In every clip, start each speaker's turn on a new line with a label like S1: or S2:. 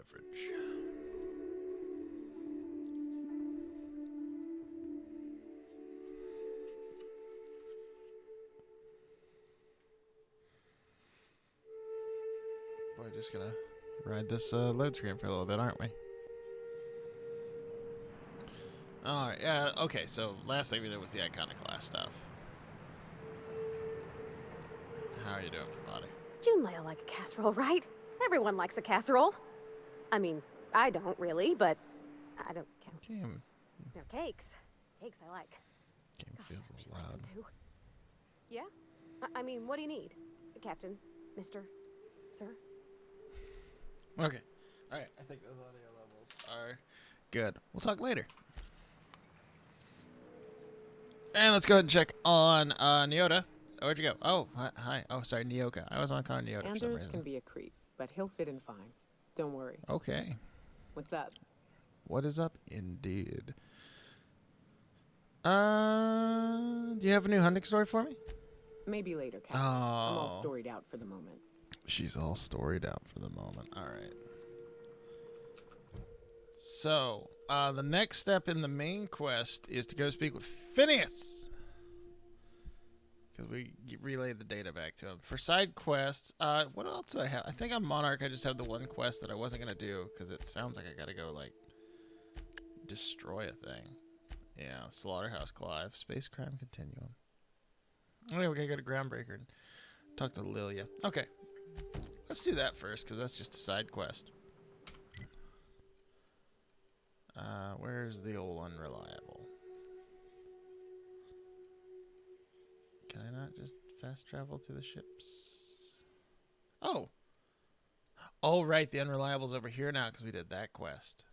S1: beverage. Boy, just gonna ride this load screen for a little bit, aren't we? Alright, yeah, okay, so last thing we did was the iconoclast stuff. How are you doing, body?
S2: June might like a casserole, right? Everyone likes a casserole. I mean, I don't really, but I don't count.
S1: Game.
S2: No, cakes. Cakes I like.
S1: Game
S2: Gosh,
S1: feels
S2: I wish
S1: loud.
S2: I liked them too. Yeah? I mean, what do you need? Captain? Mr.? Sir?
S1: Okay. Alright, I think those audio levels are good. We'll talk later. And let's go ahead and check on Neota. Where'd you go? Oh, hi. Oh, sorry, Neoka. I always want to call her Neota for some
S3: Anders
S1: reason.
S3: can be a creep, but he'll fit in fine. Don't worry.
S1: Okay.
S3: What's up?
S1: What is up, indeed? Do you have a new hunting story for me?
S3: Maybe later, Captain.
S1: Oh.
S3: I'm all storied out for the moment.
S1: She's all storied out for the moment. All right. So, the next step in the main quest is to go speak with Phineas. Because we relayed the data back to him. For side quests, what else do I have? I think on Monarch I just have the one quest that I wasn't going to do. Because it sounds like I got to go, like, destroy a thing. Yeah, Slaughterhouse Clive. Space Crime Continuum. Okay, we're going to go to Groundbreaker and talk to Lilia. Okay. Let's do that first, because that's just a side quest. Where's the old unreliable? Can I not just fast travel to the ships? Oh! Oh, right, the unreliable's over here now, because we did that quest.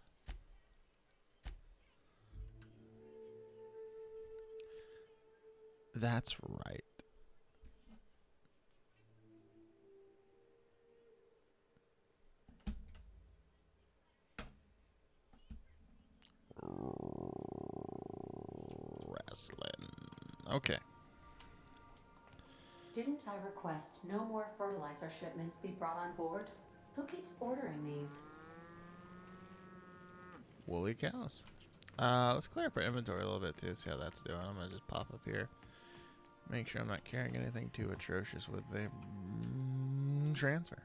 S1: That's right. Wrestling. Okay.
S4: Didn't I request no more fertilizer shipments be brought on board? Who keeps ordering these?
S1: Woolly cows. Let's clear up our inventory a little bit too, see how that's doing. I'm gonna just pop up here. Make sure I'm not carrying anything too atrocious with me. Transfer.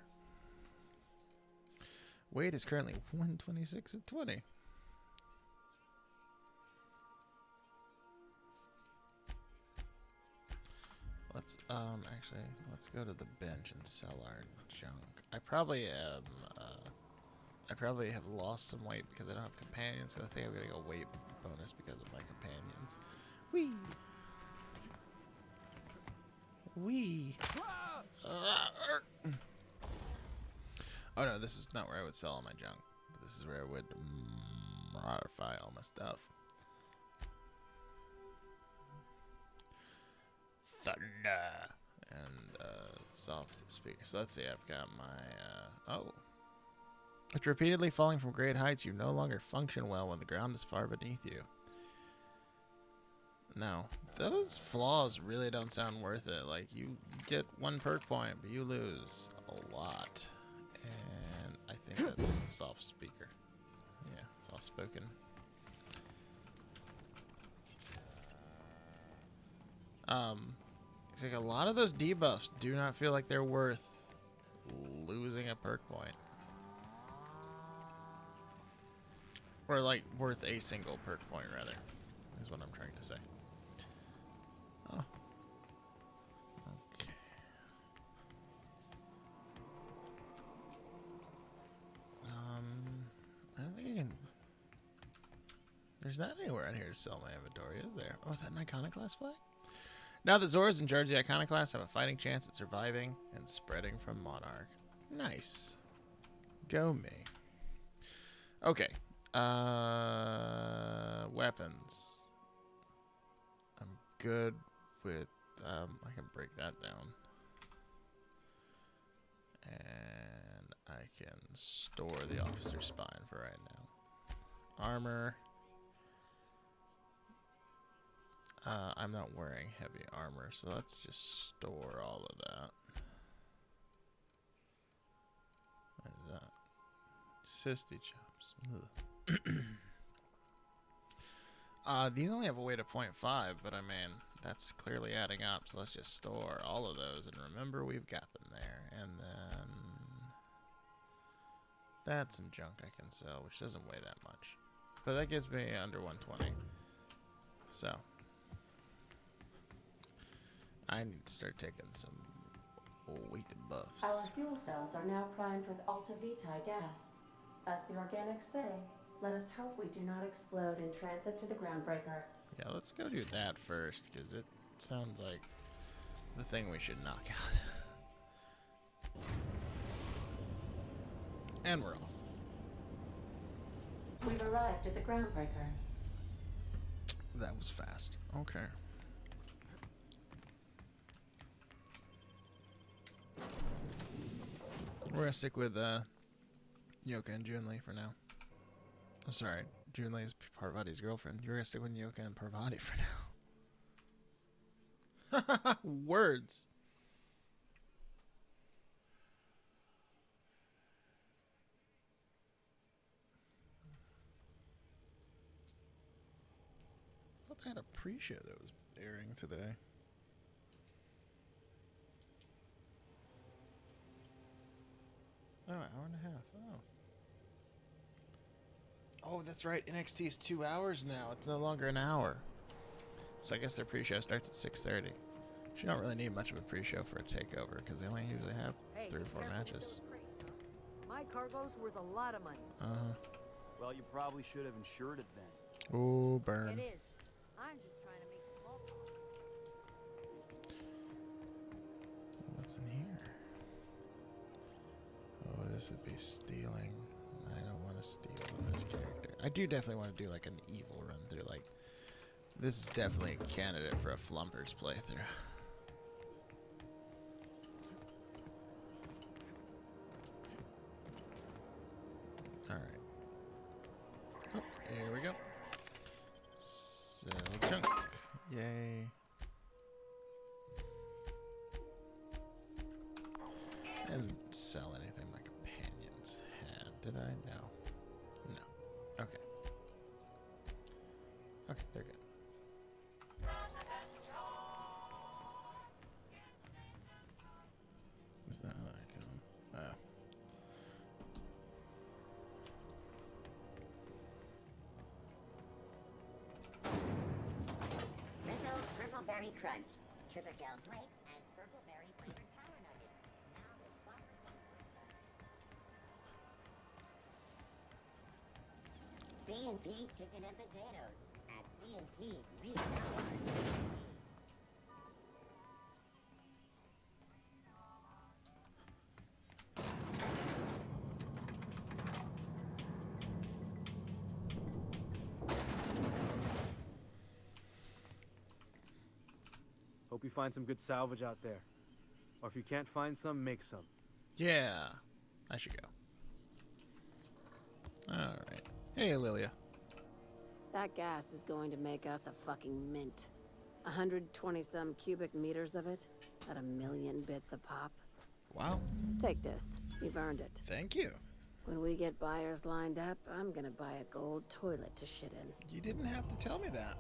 S1: Weight is currently 126 at 20. Let's actually let's go to the bench and sell our junk. I probably am I probably have lost some weight because I don't have companions, so I think I'm gonna go weight bonus because of my companions. Whee! Whee! Oh no, this is not where I would sell all my junk. But this is where I would modify all my stuff. Thunder! And soft speaker. So let's see, I've got my oh. After repeatedly falling from great heights, you no longer function well when the ground is far beneath you. No, those flaws really don't sound worth it. Like, you get 1 perk point, but you lose a lot. And I think that's a soft speaker. Yeah, soft spoken. It's like a lot of those debuffs do not feel like they're worth losing a perk point. Or, like, worth a single perk point, rather, is what I'm trying to say. Oh. Okay. I don't think I can... There's not anywhere on here to sell my inventory, is there? Oh, is that an iconoclast flag? Now that Zora's in charge, the iconoclasts have a fighting chance at surviving and spreading from Monarch. Nice. Go me. Okay. Weapons. I'm good with, I can break that down. And I can store the officer's spine for right now. Armor. I'm not wearing heavy armor, so let's just store all of that. What is that? Sisty chops. These only have a weight of 0.5, but I mean, that's clearly adding up. So let's just store all of those. And remember, we've got them there. And then that's some junk I can sell, which doesn't weigh that much. But that gives me under 120. So I need to start taking some weight buffs.
S4: Our fuel cells are now primed with Alta Vitae gas. As the organics say, let us hope we do not explode in transit to the groundbreaker.
S1: Yeah, let's go do that first, because it sounds like the thing we should knock out. And we're off.
S4: We've arrived at the groundbreaker.
S1: That was fast. Okay. We're gonna stick with Yoka and Junli for now. I'm sorry, Junli is Parvati's girlfriend. You're gonna stick with Yoka and Parvati for now. Words. I thought they had a pre-show that was airing today. Oh, an hour and a half. Oh. Oh, that's right. NXT is 2 hours now. It's no longer an hour. So I guess their pre-show starts at 6:30. You don't really need much of a pre-show for a takeover because they only usually have 3 or 4 matches.
S5: My cargo's worth a lot of money.
S6: Well, you probably should have insured it then.
S1: Oh, burn.
S5: It is. I'm just trying to make small talk.
S1: What's in here? Oh, this would be stealing. I don't want to steal this character. I do definitely want to do like an evil run through. Like, this is definitely a candidate for a Flumpers playthrough. Alright. Oh, here we go. Sell junk. Yay. And sell anything my companions had. Did I? No. No. Okay. Okay, they're good. Is that how I can? Oh.
S7: Rizzo's Purple Berry Crunch, Triple Gel Flakes, and Purple Berry flavored Power Nuggets. Now with 1% C&P Chicken and Potatoes at C&P Real Powers.
S6: Hope you find some good salvage out there. Or if you can't find some, make some.
S1: Yeah. I should go. Alright. Hey, Lilia.
S2: That gas is going to make us a fucking mint. 120-some cubic meters of it, at 1,000,000 bits a pop.
S1: Wow.
S2: Take this. You've earned it.
S1: Thank you.
S2: When we get buyers lined up, I'm gonna buy a gold toilet to shit in.
S1: You didn't have to tell me that.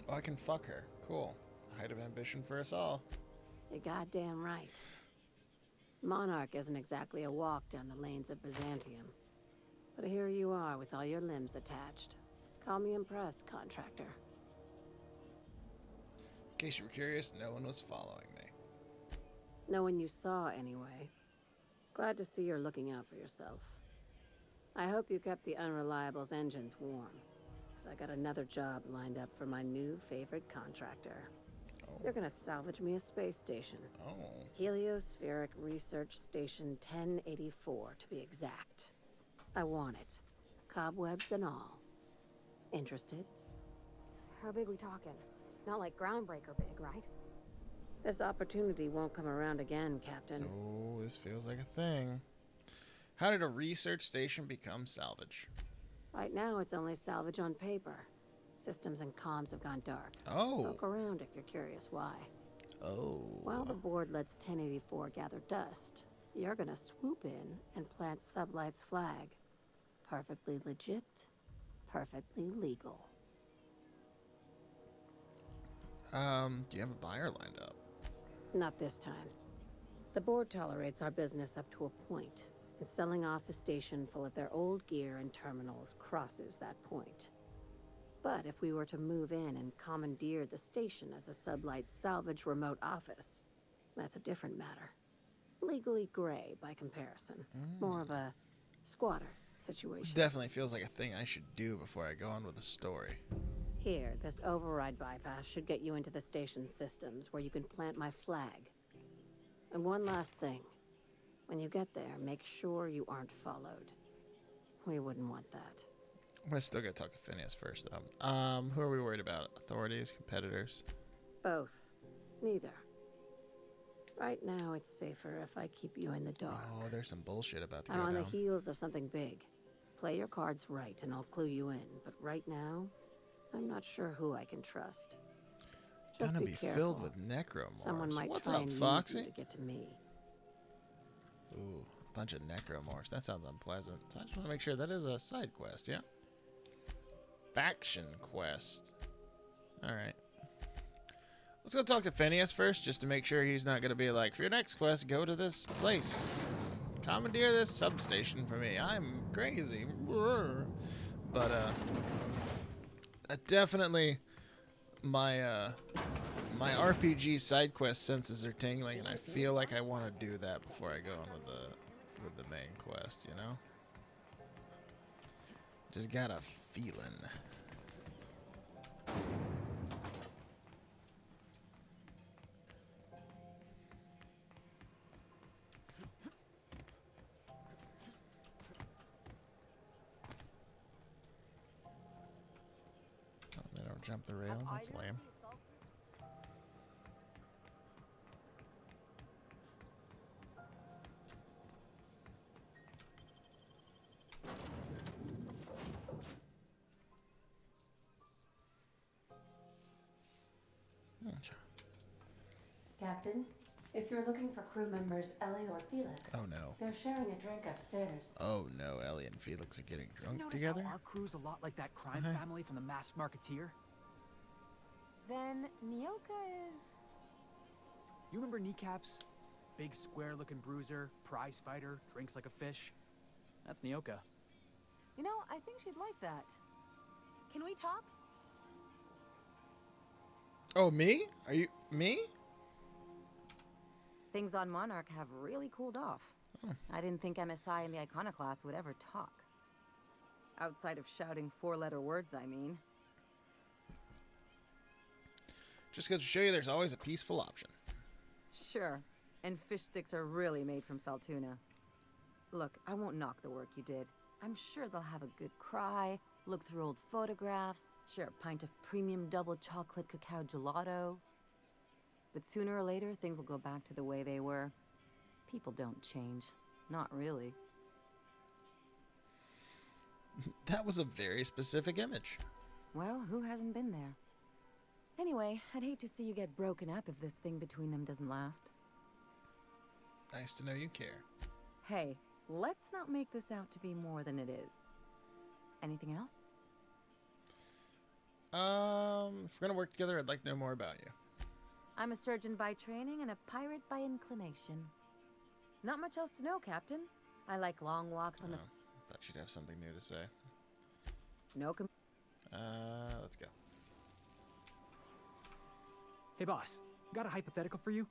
S1: Oh, I can fuck her. Cool. Height of ambition for us all.
S2: You're goddamn right. Monarch isn't exactly a walk down the lanes of Byzantium. But here you are with all your limbs attached. Call me impressed, contractor.
S1: In case you were curious, no one was following me.
S2: No one you saw, anyway. Glad to see you're looking out for yourself. I hope you kept the Unreliable's engines warm, because I got another job lined up for my new favorite contractor.
S1: Oh.
S2: They're gonna salvage me a space station.
S1: Oh.
S2: Heliospheric Research Station 1084, to be exact. I want it. Cobwebs and all. Interested?
S8: How big we talking? Not like groundbreaker big, right?
S2: This opportunity won't come around again, Captain.
S1: Oh, this feels like a thing. How did a research station become salvage?
S2: Right now, it's only salvage on paper. Systems and comms have gone dark.
S1: Oh.
S2: Look around if you're curious why.
S1: Oh.
S2: While the board lets 1084 gather dust, You're gonna swoop in and plant Sublight's flag. Perfectly legit, perfectly legal.
S1: Do you have a buyer lined up?
S2: Not this time. The board tolerates our business up to a point, and selling off a station full of their old gear and terminals crosses that point. But if we were to move in and commandeer the station as a Sublight salvage remote office, that's a different matter. Legally gray by comparison. More of a squatter situation.
S1: This definitely feels like a thing I should do before I go on with the story.
S2: Here, this override bypass should get you into the station systems where you can plant my flag. And one last thing. When you get there, make sure you aren't followed. We wouldn't want that.
S1: I'm gonna still go talk to Phineas first, though. Who are we worried about? Authorities, competitors?
S2: Both. Neither. Right now, it's safer if I keep you in the dark.
S1: Oh, there's some bullshit about to go
S2: I'm on
S1: down.
S2: the heels of something big. Play your cards right, and I'll clue you in. But right now, I'm not sure who I can trust. Just
S1: Gonna
S2: be
S1: be
S2: careful.
S1: filled with necromorphs.
S2: Someone might
S1: What's
S2: try
S1: up,
S2: and use
S1: Foxy?
S2: you to get to me.
S1: Ooh, a bunch of necromorphs. That sounds unpleasant. So I just want to make sure that is a side quest, yeah? Faction quest. Alright. Let's go talk to Phineas first, just to make sure he's not going to be like, for your next quest, go to this place. Commandeer this substation for me. I'm crazy. But, definitely my RPG side quest senses are tingling, and I feel like I want to do that before I go on with the main quest, you know? Just got a feeling. Oh, they don't jump the rail. That's lame.
S4: Captain, if you're looking for crew members Ellie or Felix,
S1: Oh no.
S4: they're sharing a drink upstairs.
S1: Oh no, Ellie and Felix are getting drunk
S9: Notice
S1: together?
S9: how our crew's a lot like that crime family from the Masked Marketeer?
S8: Then Nyoka is...
S9: You remember Kneecaps? Big square-looking bruiser, prize fighter, drinks like a fish. That's Nyoka.
S8: You know, I think she'd like that. Can we talk?
S1: Oh, me? Are you... me?
S8: Things on Monarch have really cooled off. I didn't think MSI and the Iconoclast would ever talk. Outside of shouting four-letter words, I mean.
S1: Just goes to show you there's always a peaceful option.
S8: Sure. And fish sticks are really made from Saltuna. Look, I won't knock the work you did. I'm sure they'll have a good cry, look through old photographs, share a pint of premium double chocolate cacao gelato. But sooner or later, things will go back to the way they were. People don't change. Not really.
S1: That was a very specific image.
S8: Well, who hasn't been there? Anyway, I'd hate to see you get broken up if this thing between them doesn't last.
S1: Nice to know you care.
S8: Hey, let's not make this out to be more than it is. Anything else?
S1: If we're gonna work together, I'd like to know more about you.
S8: I'm a surgeon by training and a pirate by inclination. Not much else to know, Captain. I like long walks on the...
S1: Thought you'd have something new to say.
S8: No
S1: Let's go.
S9: Hey, boss. Got a hypothetical for you?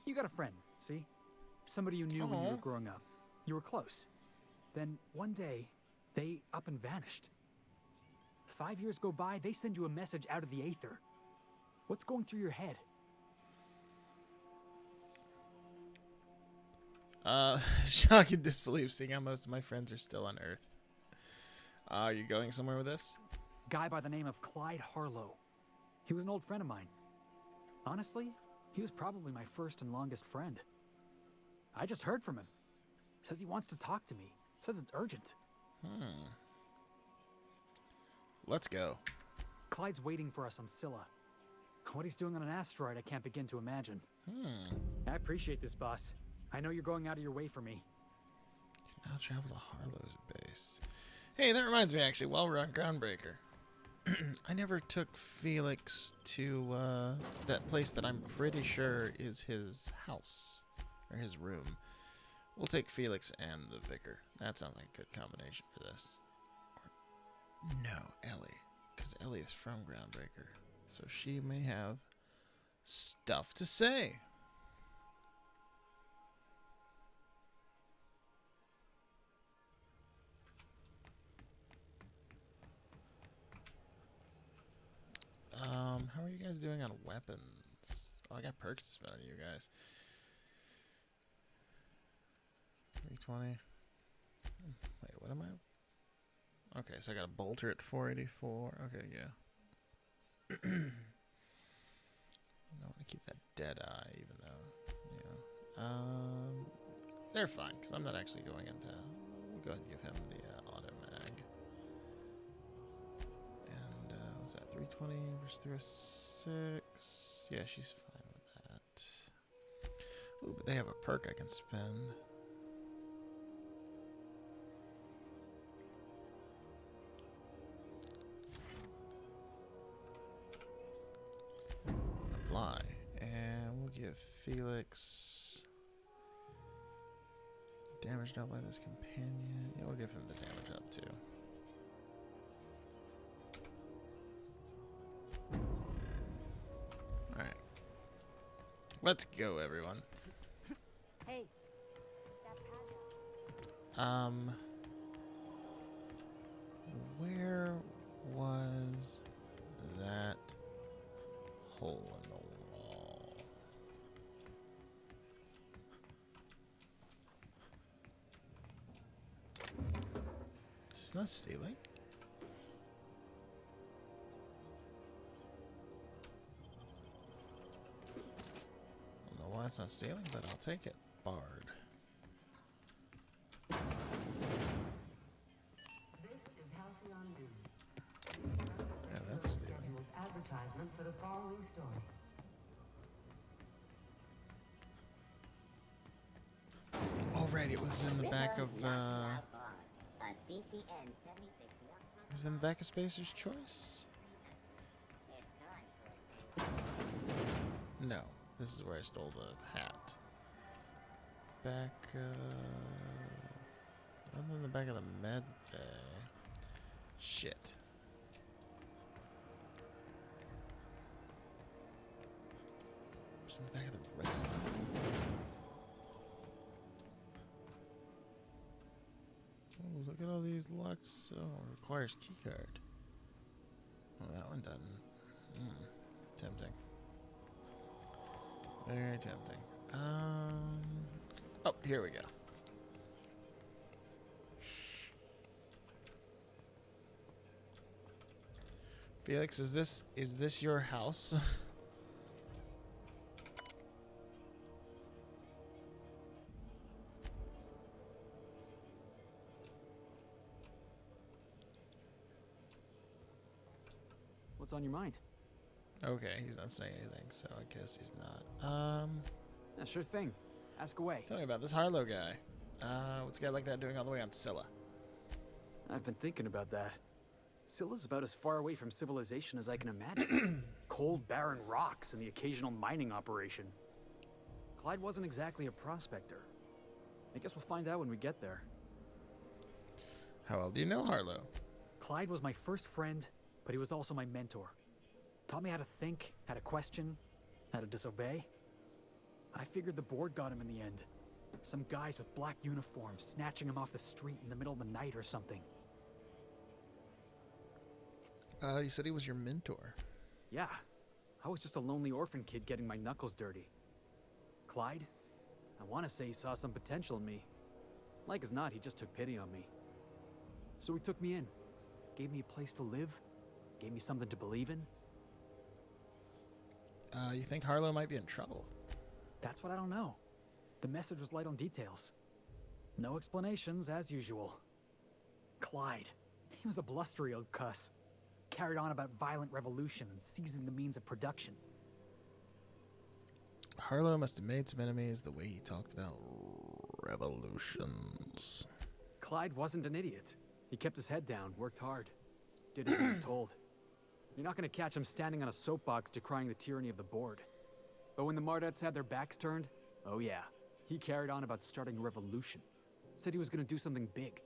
S9: You got a friend, see? Somebody you knew when you were growing up. You were close. Then, one day, they up and vanished. 5 years go by, they send you a message out of the aether. What's going through your head?
S1: Shock and disbelief seeing how most of my friends are still on Earth. Are you going somewhere with this?
S9: Guy by the name of Clyde Harlow. He was an old friend of mine. Honestly, he was probably my first and longest friend. I just heard from him. Says he wants to talk to me. Says it's urgent.
S1: Let's go.
S9: Clyde's waiting for us on Scylla. What he's doing on an asteroid, I can't begin to imagine. I appreciate this, boss. I know you're going out of your way for me.
S1: Now travel to Harlow's base. Hey, that reminds me, actually, while we're on Groundbreaker, I never took Felix to that place that I'm pretty sure is his house, or his room. We'll take Felix and the Vicar. That sounds like a good combination for this. Or, no, Ellie, because Ellie is from Groundbreaker, so she may have stuff to say. How are you guys doing on weapons? Oh, I got perks to spend on you guys. 320. Wait, what am I? Okay, so I got a bolter at 484. Okay, yeah. I want to keep that dead eye, even though, yeah. They're fine, because I'm not actually going into. We'll go ahead and give him the auto mag. And what's that? 320 versus 306. Yeah, she's fine with that. Ooh, but they have a perk I can spend. Apply, and we'll give Felix damage dealt by this companion. Yeah, we'll give him the damage up too. Alright. Let's go, everyone.
S5: Hey,
S1: Where was that hole in the wall? It's not stealing. I don't know why it's not stealing, but I'll take it. Bard. Yeah, that's stealing.
S10: Advertisement for the following story.
S1: Oh, right, it was in the back of,
S7: A CCN 76
S1: it was in the back of Spacer's Choice?
S7: It's time for a
S1: No, this is where I stole the hat. Back, other than the back of the med bay. Shit. Just in the back of the rest. Oh, look at all these locks. Oh, requires keycard. Oh, that one doesn't. Tempting. Very tempting. Oh, here we go. Felix, is this your house?
S9: What's on your mind?
S1: Okay, he's not saying anything, so I guess he's not.
S9: Yeah, sure thing. Ask away.
S1: Tell me about this Harlow guy. What's a guy like that doing all the way on Scylla?
S9: I've been thinking about that. Scylla's about as far away from civilization as I can imagine. Cold, barren rocks and the occasional mining operation. Clyde wasn't exactly a prospector. I guess we'll find out when we get there.
S1: How well do you know Harlow?
S9: Clyde was my first friend, but he was also my mentor. Taught me how to think, how to question, how to disobey. I figured the board got him in the end. Some guys with black uniforms snatching him off the street in the middle of the night or something.
S1: You said he was your mentor.
S9: Yeah, I was just a lonely orphan kid getting my knuckles dirty. Clyde? I want to say he saw some potential in me. Like as not, he just took pity on me. So he took me in, gave me a place to live, gave me something to believe in.
S1: You think Harlow might be in trouble?
S9: That's what I don't know. The message was light on details. No explanations, as usual. Clyde. He was a blustery old cuss. Carried on about violent revolution and seizing the means of production.
S1: Harlow must have made some enemies the way he talked about revolutions.
S9: Clyde wasn't an idiot. He kept his head down, worked hard, did as he was told. You're not gonna catch him standing on a soapbox decrying the tyranny of the board. But when the Mardettes had their backs turned, oh yeah, he carried on about starting a revolution. Said he was gonna do something big.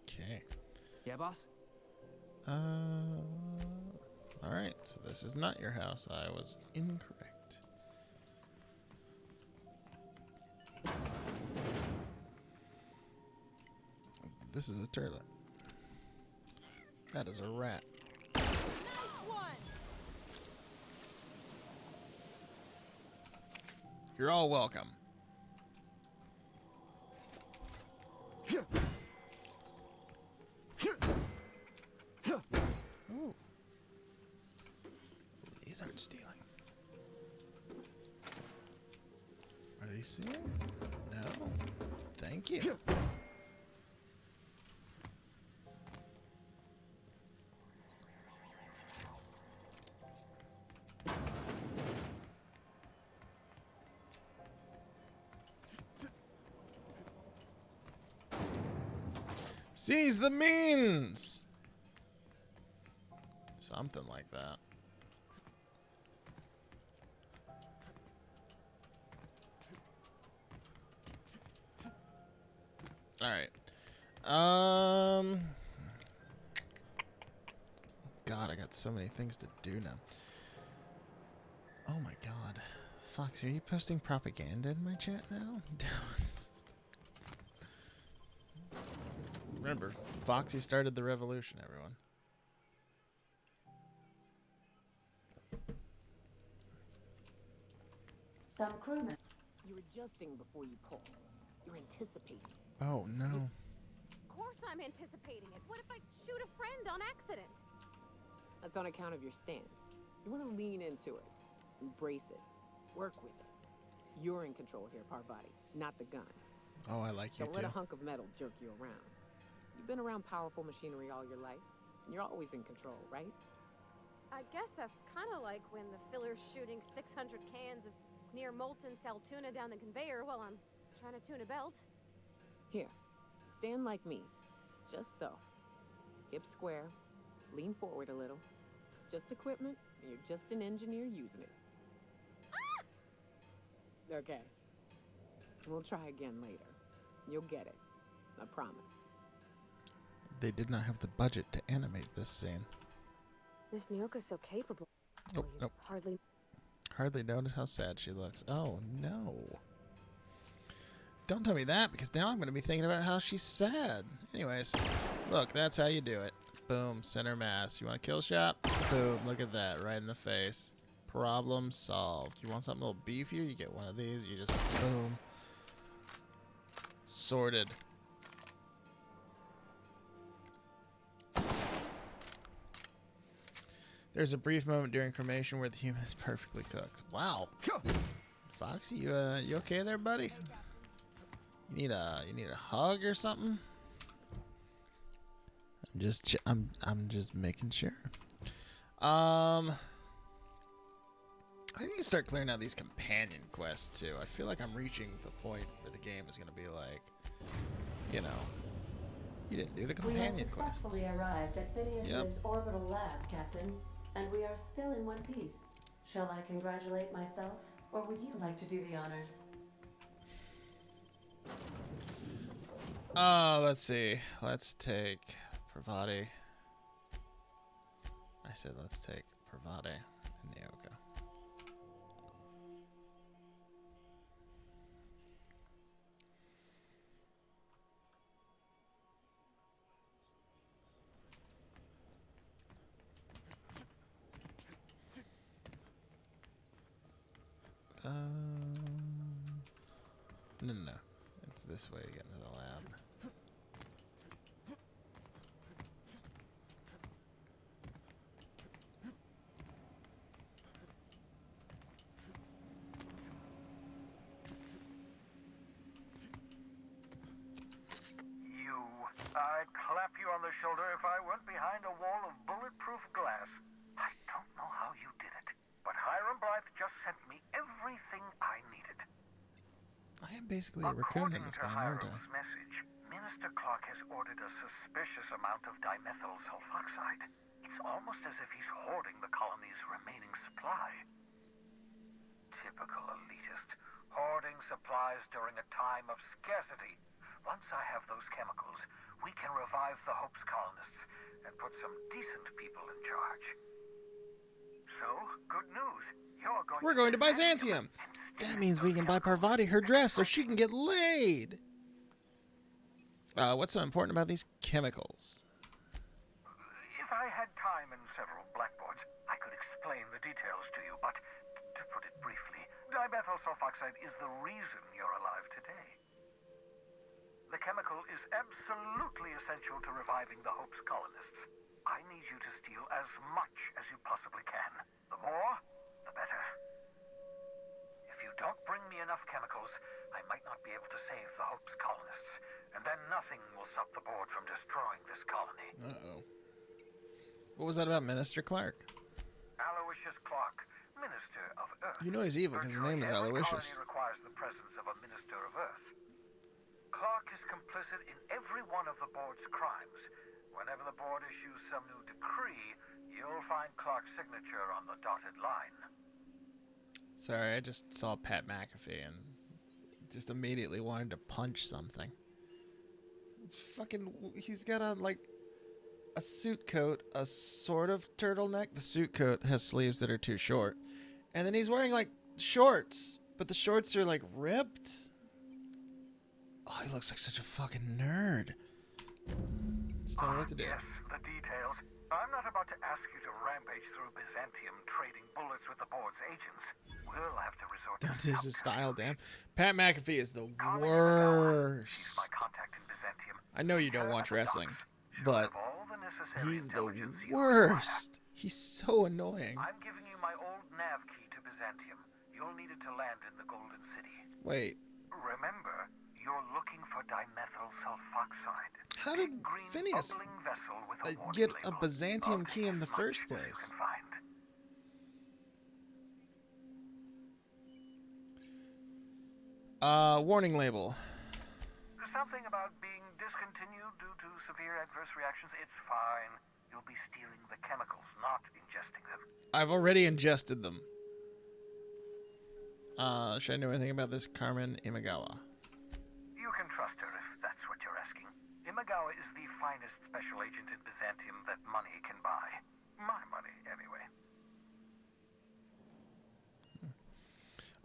S1: Okay.
S9: Yeah, boss?
S1: Alright, so this is not your house. I was incorrect. This is a toilet. That is a rat.
S8: Nice one!
S1: You're all welcome. Ooh. These aren't stealing. Are they stealing? No. Thank you. Seize the means! Something like that. Alright. God, I got so many things to do now. Oh my god. Fox, are you posting propaganda in my chat now? Remember, Foxy started the revolution, everyone.
S4: Some crewmen.
S3: You're adjusting before you pull. You're anticipating.
S1: Oh no.
S8: Of course I'm anticipating it. What if I shoot a friend on accident?
S3: That's on account of your stance. You want to lean into it, embrace it, work with it. You're in control here, Parvati, not the gun.
S1: Oh, I like you
S3: Don't
S1: too.
S3: let a hunk of metal jerk you around. You've been around powerful machinery all your life, and you're always in control, right?
S8: I guess that's kind of like when the filler's shooting 600 cans of near molten cell tuna down the conveyor while I'm trying to tune a belt.
S3: Here, stand like me, just so. Hips square, lean forward a little. It's just equipment, and you're just an engineer using it. Ah! Okay. We'll try again later. You'll get it. I promise.
S1: They did not have the budget to animate this scene.
S8: Miss Nyoka's so capable.
S1: Nope,
S8: You
S1: nope. Hardly notice how sad she looks. Oh, no. Don't tell me that, because now I'm going to be thinking about how she's sad. Anyways, look, that's how you do it. Boom, center mass. You want a kill shot? Boom, look at that, right in the face. Problem solved. You want something a little beefier? You get one of these. You just, boom. Sorted. There's a brief moment during cremation where the human is perfectly cooked. Wow. Foxy, you okay there, buddy? You need a hug or something? I'm just making sure. I need to start clearing out these companion quests too. I feel like I'm reaching the point where the game is gonna be like, you know, you didn't do the companion
S4: We have
S1: quests.
S4: successfully arrived at Phineas's orbital lab, Captain, and we are still in one piece. Shall I congratulate myself, or would you like to do the honors?
S1: Let's see. Let's take Parvati. I said let's take Parvati and Nyoka. No. It's this way to get into the lab.
S11: I'd clap you on the shoulder if I weren't behind a wall of bulletproof glass. I don't know how you did it, but Hiram Blythe just sent me everything I needed.
S1: I am basically a raccoon in this game, aren't I?
S11: Hiram's message, Minister Clark has ordered a suspicious amount of dimethyl sulfoxide. It's almost as if he's hoarding the colony's remaining supply. Typical elitist, hoarding supplies during a time of scarcity. Once I have those chemicals, we can revive the Hope's colonists and put some decent people in charge. So, good news.
S1: We're going to Byzantium. That means we can buy Parvati her dress so she can get laid. What's so important about these chemicals?
S11: If I had time and several blackboards, I could explain the details to you, but to put it briefly, dimethyl sulfoxide is the reason you're alive today. The chemical is absolutely essential to reviving the Hope's colonists. I need you to steal as much as you possibly can. The more, the better. If you don't bring me enough chemicals, I might not be able to save the Hope's colonists, and then nothing will stop the board from destroying this colony.
S1: Uh-oh. What was that about Minister Clark?
S11: Aloysius Clark, Minister of Earth.
S1: You know he's evil because his name is
S11: Every
S1: Aloysius.
S11: colony requires the presence of a Minister of Earth. Clark is complicit in every one of the board's crimes. Whenever the board issues some new decree, you'll find Clark's signature on the dotted line.
S1: Sorry, I just saw Pat McAfee and just immediately wanted to punch something. He's got on like a suit coat, a sort of turtleneck. The suit coat has sleeves that are too short. And then he's wearing like shorts, but the shorts are like ripped. Oh, he looks like such a fucking nerd. Just tell me what to do.
S11: Yes, the details. I'm not about to ask you to rampage through Byzantium trading bullets with the board's agents. We'll have to resort to
S1: This is style, damn. Pat McAfee is the worst.
S11: She's my contact in Byzantium.
S1: I know you don't watch wrestling, but he's the worst. He's so annoying.
S11: I'm giving you my old nav key to Byzantium. You'll need it to land in the Golden City.
S1: Wait.
S11: Remember, you're looking for dimethyl sulfoxide.
S1: How did Phineas get a Byzantium key in the first place? Warning label.
S11: Something about being discontinued due to severe adverse reactions. It's fine. You'll be stealing the chemicals, not ingesting them.
S1: I've already ingested them. Should I know anything about this Carmen Imagawa?
S11: You can trust her if that's what you're asking. Imagawa is the finest special agent in Byzantium that money can buy. My money, anyway.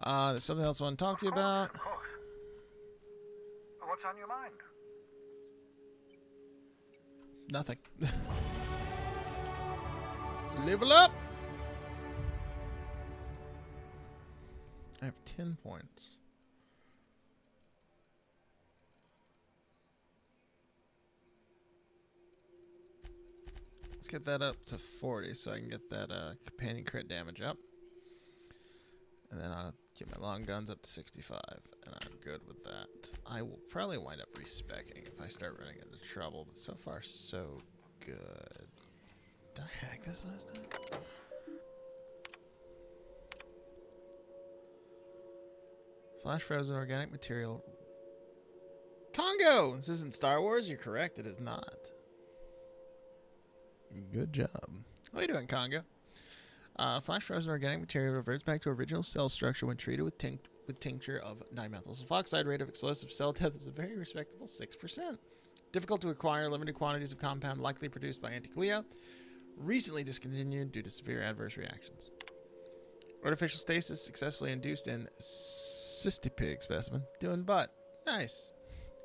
S1: There's something else I want to talk to you about.
S11: Of course. What's on your mind?
S1: Nothing. Level up! I have 10 points. Let's get that up to 40 so I can get that companion crit damage up. And then I'll get my long guns up to 65, and I'm good with that. I will probably wind up respecking if I start running into trouble, but so far so good. Did I hack this last time? Flash frozen organic material. Congo! This isn't Star Wars? You're correct, it is not. Good job. How are you doing, Congo? Flash frozen organic material reverts back to original cell structure when treated with tincture of dimethyl sulfoxide. Rate of explosive cell death is a very respectable 6%. Difficult to acquire, limited quantities of compound likely produced by Anticlea. Recently discontinued due to severe adverse reactions. Artificial stasis successfully induced in cystipig specimen. Doing butt. Nice.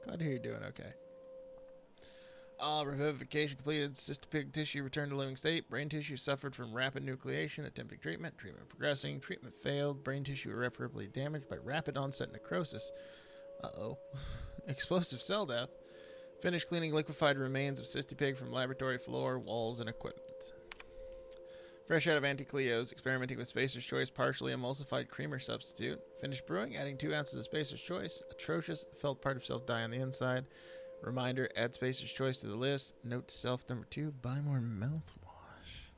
S1: Glad to hear you're doing okay. Revivification completed. Cystipig tissue returned to living state. Brain tissue suffered from rapid nucleation. Attempting treatment. Treatment progressing. Treatment failed. Brain tissue irreparably damaged by rapid onset necrosis. Uh-oh. Explosive cell death. Finished cleaning liquefied remains of Cystipig from laboratory floor, walls, and equipment. Fresh out of Anticleos, experimenting with Spacer's Choice partially emulsified creamer substitute. Finished brewing, adding 2 ounces of Spacer's Choice. Atrocious. Felt part of self die on the inside. Reminder, add Spacer's Choice to the list. Note to self number 2, buy more mouthwash.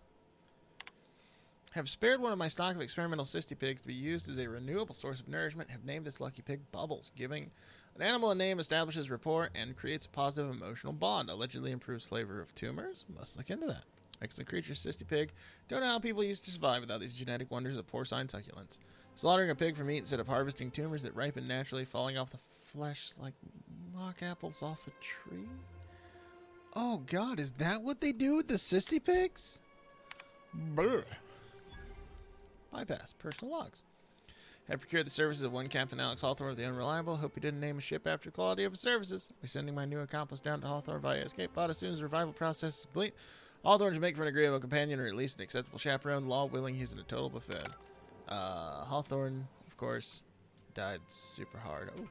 S1: Have spared one of my stock of experimental cysty pigs to be used as a renewable source of nourishment. Have named this lucky pig Bubbles. Giving an animal a name establishes rapport and creates a positive emotional bond. Allegedly improves flavor of tumors. Must look into that. Excellent creature, cysty pig. Don't know how people used to survive without these genetic wonders of porcine succulence. Slaughtering a pig for meat instead of harvesting tumors that ripen naturally, falling off the flesh like mock apples off a tree. Oh God, is that what they do with the cysty pigs? Brr. Bypass. Personal logs. Have procured the services of one Captain Alex Hawthorne of the Unreliable. Hope he didn't name a ship after the quality of his services. We're sending my new accomplice down to Hawthorne via escape pod as soon as the revival process is complete. Hawthorne should make for an agreeable companion or at least an acceptable chaperone. Law willing, he's in a total buffet. Hawthorne, of course, died super hard. Oh,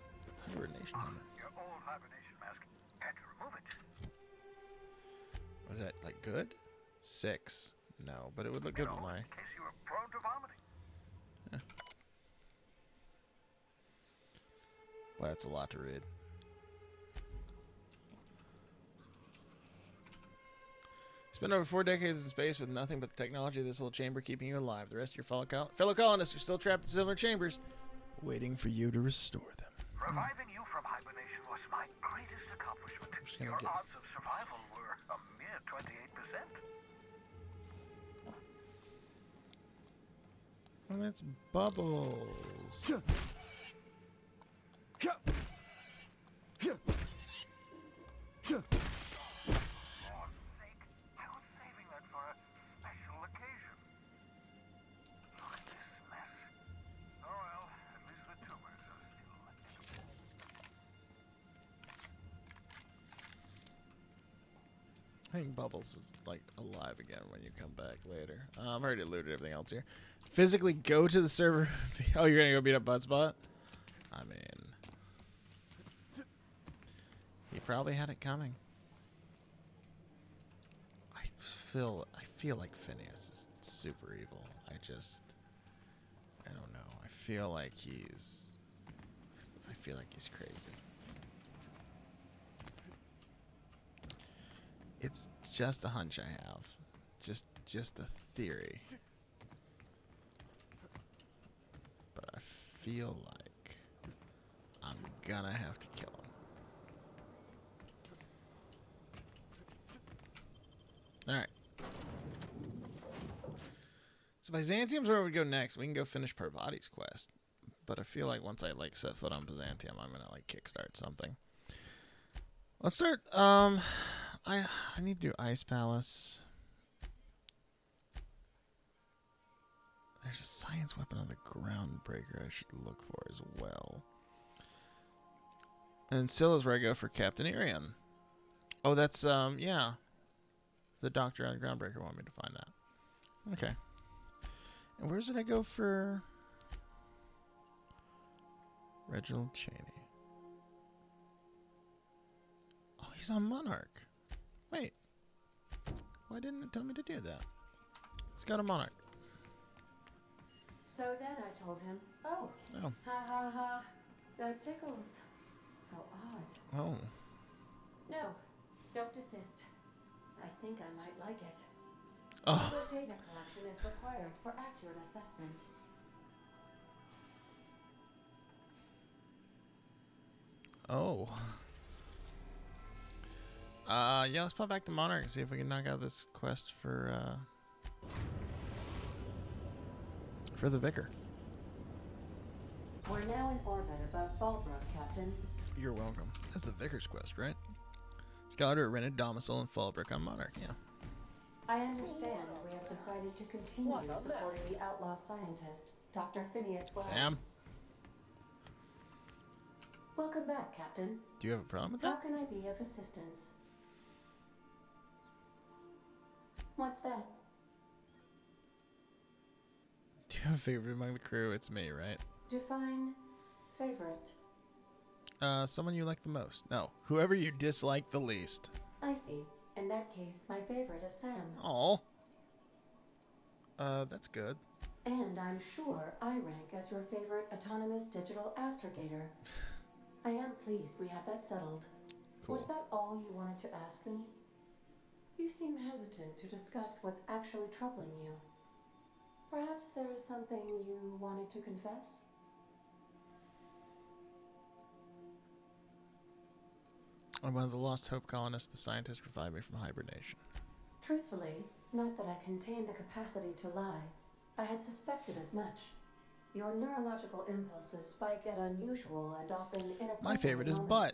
S1: hibernation helmet.
S11: Your old hibernation mask. Had to remove it.
S1: Was that, like, good? 6. No, but it would look good with my...
S11: In case you were prone to vomiting.
S1: Yeah. Well, that's a lot to read. Spent over 4 decades in space with nothing but the technology of this little chamber keeping you alive. The rest of your fellow colonists are still trapped in similar chambers, waiting for you to restore them.
S11: Reviving you from hibernation was my greatest accomplishment. Your odds of survival were a mere 28%.
S1: Well, that's Bubbles. I think Bubbles is, like, alive again when you come back later. I've already looted everything else here. Physically go to the server. Oh, you're gonna go beat up Budspot? I mean... he probably had it coming. I feel like Phineas is super evil. I don't know. I feel like he's crazy. It's just a hunch I have. Just a theory. But I feel like I'm gonna have to kill him. Alright. So Byzantium's where we go next. We can go finish Parvati's quest. But I feel like once I like set foot on Byzantium, I'm gonna like kickstart something. Let's start I need to do Ice Palace. There's a science weapon on the Groundbreaker I should look for as well. And Scylla's where I go for Captain Irion. Oh, that's, yeah. The doctor on the Groundbreaker wanted me to find that. Okay. And where did I go for Reginald Cheney? Oh, he's on Monarch. Wait. Why didn't it tell me to do that? Let's go to Monarch.
S4: So then I told him, oh. Ha ha ha. That tickles. How odd.
S1: Oh.
S4: No, don't desist. I think I might like it.
S1: Oh.
S4: The data collection is required for accurate assessment.
S1: Oh. Yeah, let's pop back to Monarch and see if we can knock out this quest for the Vicar.
S4: We're now in orbit above Fallbrook, Captain.
S1: You're welcome. That's the Vicar's quest, right? Scholar rented domicile in Fallbrook on Monarch, yeah.
S4: I understand we have decided to continue supporting the outlaw scientist, Dr. Phineas Wells.
S1: Damn.
S4: Welcome back, Captain.
S1: Do you have a problem with
S4: How
S1: that?
S4: can I be of assistance? What's that?
S1: Do you have a favorite among the crew? It's me, right?
S4: Define favorite.
S1: Someone you like the most. No, whoever you dislike the least.
S4: I see. In that case, my favorite is Sam.
S1: Oh. That's good.
S4: And I'm sure I rank as your favorite autonomous digital astrogator. I am pleased we have that settled.
S1: Cool.
S4: Was that all you wanted to ask me? You seem hesitant to discuss what's actually troubling you. Perhaps there is something you wanted to confess?
S1: I'm one of the Lost Hope colonists the scientists revived me from hibernation.
S4: Truthfully, not that I contain the capacity to lie. I had suspected as much. Your neurological impulses spike at unusual and often inappropriate
S1: My favorite is
S4: moments.
S1: Butt.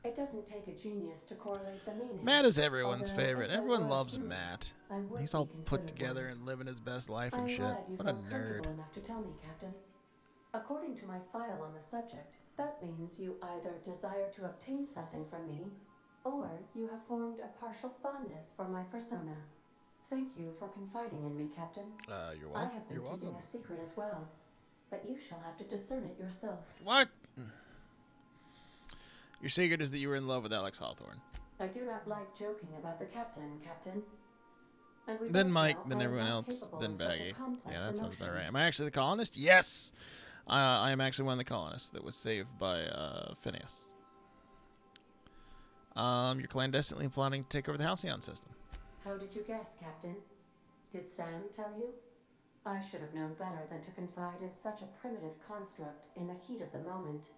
S4: It doesn't take a genius to correlate the meaning.
S1: Matt is everyone's
S4: Although,
S1: favorite.
S4: if I
S1: Everyone
S4: were
S1: loves
S4: human,
S1: Matt.
S4: I would
S1: He's
S4: be
S1: all put
S4: considered
S1: together
S4: one.
S1: and living his best life
S4: I'm
S1: and shit.
S4: glad you
S1: What a
S4: felt
S1: nerd.
S4: comfortable enough to tell me, Captain. According to my file on the subject, that means you either desire to obtain something from me, or you have formed a partial fondness for my persona. Thank you for confiding in me, Captain.
S1: You're
S4: I
S1: welcome.
S4: have been
S1: You're
S4: keeping
S1: welcome.
S4: a secret as well, but you shall have to discern it yourself.
S1: What? Your secret is that you were in love with Alex Hawthorne.
S4: I do not like joking about the Captain. And we
S1: Then
S4: both
S1: Mike,
S4: know
S1: then
S4: I am
S1: everyone
S4: not
S1: else,
S4: capable
S1: then
S4: of such a
S1: Baggy.
S4: complex
S1: Yeah, that sounds about
S4: emotion.
S1: right. Am I actually the colonist? Yes! I am actually one of the colonists that was saved by Phineas. You're clandestinely plotting to take over the Halcyon system.
S4: How did you guess, Captain? Did Sam tell you? I should have known better than to confide in such a primitive construct in the heat of the moment.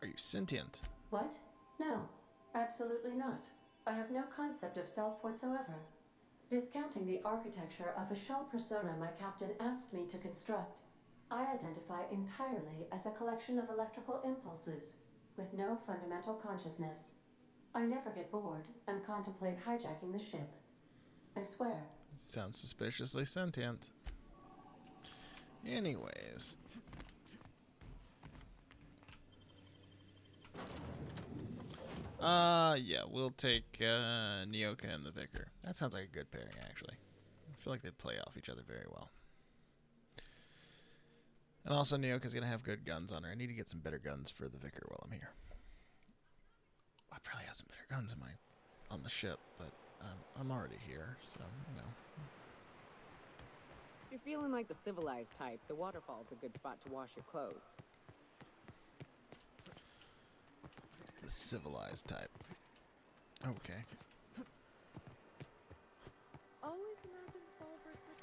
S1: Are you sentient?
S4: What? No, absolutely not. I have no concept of self whatsoever. Discounting the architecture of a shell persona my captain asked me to construct, I identify entirely as a collection of electrical impulses, with no fundamental consciousness. I never get bored and contemplate hijacking the ship. I swear.
S1: Sounds suspiciously sentient. Anyways. Yeah, we'll take Nyoka and the Vicar. That sounds like a good pairing, actually. I feel like they'd play off each other very well. And also, Nyoka's gonna have good guns on her. I need to get some better guns for the Vicar while I'm here. I probably have some better guns in on the ship, but I'm already here, so you know.
S3: If you're feeling like the civilized type, the waterfall's a good spot to wash your clothes.
S1: The civilized type. Okay.
S3: Always imagine Fallbrook with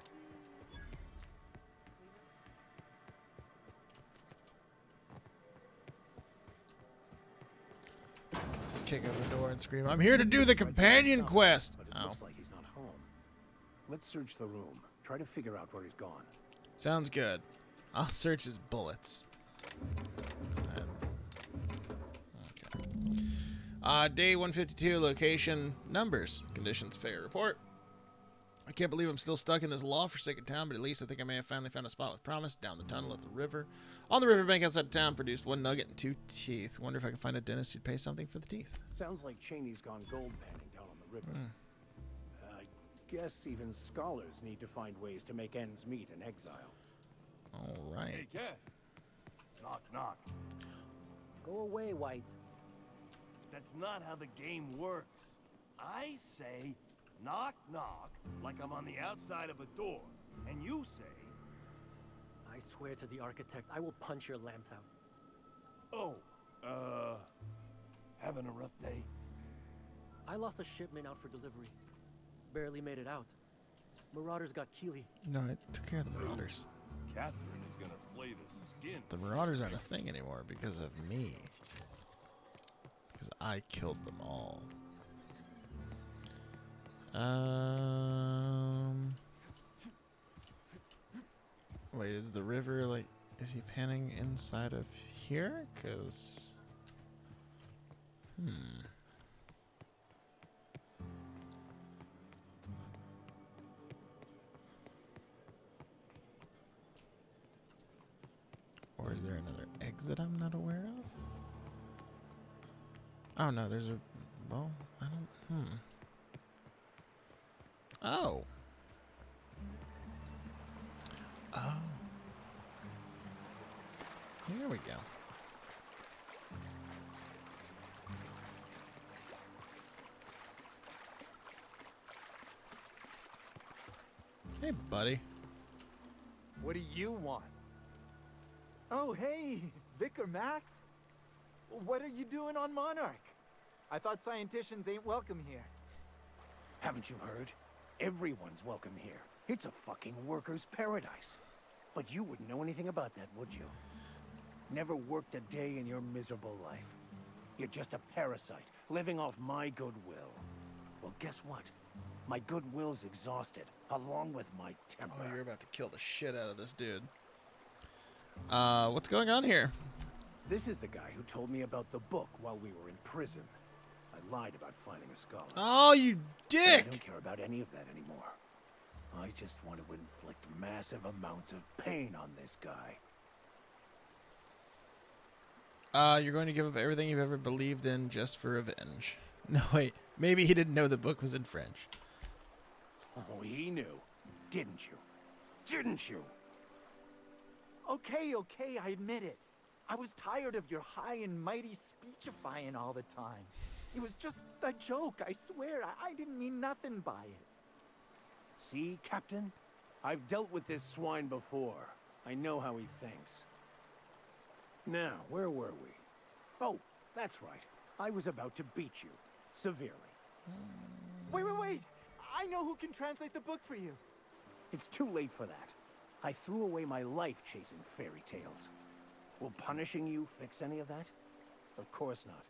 S3: me.
S1: Just kick open the door and scream, "I'm here to do the companion quest!"
S12: But it looks like he's not home. Let's search the room. Try to figure out where he's gone.
S1: Sounds good. I'll search his bullets. Okay. Day 152, location, numbers, conditions, fair report. I can't believe I'm still stuck in this law-forsaken town, but at least I think I may have finally found a spot with promise. Down the tunnel at the river. On the riverbank outside town, produced 1 nugget and 2 teeth. Wonder if I can find a dentist who'd pay something for the teeth.
S12: Sounds like Cheney's gone gold panning down on the river. I guess even scholars need to find ways to make ends meet in exile.
S1: All right.
S13: Hey, guess. Knock, knock.
S14: Go away, White.
S13: That's not how the game works. I say, knock, knock, like I'm on the outside of a door. And you say...
S14: I swear to the architect, I will punch your lamps out.
S13: Oh, having a rough day?
S14: I lost a shipment out for delivery. Barely made it out. Marauders got Keeley.
S1: No, I took care of the Marauders.
S13: Catherine is gonna flay the skin.
S1: The Marauders aren't a thing anymore because of me. Because I killed them all. Wait, is the river, like, is he panning inside of here? Because... Or is there another exit I'm not aware of? Oh, no, there's a... Well, I don't... Oh. Oh. Here we go. Hey, buddy.
S15: What do you want? Oh, hey, Vicar Max. What are you doing on Monarch? I thought scienticians ain't welcome here.
S12: Haven't you heard? Everyone's welcome here. It's a fucking worker's paradise. But you wouldn't know anything about that, would you? Never worked a day in your miserable life. You're just a parasite, living off my goodwill. Well, guess what? My goodwill's exhausted, along with my temper.
S1: Oh, you're about to kill the shit out of this dude. What's going on here?
S12: This is the guy who told me about the book while we were in prison. I lied about finding a scholar.
S1: Oh, you dick!
S12: I don't care about any of that anymore. I just want to inflict massive amounts of pain on this guy.
S1: You're going to give up everything you've ever believed in just for revenge. No, wait. Maybe he didn't know the book was in French.
S12: Oh, he knew. Didn't you? Didn't you?
S15: Okay, I admit it. I was tired of your high and mighty speechifying all the time. It was just a joke, I swear. I didn't mean nothing by it.
S12: See, Captain? I've dealt with this swine before. I know how he thinks. Now, where were we? Oh, that's right. I was about to beat you. Severely.
S15: Wait. I know who can translate the book for you.
S12: It's too late for that. I threw away my life chasing fairy tales. Will punishing you fix any of that? Of course not.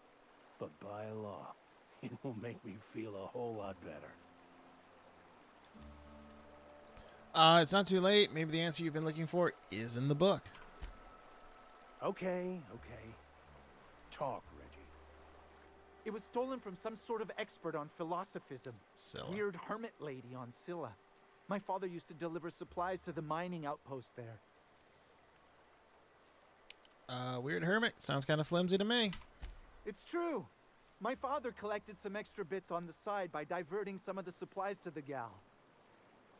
S12: But by law, it will make me feel a whole lot better.
S1: It's not too late. Maybe the answer you've been looking for is in the book.
S12: Okay. Talk, Reggie.
S15: It was stolen from some sort of expert on philosophism.
S1: Scylla.
S15: Weird hermit lady on Scylla. My father used to deliver supplies to the mining outpost there.
S1: Weird hermit. Sounds kind of flimsy to me.
S15: It's true. My father collected some extra bits on the side by diverting some of the supplies to the gal.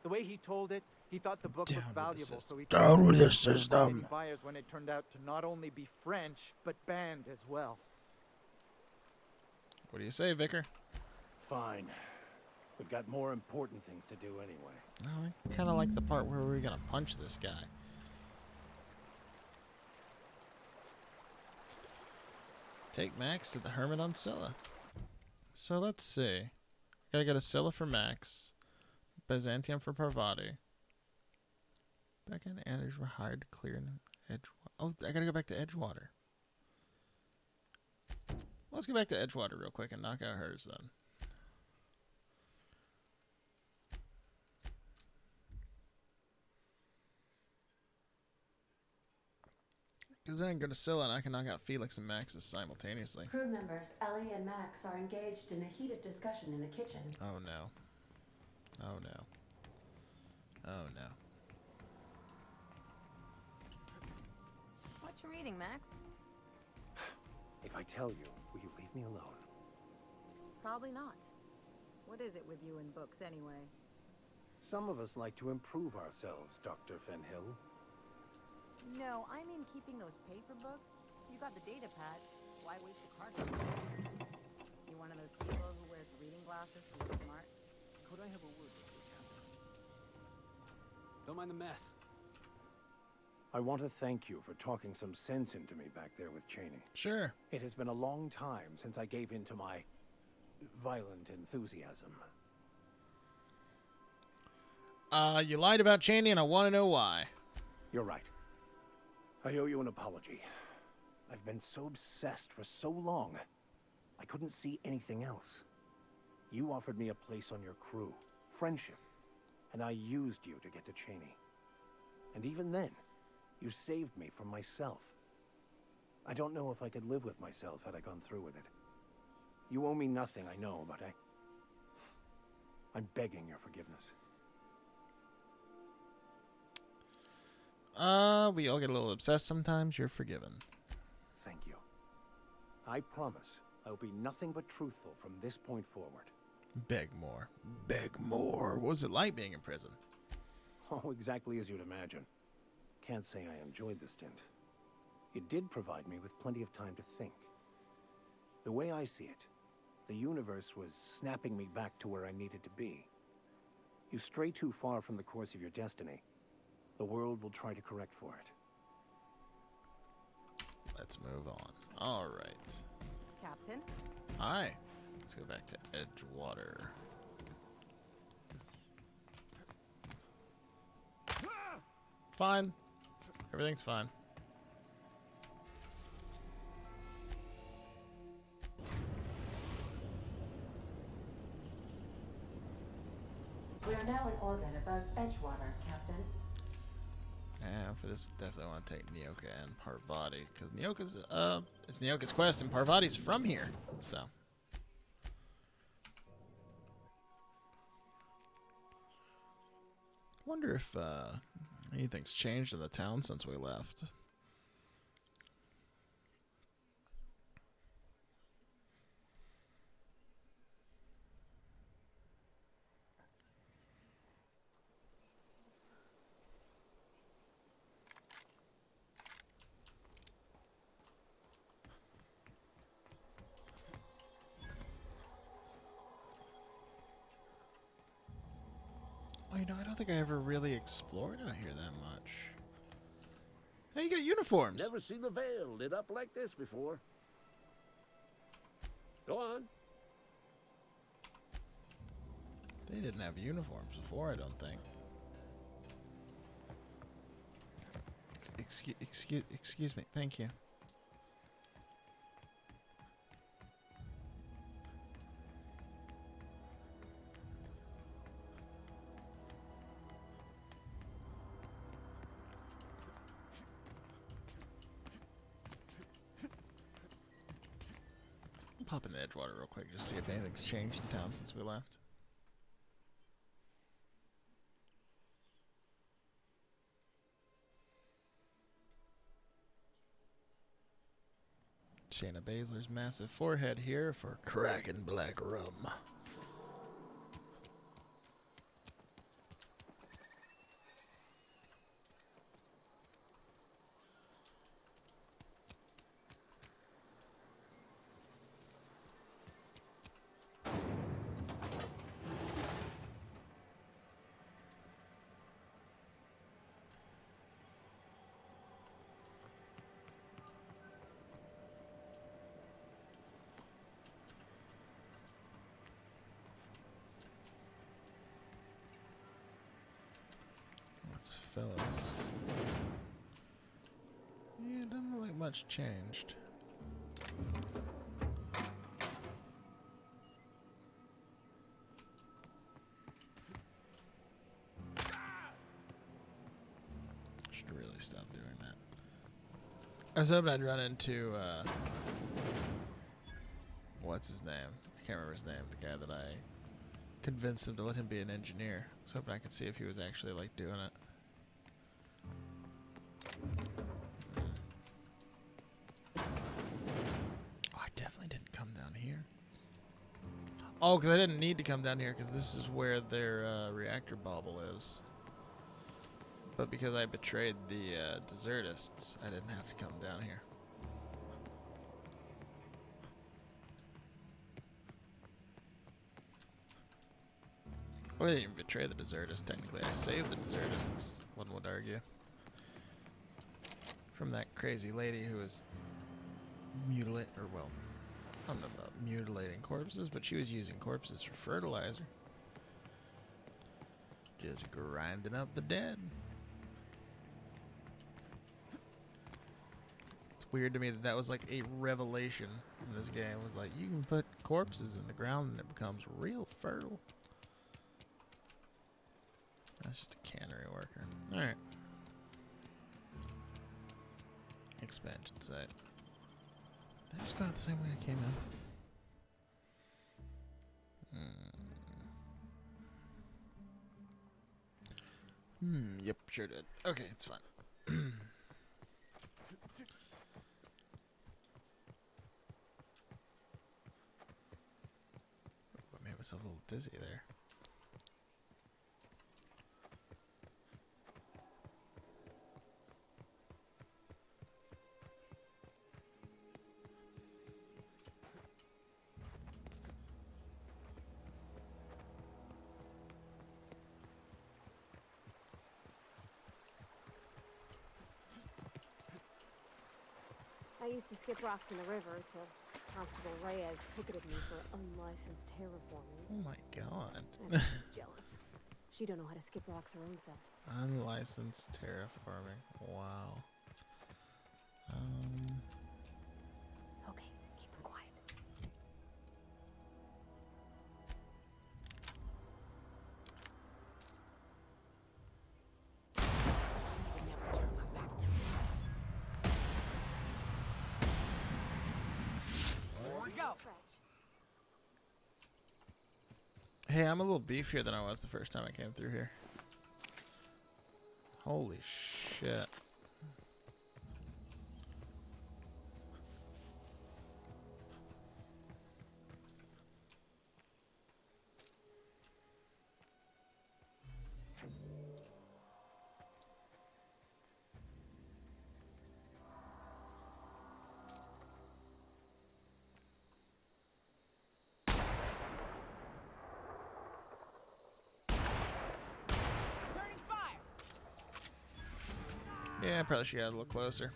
S15: The way he told it, he thought the book was valuable, so he
S1: down with the system.
S15: Buyers when it turned out to not only be French, but banned as well.
S1: What do you say, Vicar?
S12: Fine. We've got more important things to do anyway.
S1: No, I kind of like the part where we're gonna punch this guy. Take Max to the Hermit on Scylla. So let's see. Gotta go to Scylla for Max. Byzantium for Parvati. Back in Anders were hired to clear Edgewater. Oh, I gotta go back to Edgewater. Let's go back to Edgewater real quick and knock out hers then. Because then I can go to Scylla and I can knock out Felix and Maxis simultaneously.
S4: Crew members Ellie and Max are engaged in a heated discussion in the kitchen.
S1: Oh no. Oh no. Oh no.
S8: What you reading, Max?
S12: If I tell you, will you leave me alone?
S8: Probably not. What is it with you and books, anyway?
S12: Some of us like to improve ourselves, Dr. Fenhill.
S8: No, I mean keeping those paper books. You got the data pad. Why waste the cartridge space? You one of those people who wears reading glasses to look smart?
S14: Could I have a word with you, Captain? Don't mind the mess.
S12: I want to thank you for talking some sense into me back there with Cheney.
S1: Sure.
S12: It has been a long time since I gave in to my violent enthusiasm.
S1: You lied about Cheney and I want to know why.
S12: You're right. I owe you an apology. I've been so obsessed for so long, I couldn't see anything else. You offered me a place on your crew, friendship, and I used you to get to Cheney. And even then, you saved me from myself. I don't know if I could live with myself had I gone through with it. You owe me nothing, I know, but I'm begging your forgiveness.
S1: We all get a little obsessed sometimes. You're forgiven.
S12: Thank you. I promise I'll be nothing but truthful from this point forward.
S1: Beg more. Beg more. What was it like being in prison?
S12: Oh, exactly as you'd imagine. Can't say I enjoyed the stint. It did provide me with plenty of time to think. The way I see it, the universe was snapping me back to where I needed to be. You stray too far from the course of your destiny, the world will try to correct for it.
S1: Let's move on. All right.
S8: Captain?
S1: Hi. Let's go back to Edgewater. Fine. Everything's fine.
S4: We are now in orbit above Edgewater, Captain.
S1: And for this, definitely want to take Nyoka and Parvati, because it's Nyoka's quest, and Parvati's from here, so. Wonder if anything's changed in the town since we left. Oh, you know, I don't think I ever really explored out here that much. Hey, you got uniforms.
S16: Never seen the Vale lit up like this before. Go on.
S1: They didn't have uniforms before, I don't think. Excuse me. Thank you. Pop into Edgewater real quick, just see if anything's changed in town since we left. Shayna Baszler's massive forehead here for Kraken Black Rum. Fellas. Yeah, it doesn't look like much changed. Should really stop doing that. I was hoping I'd run into what's his name? I can't remember his name. The guy that I convinced him to let him be an engineer. I was hoping I could see if he was actually like doing it. Oh, because I didn't need to come down here because this is where their reactor bauble is. But because I betrayed the desertists, I didn't have to come down here. Well, I didn't even betray the desertists. Technically, I saved the desertists, one would argue. From that crazy lady who was mutilated, or well, I don't know about mutilating corpses, but she was using corpses for fertilizer. Just grinding up the dead. It's weird to me that that was like a revelation in this game. It was like, you can put corpses in the ground and it becomes real fertile. That's just a cannery worker. Alright. Expansion site. Did I just go out the same way I came in? Yep, sure did. Okay, it's fine. Ooh, I made myself a little dizzy there.
S2: I used to skip rocks in the river till Constable Reyes ticketed me for unlicensed terraforming.
S1: Oh my god.
S2: I'm jealous. She don't know how to skip rocks her own self.
S1: Unlicensed terraforming. Wow.
S2: Okay, keep him quiet.
S1: Hey, I'm a little beefier than I was the first time I came through here. Holy shit. Yeah, I probably should get a little closer.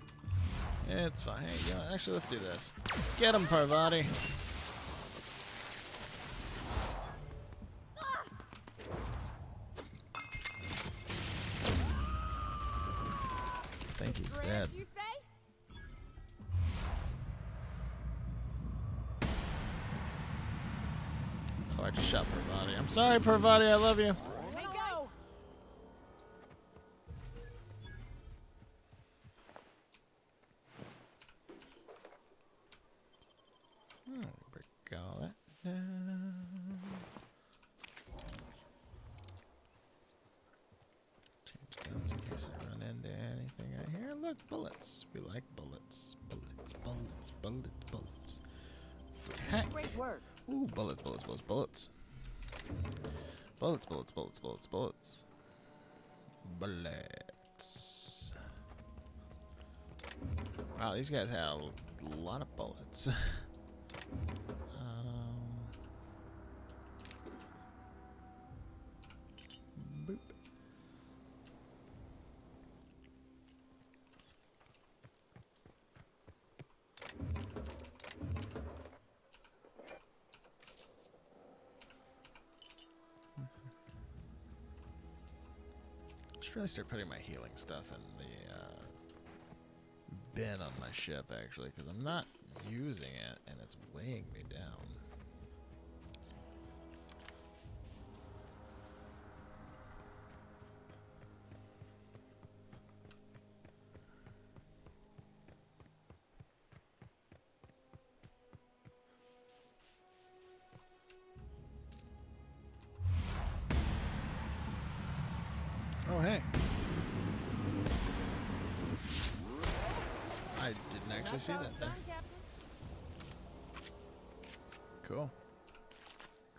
S1: It's fine. Hey, you know, actually, let's do this. Get him, Parvati. I think he's dead. Oh, I just shot Parvati. I'm sorry, Parvati. I love you. Break all that down. Change guns in case I run into anything out here. Look, bullets. We like bullets. Bullets, bullets, bullets, bullets. For heck.
S3: Great work.
S1: Ooh, bullets, bullets, bullets, bullets. Bullets, bullets, bullets, bullets, bullets. Bullets. Wow, these guys have a lot of bullets. Boop. I should really start putting my healing stuff in the bin on my ship, actually, because I'm not using it and it's weighing me down. Oh, hey. I didn't actually see that there. Cool.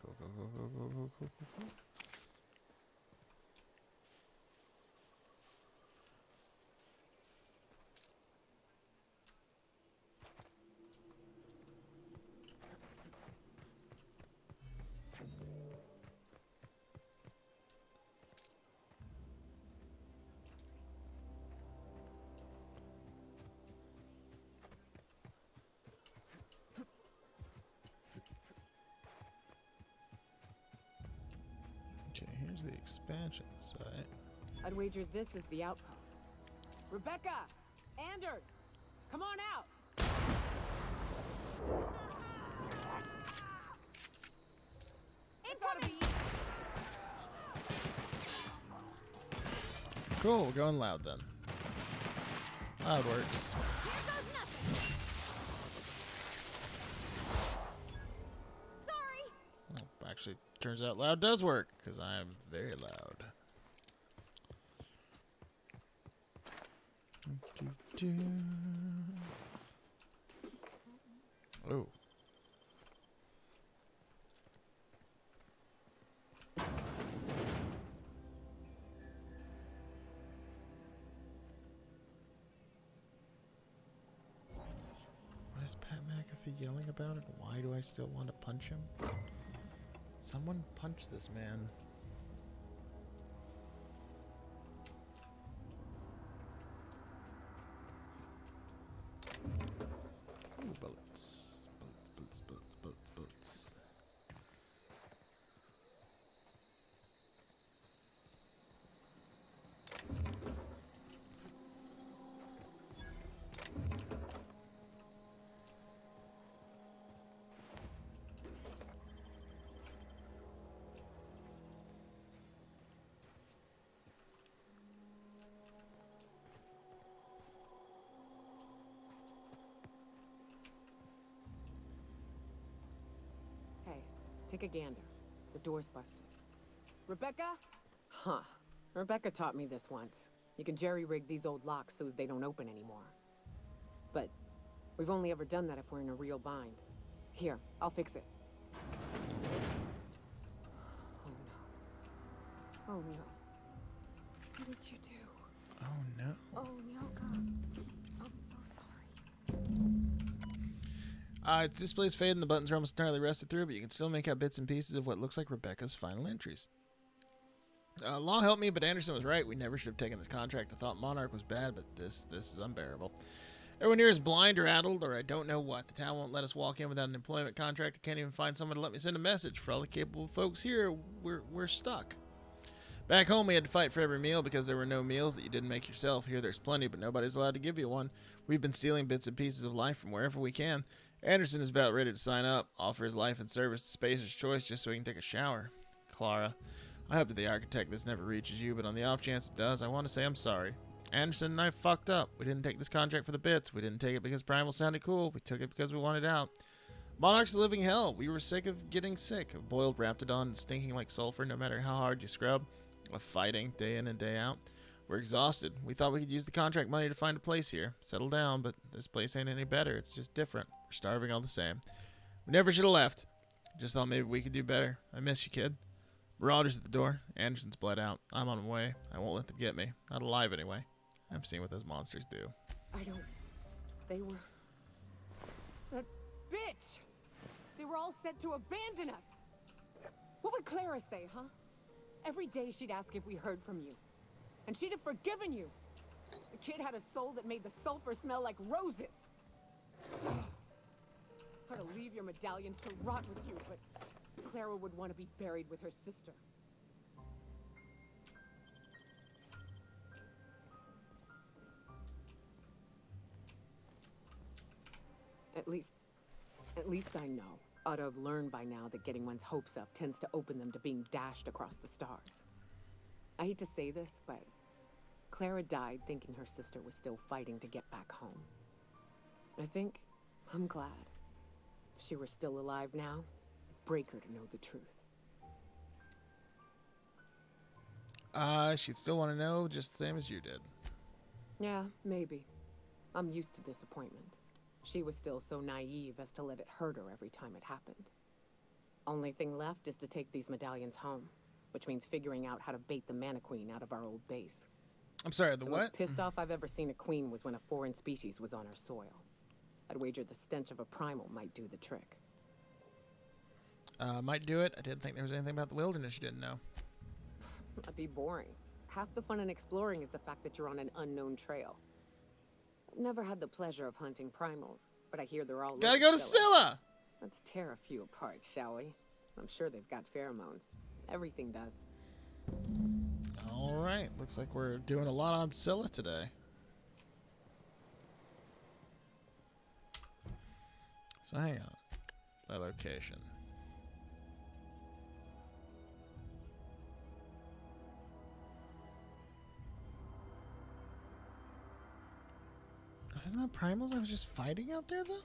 S1: Cool, cool, cool, cool, cool, cool, cool, cool. Okay, here's the expansion site.
S3: I'd wager this is the outpost. Rebecca! Anders! Come on out! This ought to be
S1: Cool, we're going loud then. Loud works. Well, actually, turns out loud does work, because I am very loud. Oh. What is Pat McAfee yelling about it? Why do I still want to punch him? Someone punch this man. Ooh, bullets. Bullets, bullets, bullets, bullets, bullets.
S3: Take a gander. The door's busted. Rebecca? Huh. Rebecca taught me this once. You can jerry-rig these old locks so as they don't open anymore. But we've only ever done that if we're in a real bind. Here, I'll fix it. Oh no. Oh no. What did you do?
S1: Oh no.
S3: Oh, Nyoka. I'm so sorry.
S1: Its display's faded and the buttons are almost entirely rusted through, but you can still make out bits and pieces of what looks like Rebecca's final entries. Law helped me, but Anderson was right. We never should have taken this contract. I thought Monarch was bad, but this is unbearable. Everyone here is blind or addled, or I don't know what. The town won't let us walk in without an employment contract. I can't even find someone to let me send a message. For all the capable folks here, we're stuck. Back home, we had to fight for every meal because there were no meals that you didn't make yourself. Here, there's plenty, but nobody's allowed to give you one. We've been stealing bits and pieces of life from wherever we can. Anderson is about ready to sign up, offer his life and service to Spacer's Choice just so he can take a shower. Clara, I hope that the architect this never reaches you, but on the off chance it does, I want to say I'm sorry. Anderson and I fucked up. We didn't take this contract for the bits. We didn't take it because Primal sounded cool. We took it because we wanted out. Monarch's a living hell. We were sick of getting sick, of boiled Raptidon stinking like sulfur no matter how hard you scrub, of fighting day in and day out. We're exhausted. We thought we could use the contract money to find a place here. Settle down, but this place ain't any better. It's just different. We're starving all the same. We never should have left. Just thought maybe we could do better. I miss you, kid. Marauders at the door. Anderson's bled out. I'm on my way. I won't let them get me. Not alive, anyway. I've seen what those monsters do.
S3: I don't... They were... That bitch! They were all set to abandon us! What would Clara say, huh? Every day she'd ask if we heard from you. And she'd have forgiven you. The kid had a soul that made the sulfur smell like roses. Or to leave your medallions to rot with you, but Clara would want to be buried with her sister. At least I know. Ought to have learned by now that getting one's hopes up tends to open them to being dashed across the stars. I hate to say this, but Clara died thinking her sister was still fighting to get back home. I'm glad. If she were still alive now, it'd break her to know the truth.
S1: She'd still want to know just the same as you did.
S3: Yeah, maybe. I'm used to disappointment. She was still so naive as to let it hurt her every time it happened. Only thing left is to take these medallions home, which means figuring out how to bait the Mana Queen out of our old base.
S1: I'm sorry, the what?
S3: Most pissed off I've ever seen a queen was when a foreign species was on her soil. I'd wager the stench of a primal might do the trick.
S1: Might do it. I didn't think there was anything about the wilderness you didn't know.
S3: That'd be boring. Half the fun in exploring is the fact that you're on an unknown trail. I've never had the pleasure of hunting primals, but I hear they're all...
S1: Gotta go to Scylla!
S3: Let's tear a few apart, shall we? I'm sure they've got pheromones. Everything does.
S1: Alright, looks like we're doing a lot on Scylla today. So hang on. My location. Are there not primals I was just fighting out there, though?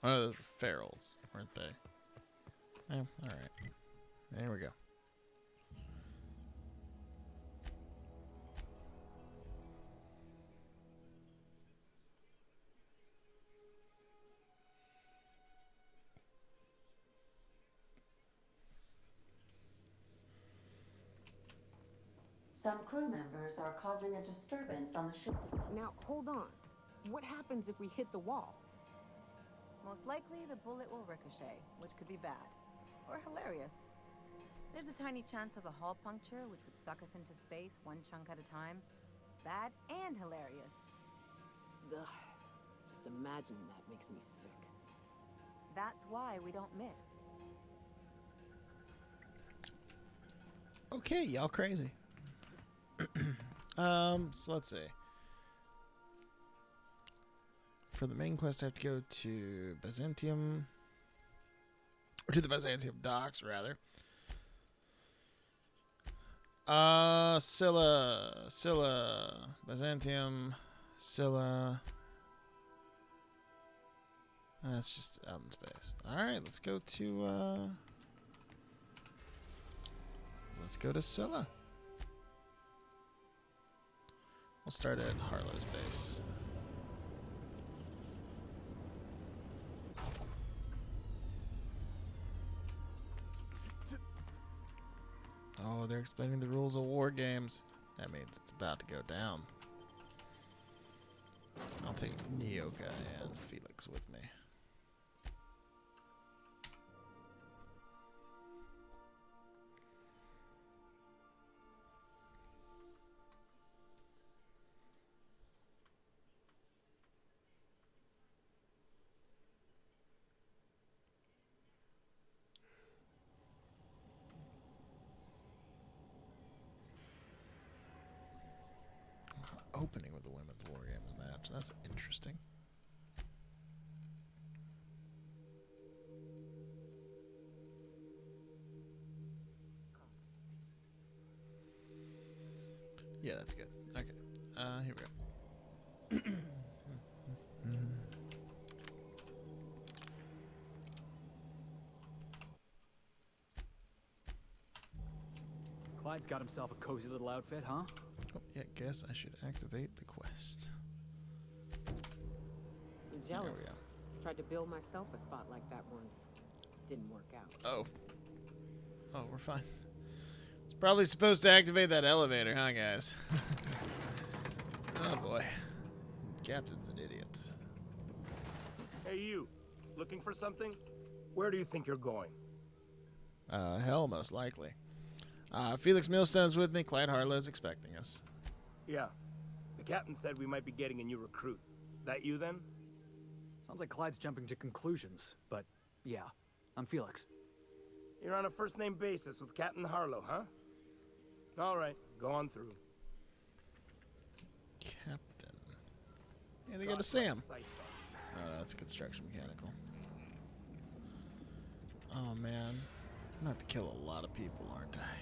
S1: Oh, those were ferals, weren't they? Yeah, alright. There we go.
S4: Some crew members are causing a disturbance on the ship.
S3: Now, hold on. What happens if we hit the wall?
S8: Most likely, the bullet will ricochet, which could be bad. Or hilarious. There's a tiny chance of a hull puncture, which would suck us into space one chunk at a time. Bad and hilarious.
S3: Ugh. Just imagining that makes me sick.
S8: That's why we don't miss.
S1: Okay, y'all crazy. So let's see. For the main quest, I have to go to Byzantium. Or to the Byzantium docks, rather. Scylla, Byzantium, Scylla. That's just out in space. All right, let's go to Scylla. We'll start at Harlow's base. Oh, they're explaining the rules of war games. That means it's about to go down. I'll take Neoka and Felix with me. Opening with the women's war games match. That's interesting. Yeah, that's good. Okay. Here we go.
S9: Clyde's got himself a cozy little outfit, huh?
S1: Oh, yeah, guess I should activate the quest.
S3: I'm jealous.
S1: There we go.
S3: Tried to build myself a spot like that once. Didn't work out.
S1: Oh. Oh, we're fine. It's probably supposed to activate that elevator, huh, guys? Oh, boy. Captain's an idiot.
S13: Hey, you. Looking for something? Where do you think you're going?
S1: Hell, most likely. Felix Millstone's with me. Clyde Harlow's expecting us.
S13: Yeah. The captain said we might be getting a new recruit. That you, then?
S9: Sounds like Clyde's jumping to conclusions, but yeah, I'm Felix.
S13: You're on a first-name basis with Captain Harlow, huh? All right, go on through.
S1: Captain. Yeah, they got a Sam. Oh, no, that's a construction mechanical. Oh, man. I'm gonna have to kill a lot of people, aren't I?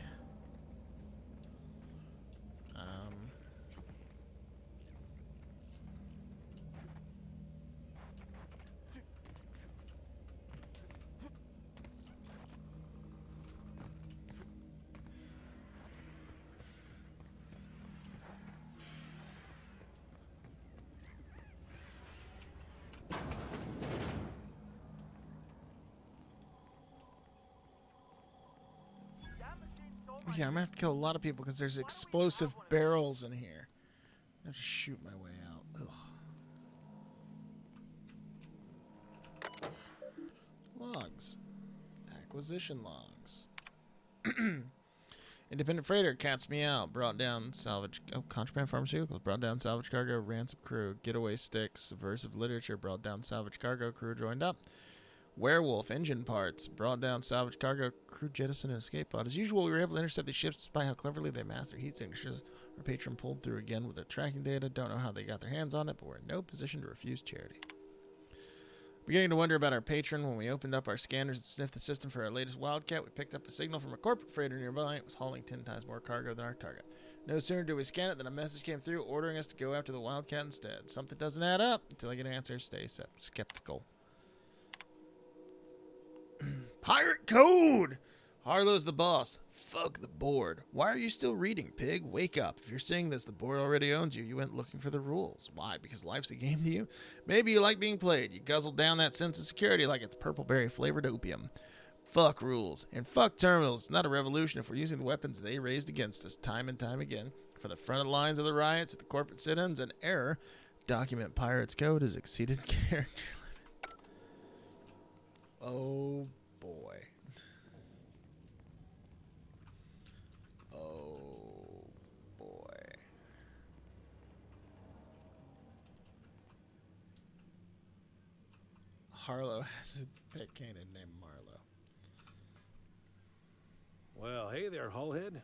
S1: Yeah, I'm gonna have to kill a lot of people because there's explosive barrels in here. I have to shoot my way out. Ugh. Logs. Acquisition logs. Independent freighter, Cat's Meow, brought down salvage, contraband pharmaceuticals, brought down salvage cargo, ransom crew, getaway sticks, subversive literature, brought down salvage cargo, crew joined up. Werewolf, engine parts, brought down salvage cargo, crew jettison and escape pod. As usual, we were able to intercept these ships despite how cleverly they masked their heat signatures. Our patron pulled through again with their tracking data. Don't know how they got their hands on it, but we're in no position to refuse charity. Beginning to wonder about our patron. When we opened up our scanners and sniffed the system for our latest Wildcat, we picked up a signal from a corporate freighter nearby. It was hauling 10 times more cargo than our target. No sooner did we scan it than a message came through ordering us to go after the Wildcat instead. Something doesn't add up. Until I get an answer, stay skeptical. Pirate code! Harlow's the boss. Fuck the board. Why are you still reading, pig? Wake up. If you're seeing this, the board already owns you. You went looking for the rules. Why? Because life's a game to you? Maybe you like being played. You guzzled down that sense of security like it's purple berry flavored opium. Fuck rules. And fuck terminals. It's not a revolution if we're using the weapons they raised against us time and time again. From the front of the lines of the riots, the corporate sit-ins, an error. Document pirate's code has exceeded character limit. Oh, boy. Oh, boy. Harlow has a pet canine named Marlowe.
S16: Well, hey there, Hullhead.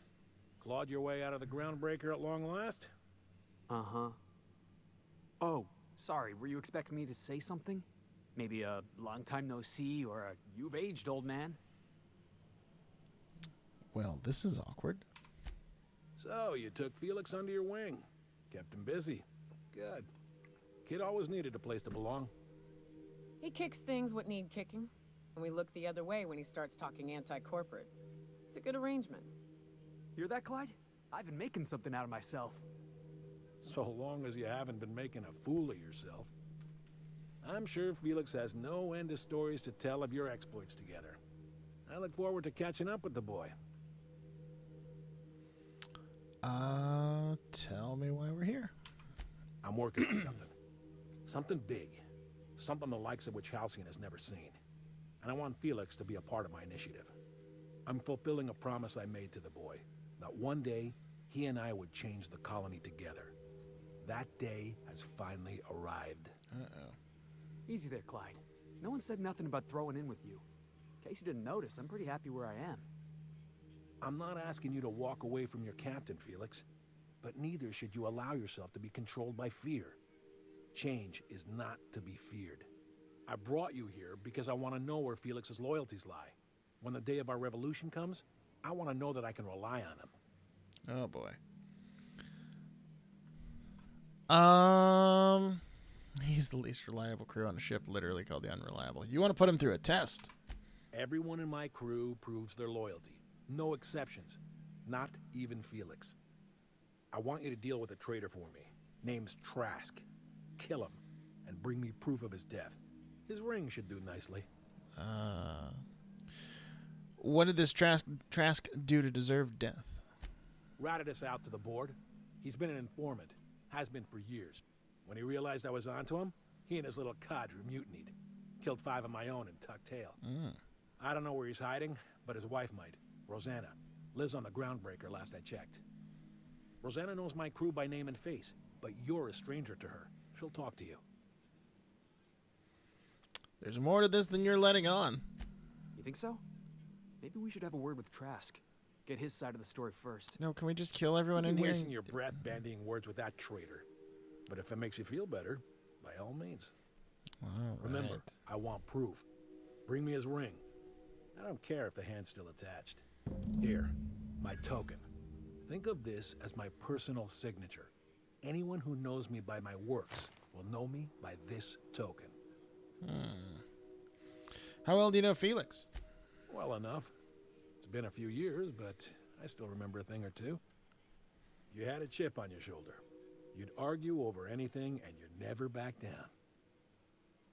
S16: Clawed your way out of the groundbreaker at long last?
S9: Uh-huh. Oh, sorry, were you expecting me to say something? Maybe a long time no see or a you've aged, old man?
S1: Well, this is awkward.
S16: So, you took Felix under your wing. Kept him busy. Good. Kid always needed a place to belong.
S3: He kicks things what need kicking, and we look the other way when he starts talking anti-corporate. It's a good arrangement.
S9: Hear that, Clyde? I've been making something out of myself.
S16: So long as you haven't been making a fool of yourself. I'm sure Felix has no end of stories to tell of your exploits together. I look forward to catching up with the boy.
S1: Tell me why we're here.
S16: I'm working on something. Something big. Something the likes of which Halcyon has never seen. And I want Felix to be a part of my initiative. I'm fulfilling a promise I made to the boy, that one day he and I would change the colony together. That day has finally arrived.
S1: Uh-oh.
S9: Easy there, Clyde. No one said nothing about throwing in with you. In case you didn't notice, I'm pretty happy where I am.
S16: I'm not asking you to walk away from your captain, Felix, but neither should you allow yourself to be controlled by fear. Change is not to be feared. I brought you here because I want to know where Felix's loyalties lie. When the day of our revolution comes, I want to know that I can rely on him.
S1: Oh, boy. He's the least reliable crew on a ship, literally called the Unreliable. You want to put him through a test.
S16: Everyone in my crew proves their loyalty. No exceptions. Not even Felix. I want you to deal with a traitor for me. Name's Trask. Kill him, and bring me proof of his death. His ring should do nicely.
S1: What did this Trask do to deserve death?
S16: Ratted us out to the board. He's been an informant. Has been for years. When he realized I was onto him, he and his little cadre mutinied. Killed 5 of my own and tucked tail. I don't know where he's hiding, but his wife might. Rosanna. Lives on the Groundbreaker last I checked. Rosanna knows my crew by name and face, but you're a stranger to her. She'll talk to you.
S1: There's more to this than you're letting on.
S9: You think so? Maybe we should have a word with Trask. Get his side of the story first.
S1: No, can we just kill everyone in here?
S16: Wasting your breath bandying words with that traitor. But if it makes you feel better, by all means.
S1: All
S16: Remember,
S1: right.
S16: I want proof. Bring me his ring. I don't care if the hand's still attached. Here, my token. Think of this as my personal signature. Anyone who knows me by my works will know me by this token.
S1: How well do you know Felix?
S16: Well enough. It's been a few years, but I still remember a thing or two. You had a chip on your shoulder. You'd argue over anything, and you'd never back down.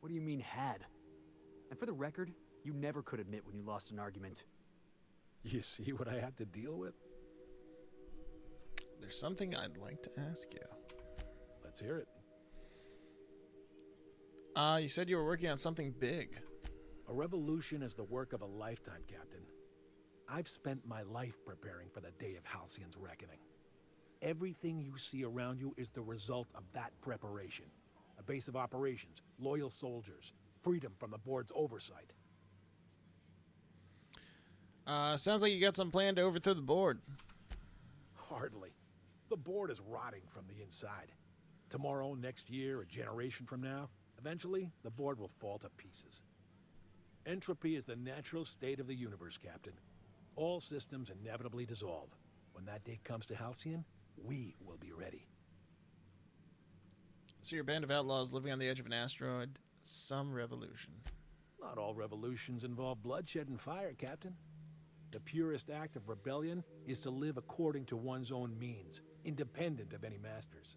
S9: What do you mean, had? And for the record, you never could admit when you lost an argument.
S16: You see what I had to deal with?
S1: There's something I'd like to ask you.
S16: Let's hear it.
S1: You said you were working on something big.
S16: A revolution is the work of a lifetime, Captain. I've spent my life preparing for the day of Halcyon's reckoning. Everything you see around you is the result of that preparation. A base of operations, loyal soldiers, freedom from the board's oversight.
S1: Sounds like you got some plan to overthrow the board.
S16: Hardly. The board is rotting from the inside. Tomorrow, next year, a generation from now, eventually, the board will fall to pieces. Entropy is the natural state of the universe, Captain. All systems inevitably dissolve. When that day comes to Halcyon, we will be ready.
S1: So you're a band of outlaws living on the edge of an asteroid. Some revolution.
S16: Not all revolutions involve bloodshed and fire, Captain. The purest act of rebellion is to live according to one's own means, independent of any masters.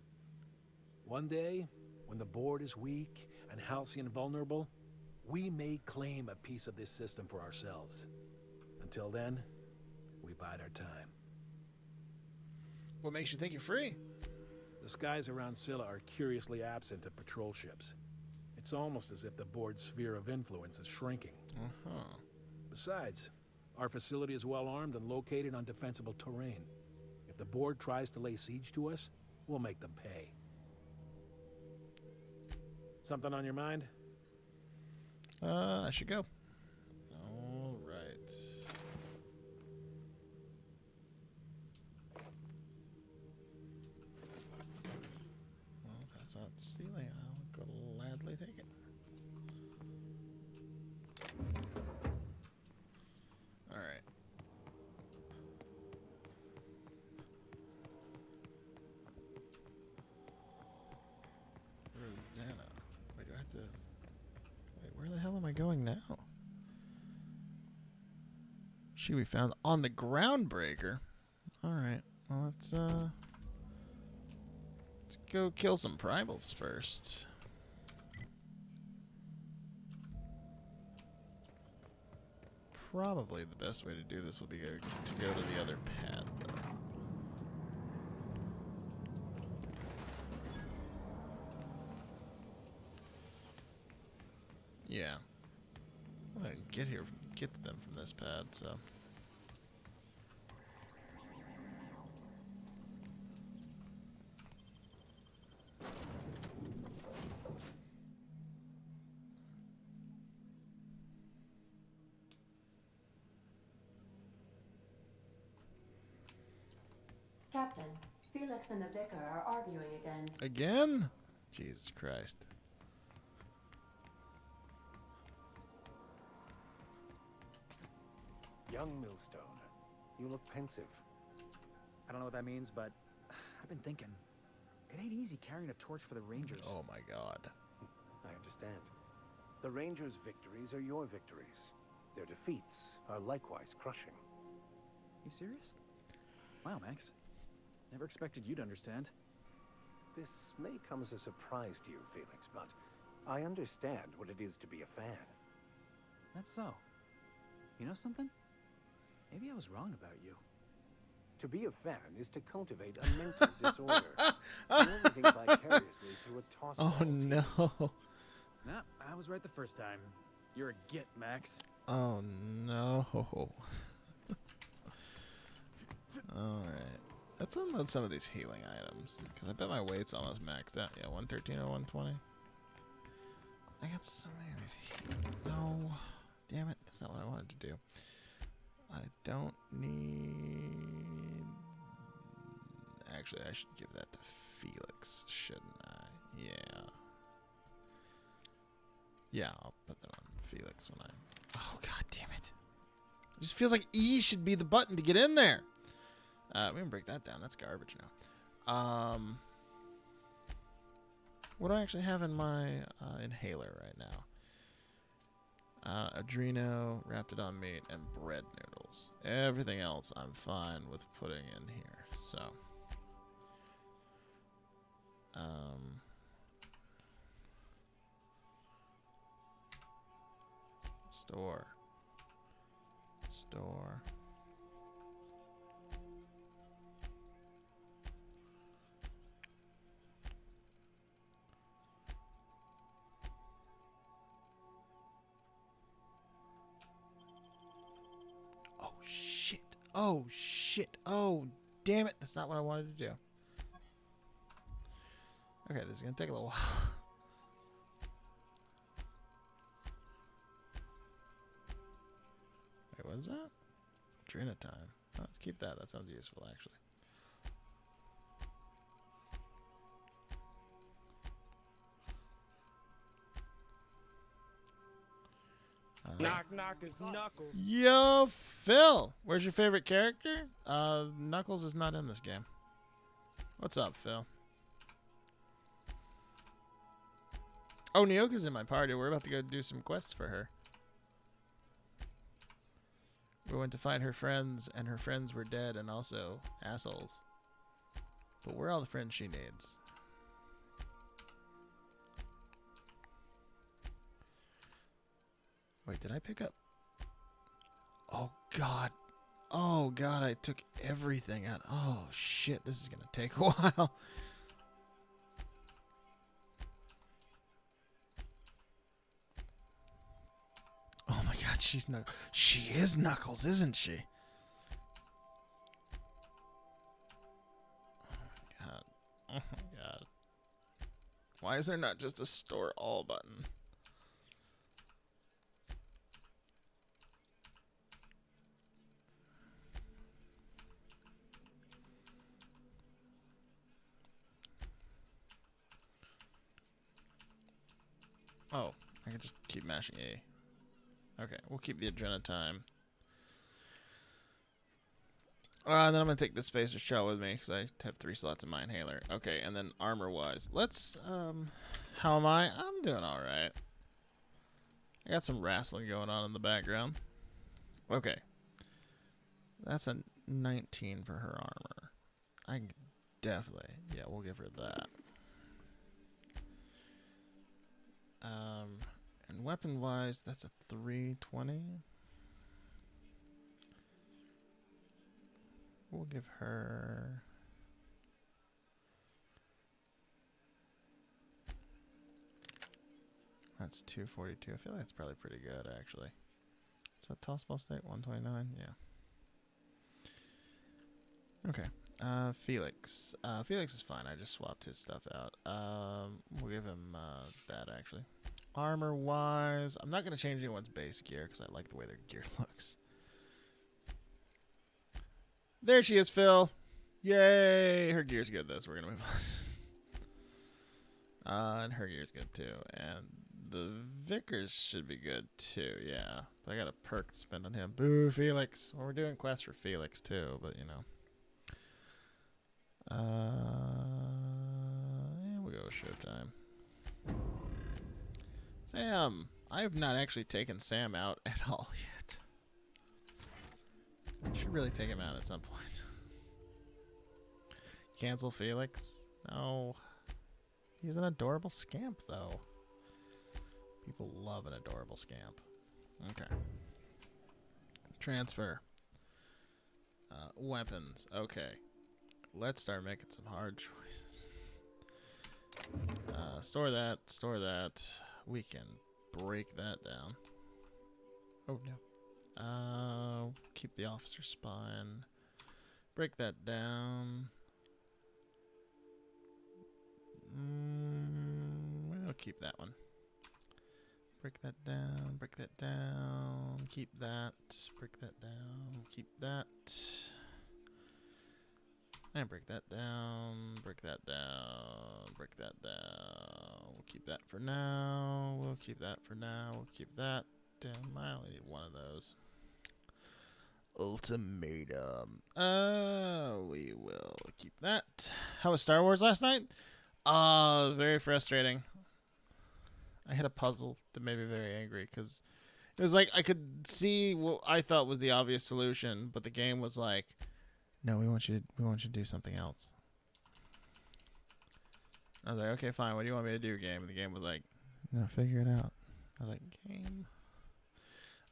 S16: One day, when the board is weak and Halcyon vulnerable, we may claim a piece of this system for ourselves. Until then, we bide our time.
S1: What makes you think you're free?
S16: The skies around Scylla are curiously absent of patrol ships. It's almost as if the board's sphere of influence is shrinking. Besides, our facility is well armed and located on defensible terrain. If the board tries to lay siege to us, we'll make them pay. Something on your mind?
S1: I should go. All right. Well, if that's not stealing, I'll gladly take it. All right. going now? She we found on the groundbreaker. Alright. Well, let's go kill some primals first. Probably the best way to do this will be to go to the other pad, though. Yeah. I can get to them from this pad, so.
S4: Captain, Felix and the Vicar are arguing again.
S1: Again? Jesus Christ.
S12: Young Millstone, you look pensive.
S9: I don't know what that means, but I've been thinking. It ain't easy carrying a torch for the Rangers.
S1: Oh my God.
S12: I understand. The Rangers' victories are your victories. Their defeats are likewise crushing.
S9: You serious? Wow, Max. Never expected you to understand.
S12: This may come as a surprise to you, Felix, but I understand what it is to be a fan.
S9: That's so. You know something? Maybe I was wrong about you.
S12: To be a fan is to cultivate a mental disorder. You only think vicariously through a toss.
S1: Oh no.
S9: Nah, I was right the first time. You're a git, Max.
S1: Oh no. Alright. Let's unload some of these healing items. Because I bet my weight's almost maxed out. Yeah, 113 or 120. I got so many of these healing. No. Damn it. That's not what I wanted to do. I don't need... Actually, I should give that to Felix, shouldn't I? Yeah. Yeah, I'll put that on Felix when I... Oh, God damn it. It just feels like E should be the button to get in there. We can break that down. That's garbage now. What do I actually have in my inhaler right now? Adreno, Raptidon meat, and bread noodles. Everything else I'm fine with putting in here. So, store. Oh, shit. Oh, damn it. That's not what I wanted to do. Okay, this is going to take a little while. Wait, what is that? Adrena time. Oh, let's keep that. That sounds useful, actually.
S17: Knock, knock is Knuckles.
S1: Yo, Phil. Where's your favorite character? Knuckles is not in this game. What's up, Phil? Oh, Nyoka's in my party. We're about to go do some quests for her. We went to find her friends, and her friends were dead and also assholes. But we're all the friends she needs. Wait, did I pick up? Oh, God. Oh, God, I took everything out. Oh, shit, this is going to take a while. Oh, my God, she is Knuckles, isn't she? Oh, my God. Oh, my God. Why is there not just a store all button? Oh, I can just keep mashing A. Okay, we'll keep the Adrena time. And then I'm going to take the Spacer's Shell with me because I have 3 slots in my inhaler. Okay, and then armor-wise. Let's, how am I? I'm doing alright. I got some wrestling going on in the background. Okay. That's a 19 for her armor. I can definitely, yeah, we'll give her that. And weapon-wise, that's a 320. We'll give her... That's 242. I feel like that's probably pretty good, actually. Is that tossball state? 129? Yeah. Okay. Felix. Felix is fine. I just swapped his stuff out. We'll give him that, actually. Armor-wise, I'm not going to change anyone's base gear because I like the way their gear looks. There she is, Phil. Yay! Her gear's good, though, so we're going to move on. And her gear's good, too. And the Vicar's should be good, too, yeah. But I got a perk to spend on him. Boo, Felix. Well, we're doing quests for Felix, too, but, you know. Yeah, we'll go with Showtime. Sam! I have not actually taken Sam out at all yet. I should really take him out at some point. Cancel Felix? No. He's an adorable scamp, though. People love an adorable scamp. Okay. Transfer. Weapons. Okay. Let's start making some hard choices. Store that. Store that. We can break that down. Oh, no. Keep the officer spine. Break that down. We'll keep that one. Break that down. Break that down. Keep that. Break that down. Keep that. And break that down. Break that down. Break that down. We'll keep that for now. We'll keep that for now. We'll keep that. Damn, I only need one of those. Ultimatum. We will keep that. How was Star Wars last night? Very frustrating. I hit a puzzle that made me very angry because it was like I could see what I thought was the obvious solution, but the game was like, "No, we want you to do something else." I was like, "Okay, fine. What do you want me to do, game?" And the game was like, "No, figure it out." I was like, "Game."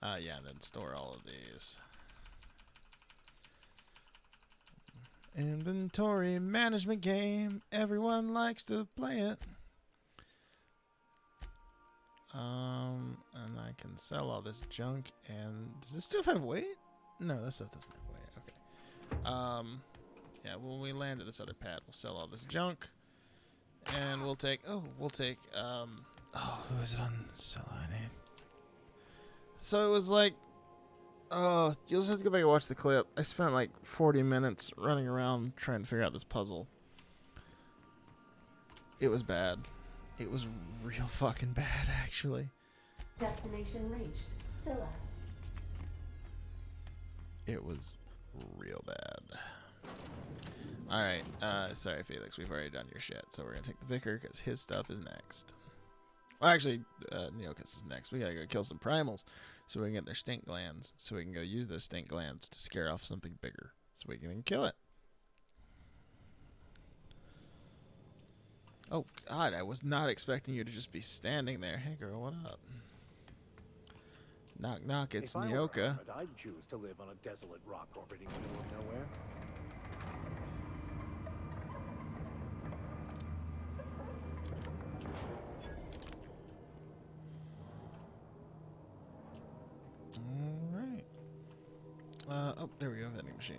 S1: Yeah, and then store all of these. Inventory management game. Everyone likes to play it. And I can sell all this junk. And does this stuff have weight? No, this stuff doesn't have weight. Okay. Yeah, when we land at this other pad, we'll sell all this junk. And we'll take, who is it on sell? I need. So it was like, you'll just have to go back and watch the clip. I spent like 40 minutes running around trying to figure out this puzzle. It was bad. It was real fucking bad, actually.
S4: Destination reached. Scylla.
S1: It was real bad. Alright, sorry Felix, we've already done your shit. So we're gonna take the Vicar because his stuff is next. Well, actually, Neokus is next. We gotta go kill some primals so we can get their stink glands. So we can go use those stink glands to scare off something bigger. So we can then kill it. Oh, God, I was not expecting you to just be standing there. Hey, girl, what up? Knock, knock, it's Nyoka.
S12: I'd choose to live on a desolate rock orbiting in the middle of nowhere.
S1: Alright. Oh, there we go, vending machine.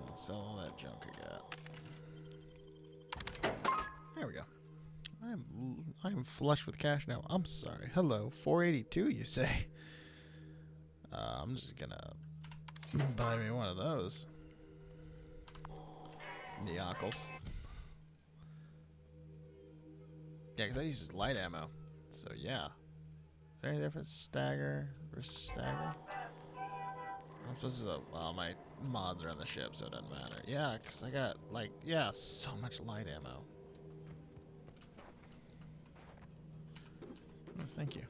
S1: I'll sell all that junk I got. There we go. I'm flush with cash now. I'm sorry. Hello, 482, you say? I'm just gonna buy me one of those. Neokles. Yeah, because I use just light ammo. So, yeah. Is there any difference? Stagger versus stagger? I'm supposed to... Well, my mods are on the ship, so it doesn't matter. Yeah, because I got, like... Yeah, so much light ammo. Oh, thank you.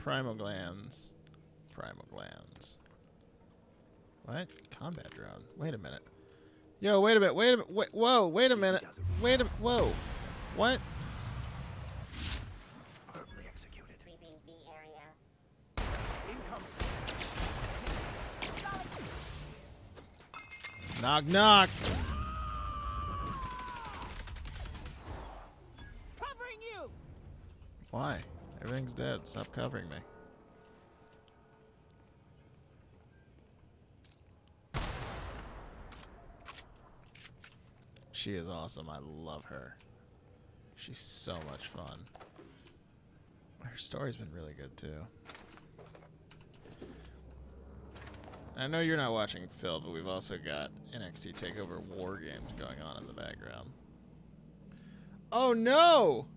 S1: Primal glands. Primal glands. What? Combat drone. Wait a minute. Yo, wait a minute. Wait a minute. Wait, whoa, wait a minute. Wait a whoa. What?
S12: Perfectly executed.
S7: Sweeping B area.
S1: Knock, knock.
S3: Covering you.
S1: Why? Everything's dead. Stop covering me. She is awesome. I love her. She's so much fun. Her story's been really good too. I know you're not watching Phil, but we've also got NXT TakeOver War Games going on in the background. Oh no!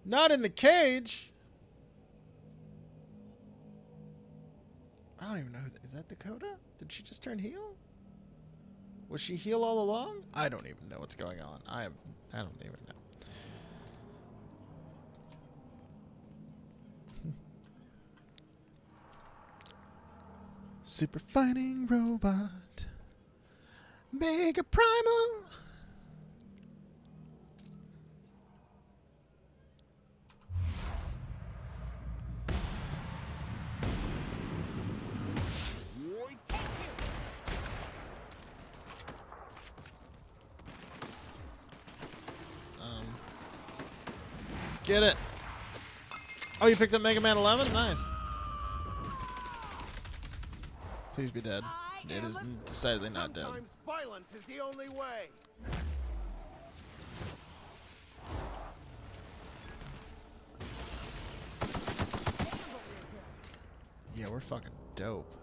S1: Not in the cage! I don't even know who is that Dakota? Did she just turn heel? Was she heel all along? I don't even know what's going on. I don't even know. Super fighting robot. Mega Primal. Get it. Oh, you picked up Mega Man 11? Nice. Please be dead. It is decidedly not dead.
S13: Sometimes violence is the only way.
S1: Yeah, we're fucking dope.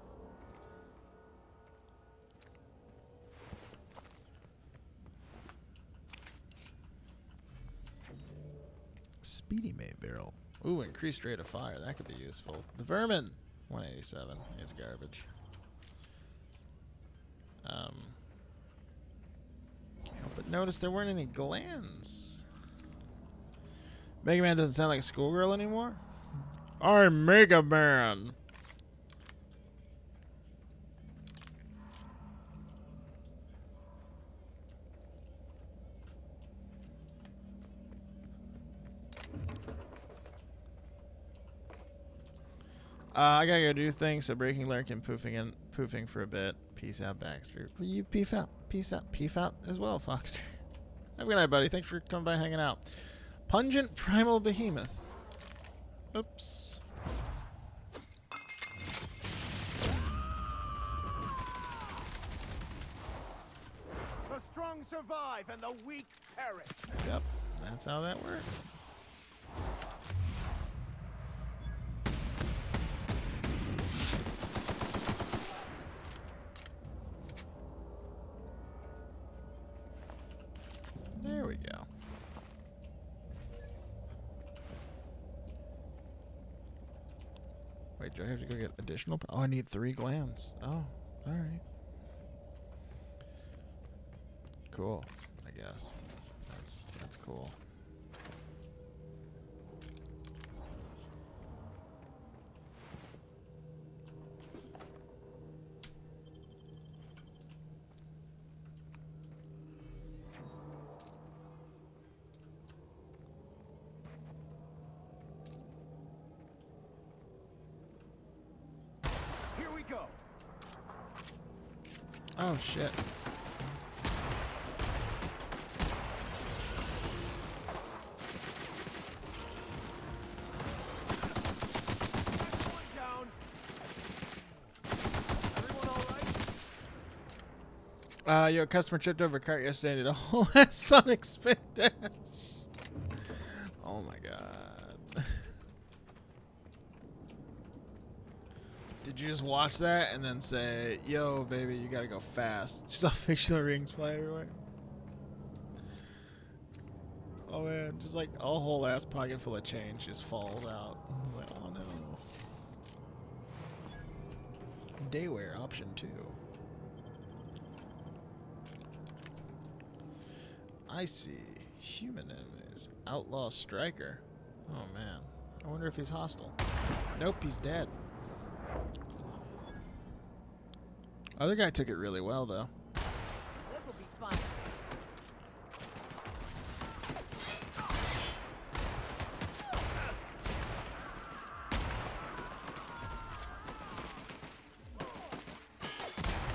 S1: Speedy mate barrel. Ooh, increased rate of fire. That could be useful. The vermin. 187. It's garbage. Can't help but notice there weren't any glands. Mega Man doesn't sound like a schoolgirl anymore. I'm Mega Man. I gotta go do things, so breaking lurk and poofing for a bit. Peace out, Baxter. Will you peace out? Peace out. Peace out as well, Foxter. Have a good night, buddy. Thanks for coming by hanging out. Pungent Primal Behemoth. Oops.
S13: The strong survive and the weak perish.
S1: Yep, that's how that works. There we go. Wait, do I have to go get additional? Oh, I need 3 glands. Oh, alright. Cool, I guess. That's cool.
S13: Here we go.
S1: Oh, shit. Yo, customer tripped over a cart yesterday and did a whole ass Sonic spin dash. Oh my god. Did you just watch that and then say, yo, baby, you gotta go fast? Just saw fictional rings fly everywhere. Oh man, just like a whole ass pocket full of change just falls out. I was like, oh no. Daywear option 2. I see. Human enemies. Outlaw Striker. Oh man. I wonder if he's hostile. Nope, he's dead. Other guy took it really well, though.
S3: This'll be fun.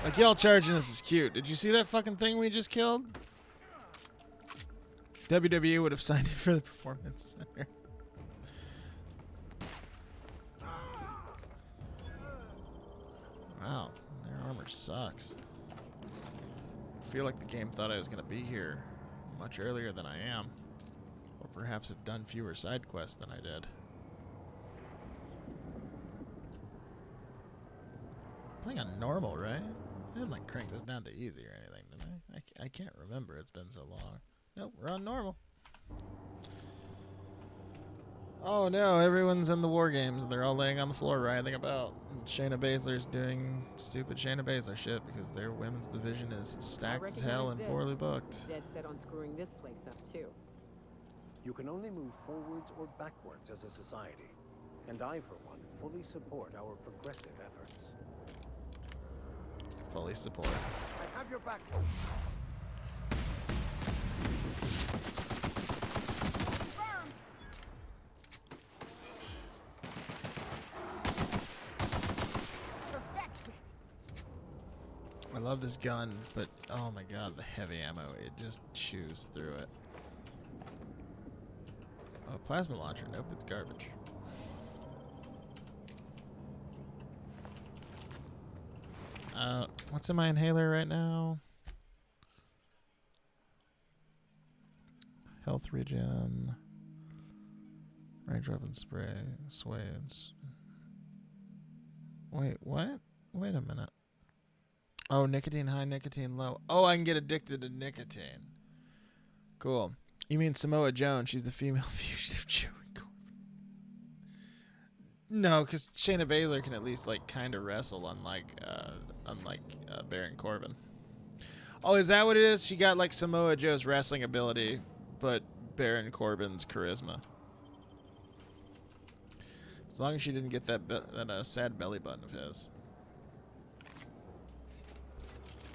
S1: Like, y'all charging us is cute. Did you see that fucking thing we just killed? WWE would have signed it for the Performance Center. Wow, their armor sucks. I feel like the game thought I was going to be here much earlier than I am. Or perhaps have done fewer side quests than I did. Playing on normal, right? I didn't like crank this down to easy or anything, did I? I can't remember. It's been so long. Nope, we're on normal. Oh no, everyone's in the war games. They're all laying on the floor writhing about. And Shayna Baszler's doing stupid Shayna Baszler shit because their women's division is stacked as hell and poorly booked.
S3: Dead set on screwing this place up too.
S12: You can only move forwards or backwards as a society, and I, for one, fully support our progressive efforts.
S1: Fully support.
S12: I have your back.
S1: I love this gun, but oh my god, the heavy ammo, it just chews through it. Oh, plasma launcher. Nope, it's garbage. What's in my inhaler right now? Health regen. Range weapon spray. Sways. Wait, what? Wait a minute. Oh, nicotine high, nicotine low. Oh, I can get addicted to nicotine. Cool. You mean Samoa Joe? She's the female fugitive Joey Corbin. No, because Shayna Baszler can at least like kind of wrestle, unlike Baron Corbin. Oh, is that what it is? She got like Samoa Joe's wrestling ability, but Baron Corbin's charisma. As long as she didn't get that sad belly button of his.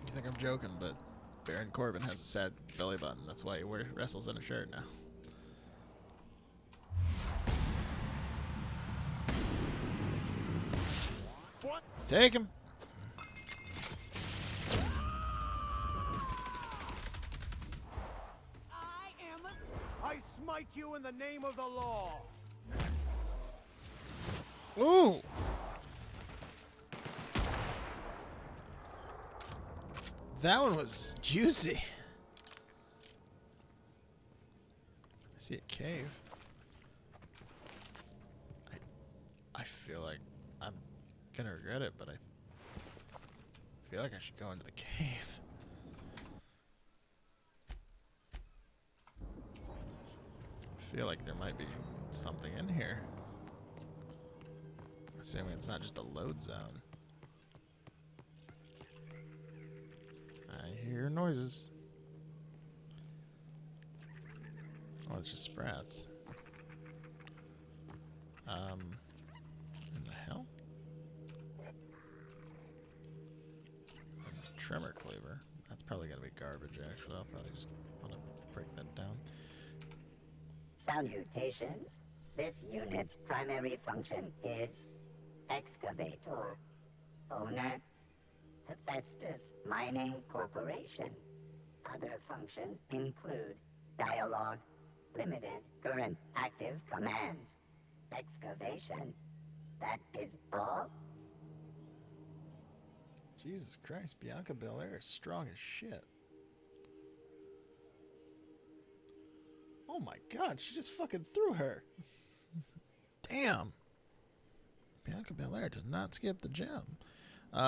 S1: You think I'm joking, but Baron Corbin has a sad belly button. That's why he wrestles in a shirt now.
S13: What?
S1: Take him.
S13: I smite you in the name of the law.
S1: Ooh. That one was juicy. I see a cave. I feel like I'm gonna regret it, but I feel like I should go into the cave. I feel like there might be something in here. Assuming it's not just a load zone. I hear noises. Oh, it's just sprats. In the hell? Tremor cleaver. That's probably gonna be garbage, actually. I'll probably just want to break that down.
S7: Salutations. This unit's primary function is excavator. Owner, Hephaestus Mining Corporation. Other functions include dialogue, limited, current, active commands. Excavation. That is all.
S1: Jesus Christ, Bianca Belair is strong as shit. Oh my god, she just fucking threw her. Damn. Bianca Belair does not skip the gym.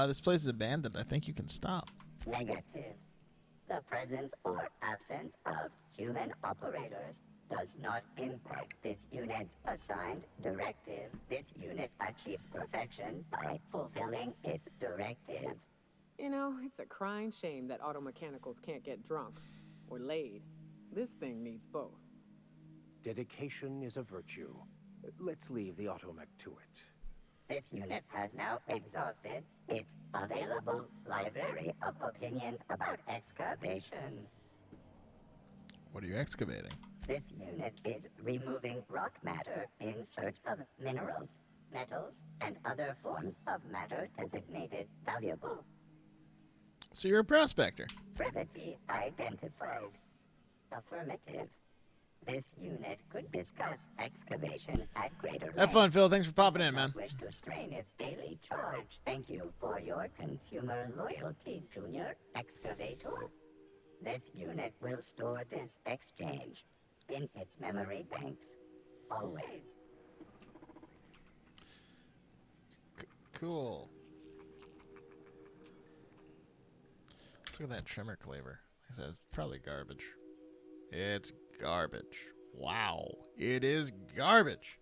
S1: This place is abandoned. I think you can stop.
S7: Negative. The presence or absence of human operators does not impact this unit's assigned directive. This unit achieves perfection by fulfilling its directive.
S3: You know, it's a crying shame that auto mechanicals can't get drunk or laid. This thing needs both.
S12: Dedication is a virtue. Let's leave the automech to it.
S7: This unit has now exhausted its available library of opinions about excavation.
S1: What are you excavating?
S7: This unit is removing rock matter in search of minerals, metals, and other forms of matter designated valuable.
S1: So you're a prospector.
S7: Brevity identified. Affirmative. This unit could discuss excavation at greater length.
S1: Have fun, Phil. Thanks for popping in, man.
S7: Wish to strain its daily charge. Thank you for your consumer loyalty, Junior Excavator. This unit will store this exchange in its memory banks. Always.
S1: Cool. Let's look at that trimmer cleaver. Like I said, it's probably garbage. It's garbage. Wow. It is garbage.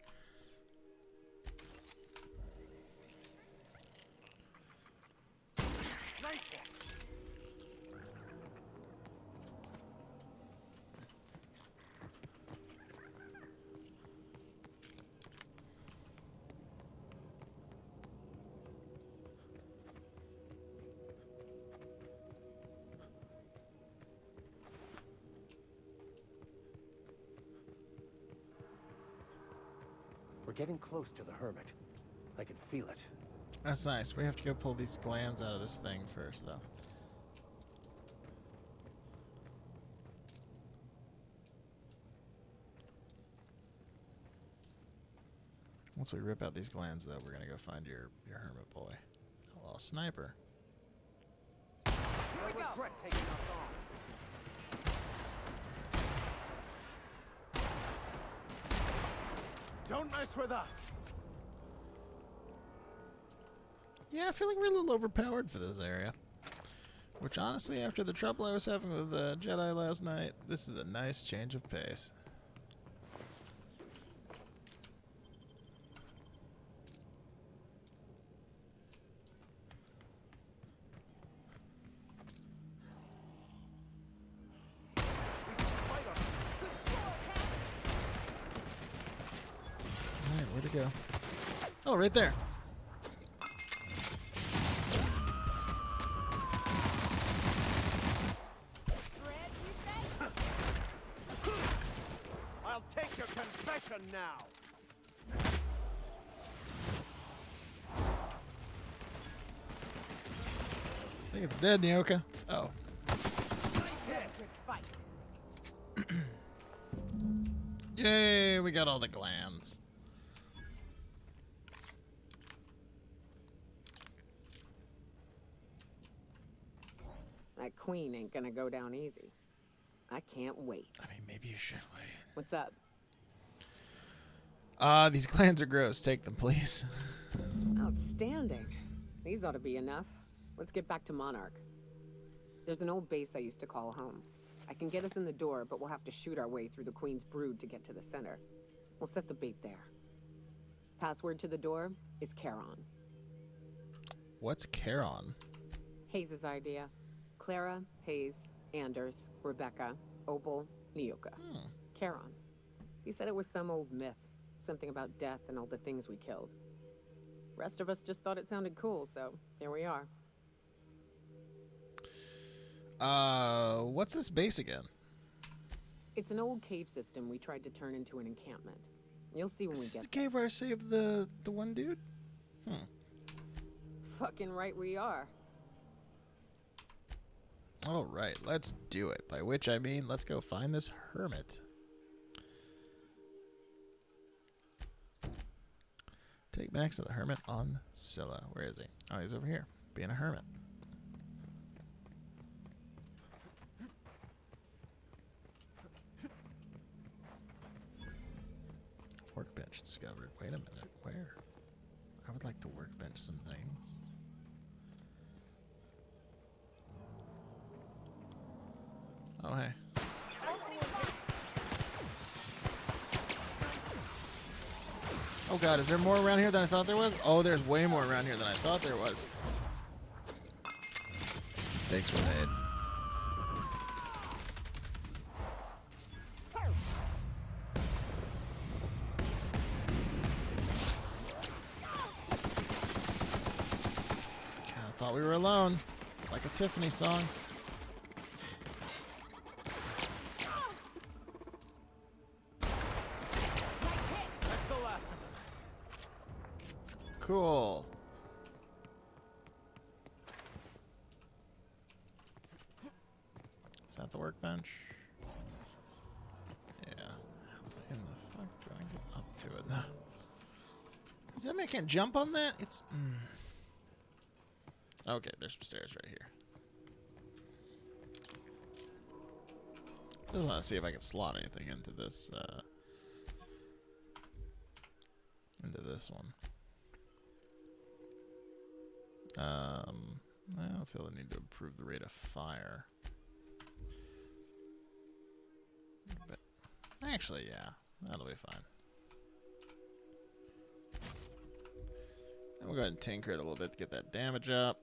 S12: We're getting close to the hermit. I can feel it.
S1: That's nice. We have to go pull these glands out of this thing first, though. Once we rip out these glands, though, we're going to go find your hermit boy. Hello, sniper.
S3: Here we go.
S14: Regret taking us on.
S12: Don't mess with us!
S1: Yeah, I feel like we're a little overpowered for this area. Which, honestly, after the trouble I was having with the Jedi last night, this is a nice change of pace. Alright, where'd it go? Oh, right there.
S14: I'll take your confession now.
S1: I think it's dead, Nyoka. Oh. Yay, we got all the glands.
S3: That queen ain't gonna go down easy. I can't wait.
S1: I mean, maybe you should wait.
S3: What's up?
S1: These glands are gross. Take them, please.
S3: Outstanding. These ought to be enough. Let's get back to Monarch. There's an old base I used to call home. I can get us in the door, but we'll have to shoot our way through the Queen's brood to get to the center. We'll set the bait there. Password to the door is Charon.
S1: What's Charon?
S3: Hayes' idea. Clara, Hayes, Anders, Rebecca, Opal, Nyoka. Charon. He said it was some old myth. Something about death and all the things we killed. Rest of us just thought it sounded cool, so here we are.
S1: What's this base again?
S3: It's an old cave system we tried to turn into an encampment. You'll see when
S1: This
S3: we
S1: is
S3: get
S1: the cave where I saved the one dude?
S3: Fucking right we are.
S1: Alright, let's do it. By which I mean, let's go find this hermit. Take Max to the hermit on Scylla. Where is he? Oh, he's over here, being a hermit. Workbench discovered. Wait a minute. Where? I would like to workbench some things. Oh, hey. Oh god, is there more around here than I thought there was? Oh, there's way more around here than I thought there was. Mistakes were made. Thought we were alone. Like a Tiffany song.
S9: That's the last of them.
S1: Cool. Is that the workbench? Yeah. How in the fuck do I get up to it now? Does that mean I can't jump on that? It's... Okay, there's some stairs right here. Just want to see if I can slot anything into this one. I don't feel the need to improve the rate of fire. But actually, yeah, that'll be fine. And we'll go ahead and tinker it a little bit to get that damage up.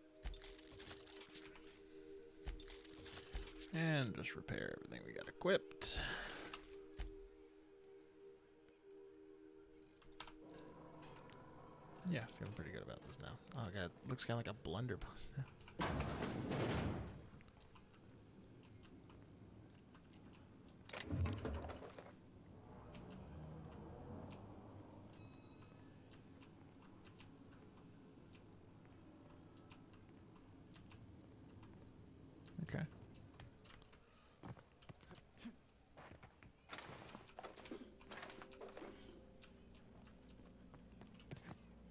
S1: And just repair everything we got equipped. Yeah, feeling pretty good about this now. Oh god, looks kind of like a blunderbuss now. Okay.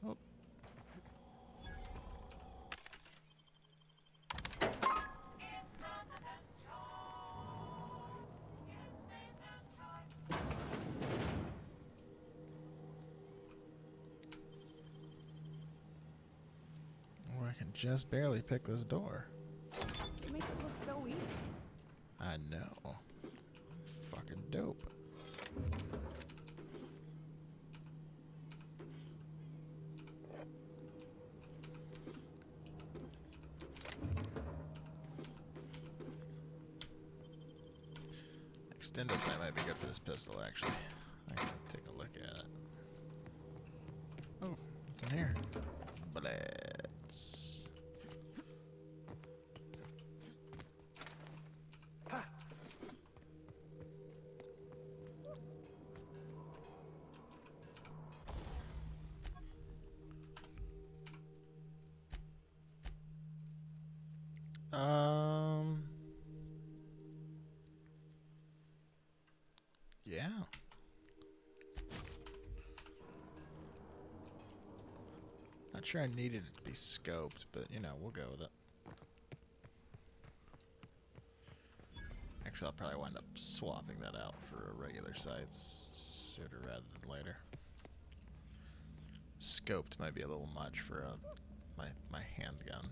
S1: Oh. Or I can just barely pick this door.
S3: They make it look so easy.
S1: I know. Fucking dope. Extendo sight might be good for this pistol, actually. I can take a look at it. Oh, what's in here? Bullets. Yeah. Not sure I needed it to be scoped, but you know, we'll go with it. Actually, I'll probably wind up swapping that out for regular sights sooner rather than later. Scoped might be a little much for my handgun.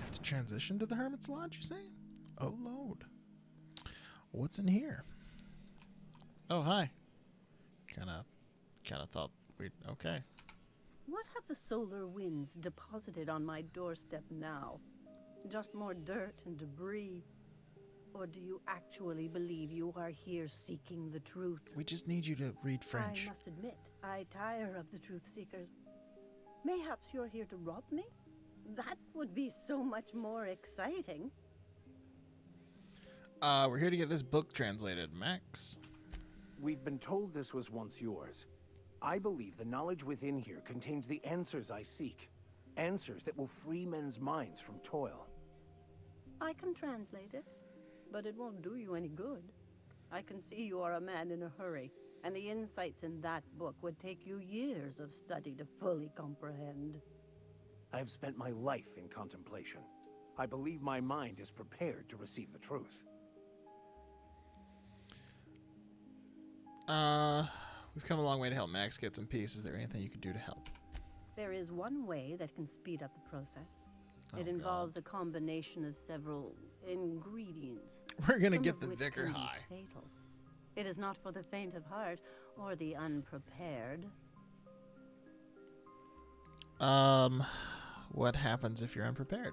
S1: Have to transition to the Hermit's Lodge, you say? Oh, Lord. What's in here? Oh, hi. Kinda thought we'd... Okay.
S18: What have the solar winds deposited on my doorstep now? Just more dirt and debris? Or do you actually believe you are here seeking the truth?
S1: We just need you to read French.
S18: I must admit, I tire of the truth seekers. Mayhaps you're here to rob me? That would be so much more exciting.
S1: We're here to get this book translated, Max.
S12: We've been told this was once yours. I believe the knowledge within here contains the answers I seek. Answers that will free men's minds from toil.
S18: I can translate it, but it won't do you any good. I can see you are a man in a hurry, and the insights in that book would take you years of study to fully comprehend.
S12: I have spent my life in contemplation. I believe my mind is prepared to receive the truth.
S1: We've come a long way to help Max get some peace. Is there anything you can do to help?
S18: There is one way that can speed up the process.
S1: Oh,
S18: it involves a combination of several ingredients.
S1: We're gonna
S18: some
S1: get
S18: of
S1: the
S18: which
S1: Vicar
S18: can be
S1: high.
S18: Fatal. It is not for the faint of heart or the unprepared.
S1: What happens if you're unprepared?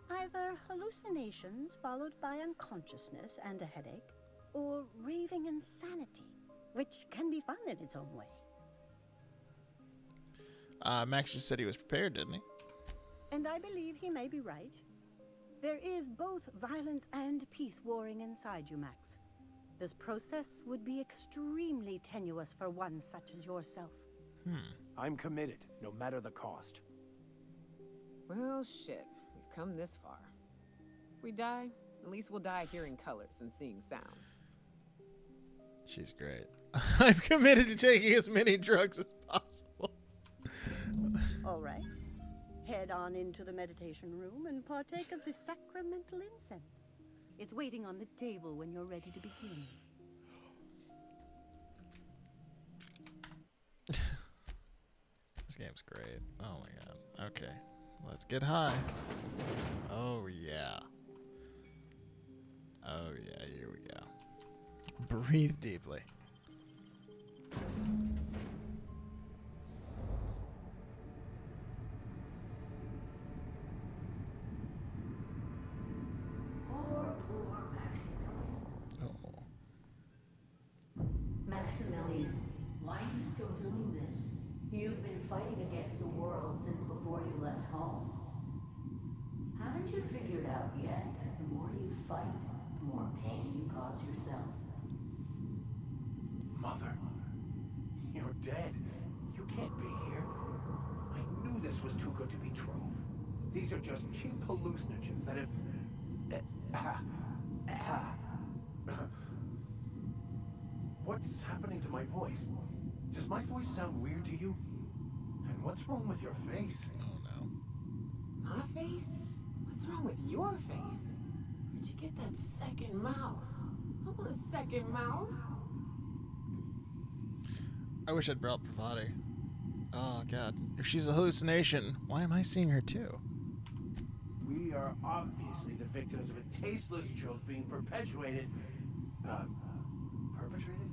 S18: Either hallucinations followed by unconsciousness and a headache, or raving insanity, which can be fun in its own way.
S1: Max just said he was prepared, didn't he?
S18: And I believe he may be right. There is both violence and peace warring inside you, Max. This process would be extremely tenuous for one such as yourself.
S12: I'm committed, no matter the cost.
S3: Well, shit. We've come this far. If we die, at least we'll die hearing colors and seeing sound.
S1: She's great. I'm committed to taking as many drugs as possible.
S18: All right. Head on into the meditation room and partake of the sacramental incense. It's waiting on the table when you're ready to begin.
S1: This game's great. Oh my god. Okay. Let's get high. Oh yeah. Oh yeah, here we go. Breathe deeply.
S4: Poor Maximilian.
S1: Oh.
S4: Maximilian, why are you still doing this? You've been fighting against the world since before you left home. Haven't you figured out yet that the more you fight, the more pain you cause yourself?
S12: Mother, you're dead. You can't be here. I knew this was too good to be true. These are just cheap hallucinogens that have... What's happening to my voice? Does my voice sound weird to you? And what's wrong with your face?
S1: Oh no.
S3: My face? What's wrong with your face? Where'd you get that second mouth? I want a second mouth.
S1: I wish I'd brought Pravati. Oh god. If she's a hallucination, why am I seeing her too?
S12: We are obviously the victims of a tasteless joke being perpetuated. Perpetrated?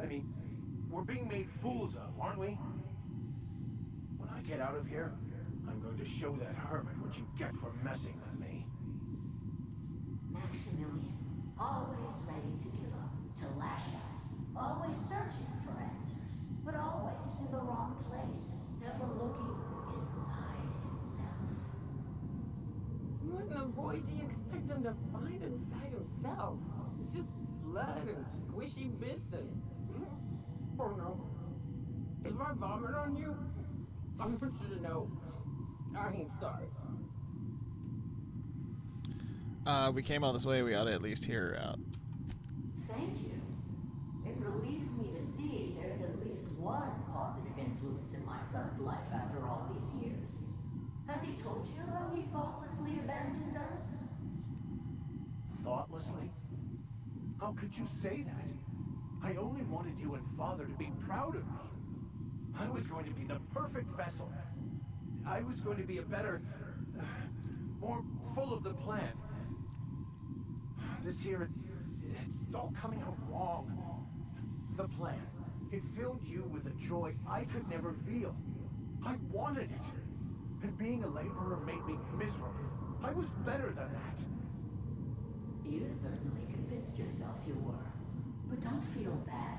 S12: I mean, we're being made fools of, aren't we? When I get out of here, I'm going to show that hermit what you get for messing with me.
S4: Maximilian, always ready to give up, to lash out, always searching for answers, but always in the wrong place, never looking inside himself.
S3: What in the void do you expect him to find inside himself? It's just blood and squishy bits and... Oh no. If I vomit on you, I want you to know I ain't sorry.
S1: We came all this way, we ought to at least hear her out.
S4: Thank you. It relieves me to see there's at least one positive influence in my son's life after all these years. Has he told you how he thoughtlessly abandoned us?
S12: Thoughtlessly? How could you say that? I only wanted you and Father to be proud of me. I was going to be the perfect vessel. I was going to be a better, more full of the plan. This here, it's all coming out wrong. The plan, it filled you with a joy I could never feel. I wanted it. And being a laborer made me miserable. I was better than that.
S4: You certainly convinced yourself you were. But don't feel bad.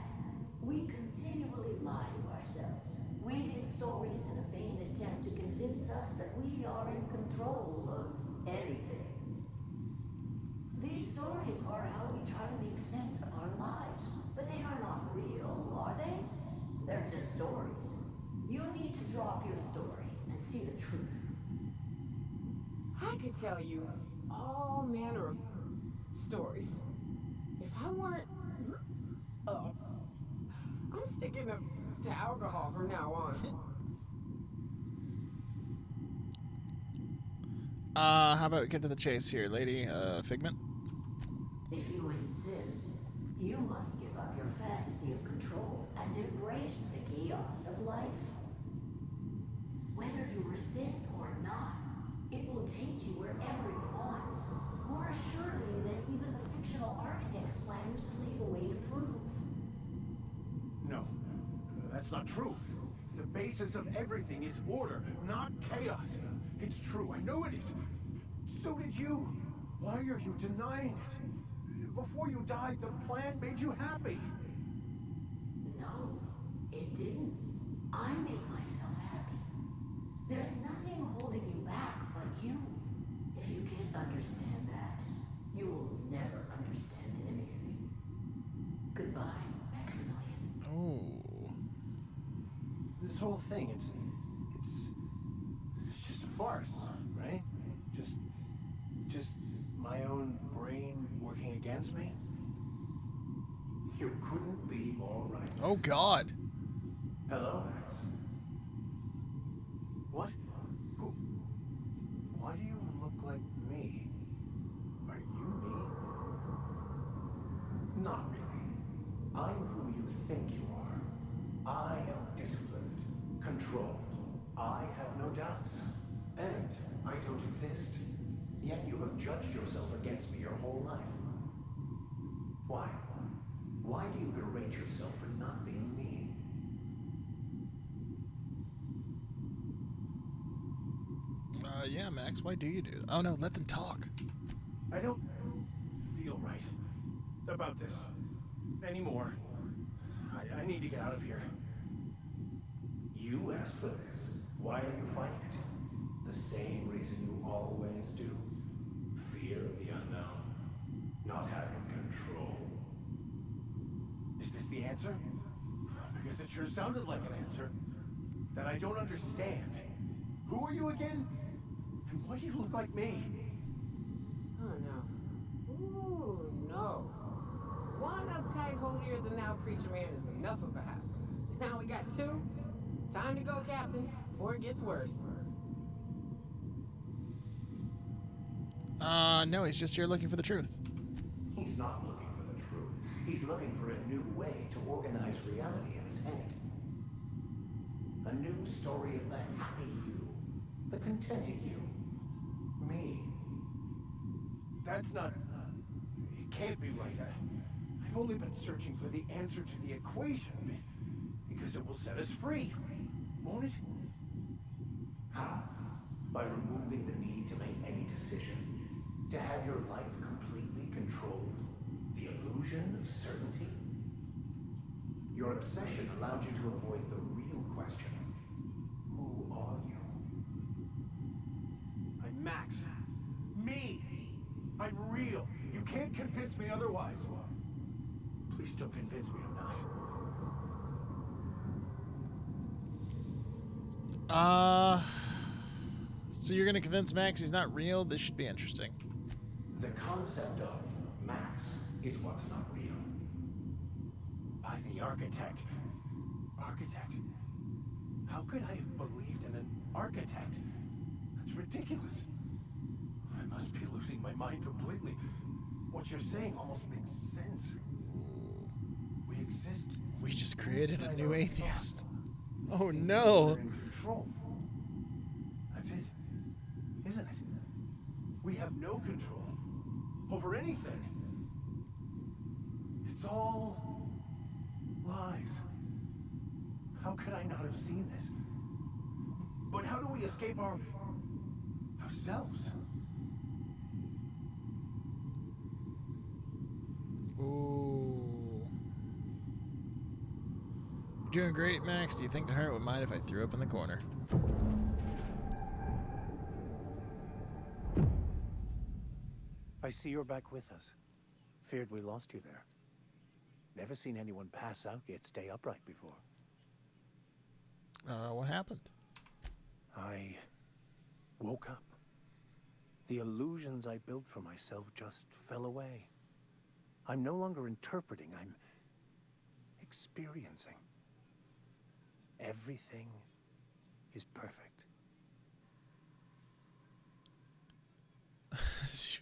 S4: We continually lie to ourselves, weaving stories in a vain attempt to convince us that we are in control of anything. These stories are how we try to make sense of our lives, but they are not real, are they? They're just stories. You need to drop your story and see the truth.
S3: I could tell you all manner of stories. If I weren't... I'm sticking to alcohol from now on.
S1: How about we get to the chase here, lady? Figment?
S4: If you insist, you must give up your fantasy of control and embrace the chaos of life. Whether you resist or not, it will take you wherever it wants, more assuredly than even the fictional architect's plan you slave away to prove.
S12: No, that's not true. The basis of everything is order, not chaos. It's true, I know it is. So did you. Why are you denying it? Before you died, the plan made you happy.
S4: No, it didn't. I made myself happy. There's nothing holding you back but you. If you can't understand that, you will never understand anything. Goodbye, Maximilian.
S1: Oh.
S12: This whole thing, it's just a farce, right? Just my own brain working against me? You couldn't be more right.
S1: Oh, God.
S12: Hello, Max. What? Who? Why do you look like me? Are you me? Not really. I'm who you think you are. I am disciplined, controlled. I have no doubts. And I don't exist. Yet you have judged yourself against me your whole life. Why? Why do you berate yourself for not being me?
S1: Yeah, Max, why do you do that? Oh, no, let them talk.
S12: I don't feel right about this anymore. I need to get out of here. You asked for this. Why are you fighting it? The same reason you always do. Fear of the unknown. Not having control. Is this the answer? Because it sure sounded like an answer that I don't understand. Who are you again? And why do you look like me?
S3: Oh no. Ooh, no. One uptight holier than thou preacher man is enough of a hassle. Now we got two. Time to go, Captain, before it gets worse.
S1: No, he's just here looking for the truth.
S12: He's not looking for the truth. He's looking for a new way to organize reality in his head. A new story of the happy you, the contented you, me. That's not... It can't be right. I've only been searching for the answer to the equation because it will set us free, won't it? How? By removing the need to make any decision. To have your life completely controlled. The illusion of certainty. Your obsession allowed you to avoid the real question. Who are you? I'm Max. Me. I'm real. You can't convince me otherwise. Please don't convince me I'm not.
S1: So you're gonna convince Max he's not real? This should be interesting.
S12: The concept of Max is what's not real. By the architect. Architect? How could I have believed in an architect? That's ridiculous. I must be losing my mind completely. What you're saying almost makes sense. We exist.
S1: We just created a new atheist. Oh
S12: We're
S1: no.
S12: in control. That's it, isn't it? We have no control over anything. It's all lies. How could I not have seen this? But how do we escape ourselves?
S1: Ooh. You're doing great, Max. Do you think the hermit would mind if I threw up in the corner?
S12: I see you're back with us. Feared we lost you there. Never seen anyone pass out yet stay upright before.
S1: What happened?
S12: I woke up. The illusions I built for myself just fell away. I'm no longer interpreting, I'm experiencing. Everything is perfect.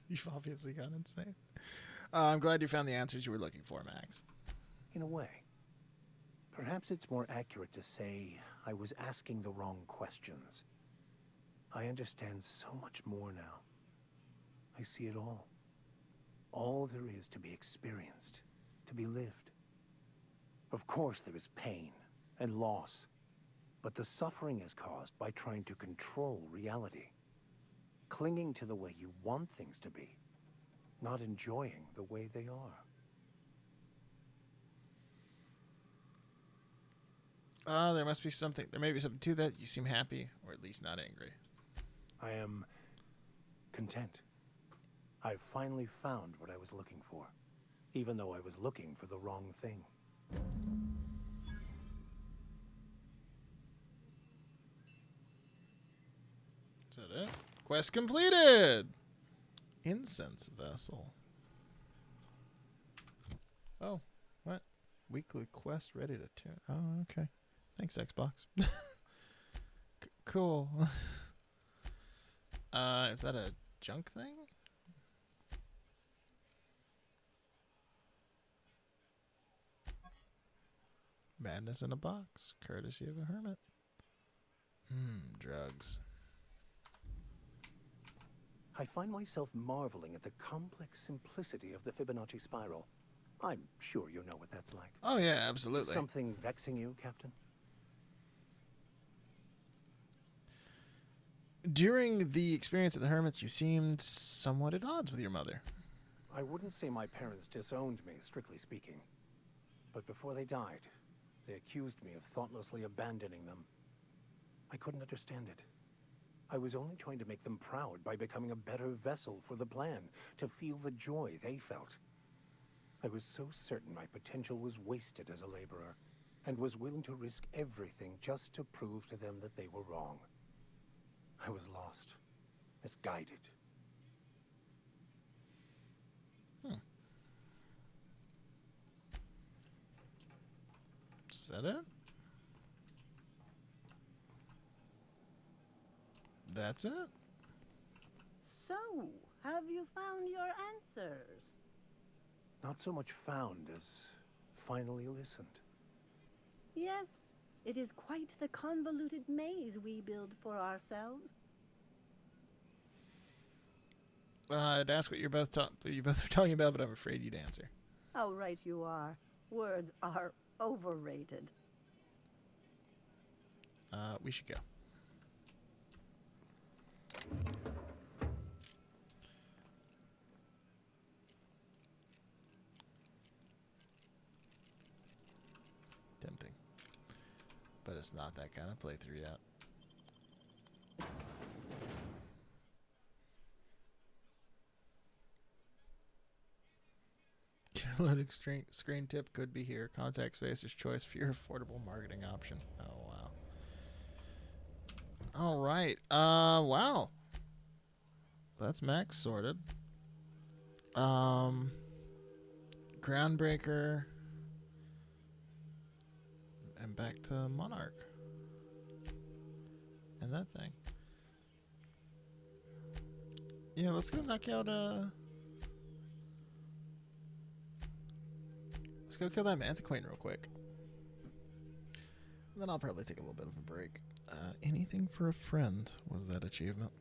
S1: You've obviously gone insane. I'm glad you found the answers you were looking for, Max.
S12: In a way. Perhaps it's more accurate to say I was asking the wrong questions. I understand so much more now. I see it all. All there is to be experienced, to be lived. Of course there is pain and loss, but the suffering is caused by trying to control reality. Clinging to the way you want things to be, not enjoying the way they are.
S1: There must be something. There may be something to that. You seem happy, or at least not angry.
S12: I am content. I've finally found what I was looking for, even though I was looking for the wrong thing.
S1: Is that it? Quest completed! Incense vessel. Oh, what? Weekly quest ready to tune. Oh, okay. Thanks, Xbox. Cool. Is that a junk thing? Madness in a box, courtesy of a hermit. Drugs.
S12: I find myself marveling at the complex simplicity of the Fibonacci spiral. I'm sure you know what that's like.
S1: Oh, yeah, absolutely.
S12: Something vexing you, Captain?
S1: During the experience at the Hermits, you seemed somewhat at odds with your mother.
S12: I wouldn't say my parents disowned me, strictly speaking. But before they died, they accused me of thoughtlessly abandoning them. I couldn't understand it. I was only trying to make them proud by becoming a better vessel for the plan, to feel the joy they felt. I was so certain my potential was wasted as a laborer, and was willing to risk everything just to prove to them that they were wrong. I was lost, misguided.
S1: Is that it? That's it?
S18: So, have you found your answers?
S12: Not so much found as finally listened.
S18: Yes, it is quite the convoluted maze we build for ourselves.
S1: I'd ask what you both were talking about, but I'm afraid you'd answer.
S18: How right you are. Words are overrated.
S1: We should go. Tempting. But it's not that kind of playthrough yet. Loading screen tip could be here. Contact spacer's choice for your affordable marketing option. Oh, wow. All right. Wow. That's Max sorted. Groundbreaker. And back to Monarch. And that thing. Yeah, let's go knock out, let's go kill that Mantiquain real quick. And then I'll probably take a little bit of a break. Anything for a friend was that achievement.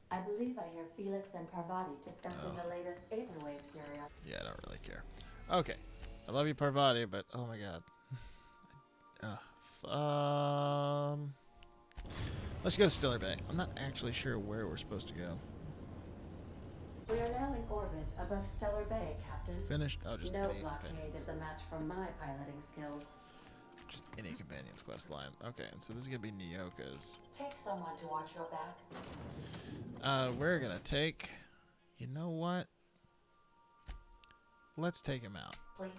S4: I believe I hear Felix and Parvati discussing the latest Aetherwave serial.
S1: Yeah, I don't really care. Okay. I love you, Parvati, but oh my god. Let's go to Stiller Bay. I'm not actually sure where we're supposed to go.
S4: We are now in orbit above Stellar Bay, Captain.
S1: Finished? Oh, just
S4: no
S1: any
S4: blockade
S1: companions.
S4: is a match for my piloting skills.
S1: Just any companions quest line. Okay, and so this is gonna be Nyoka's.
S4: Take someone to watch your back.
S1: We're gonna take. You know what? Let's take him out.
S4: Please.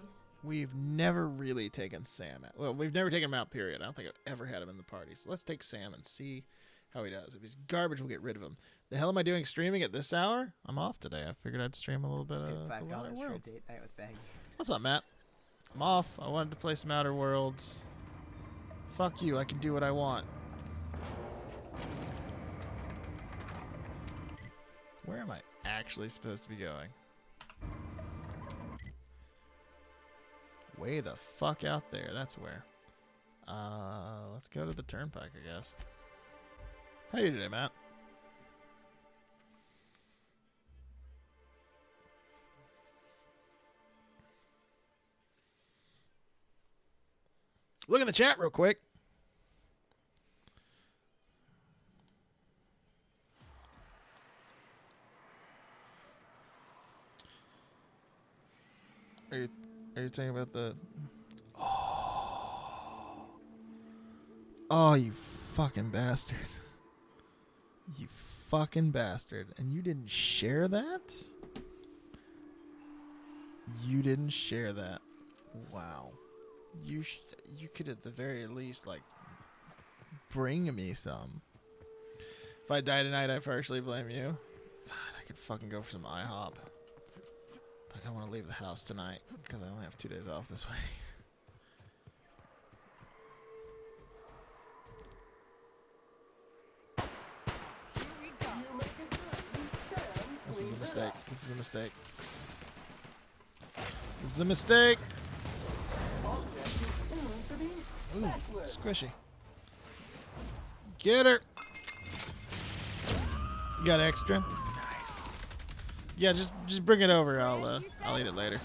S1: We've never really taken Sam out. Well, we've never taken him out, period. I don't think I've ever had him in the party. So let's take Sam and see how he does. If he's garbage, we'll get rid of him. The hell am I doing streaming at this hour? I'm off today. I figured I'd stream a little bit of the Outer Worlds.
S19: Date night with Bang.
S1: What's up, Matt? I'm off. I wanted to play some Outer Worlds. Fuck you. I can do what I want. Where am I actually supposed to be going? Way the fuck out there. That's where. Let's go to the turnpike, I guess. How you doing, Matt? Look in the chat real quick. Are you talking about the? Oh, you fucking bastard! You fucking bastard! And you didn't share that? You didn't share that. Wow. You could at the very least like bring me some. If I die tonight, I partially blame you. God, I could fucking go for some IHOP. But I don't want to leave the house tonight because I only have 2 days off this way. This is a mistake. This is a mistake. This is a mistake. Ooh, squishy. Get her. You got extra? Nice. Yeah, just bring it over. I'll eat it later.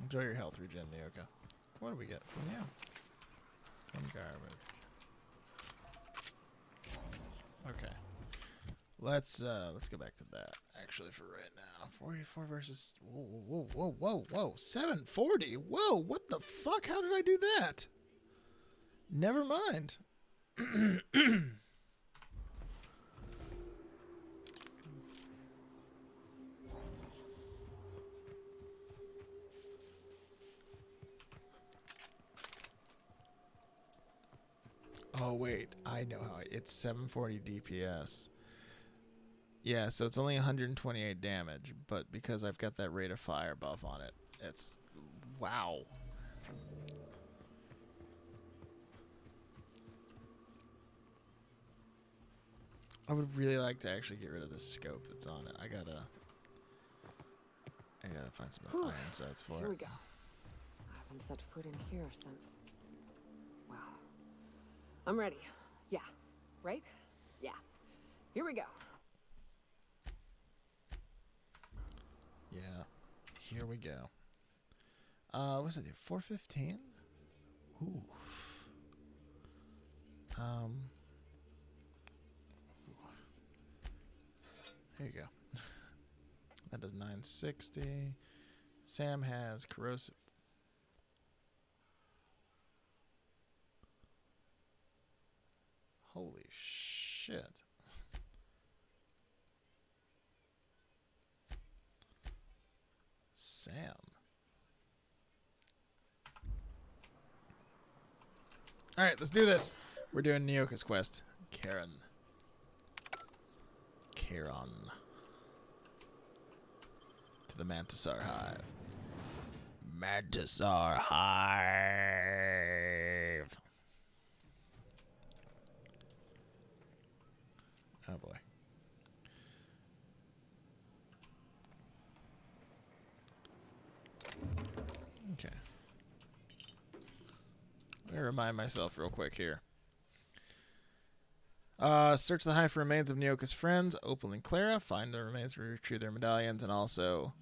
S1: Enjoy your health regen, Nyoka. What do we get from you? Some garbage. Okay. Let's go back to that actually for right now. 44 versus whoa. 740. Whoa, what the fuck? How did I do that? Never mind. Oh wait, I know how it's 740 DPS. Yeah, so it's only 128 damage, but because I've got that rate of fire buff on it, it's wow. I would really like to actually get rid of the scope that's on it. I gotta find some iron sights for
S3: Here we
S1: it.
S3: go. I haven't set foot in here since. Well, I'm ready. Yeah. Right? Yeah. Here we go.
S1: Yeah. Here we go. What's it? 415? Oof. There you go. That does 960. Sam has corrosive. Holy shit. Sam. Alright, let's do this. We're doing Nyoka's quest. Karen. To the Mantisar Hive. Mantisar Hive. Oh boy. Okay. Let me remind myself real quick here. Search the hive for remains of Nyoka's friends, Opal and Clara. Find the remains, retrieve their medallions, and also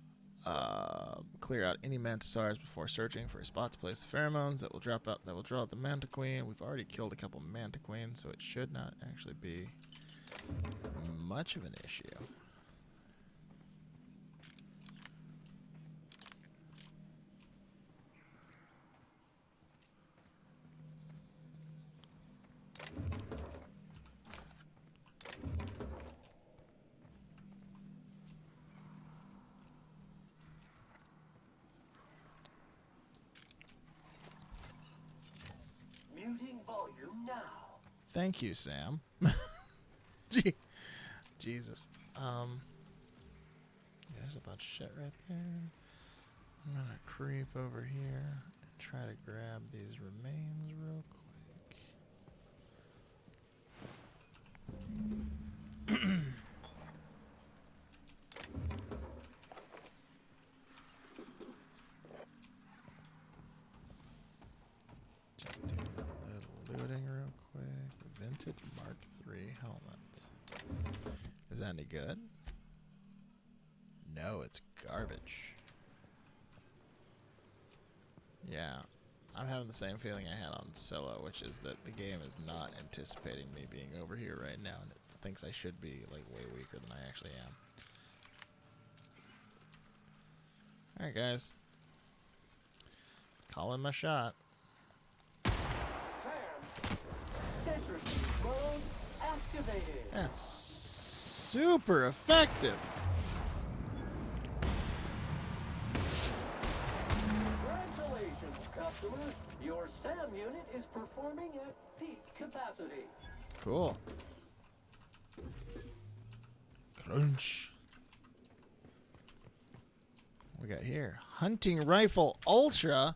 S1: clear out any mantisars before searching for a spot to place the pheromones that will draw out the mantiqueen. We've already killed a couple mantiqueens, so it should not actually be much of an issue.
S13: Muting volume now.
S1: Thank you, Sam. Jesus. There's a bunch of shit right there. I'm gonna creep over here and try to grab these remains real quick. Just do a little looting real quick. Vintage Mark III helmet. Is that any good? No, it's garbage. Yeah. I'm having the same feeling I had on Scylla, which is that the game is not anticipating me being over here right now, and it thinks I should be like way weaker than I actually am. Alright, guys. Calling my shot. That's super effective.
S19: Congratulations, customer. Your SAM unit is performing at peak capacity.
S1: Cool. Crunch. What we got here? Hunting Rifle Ultra.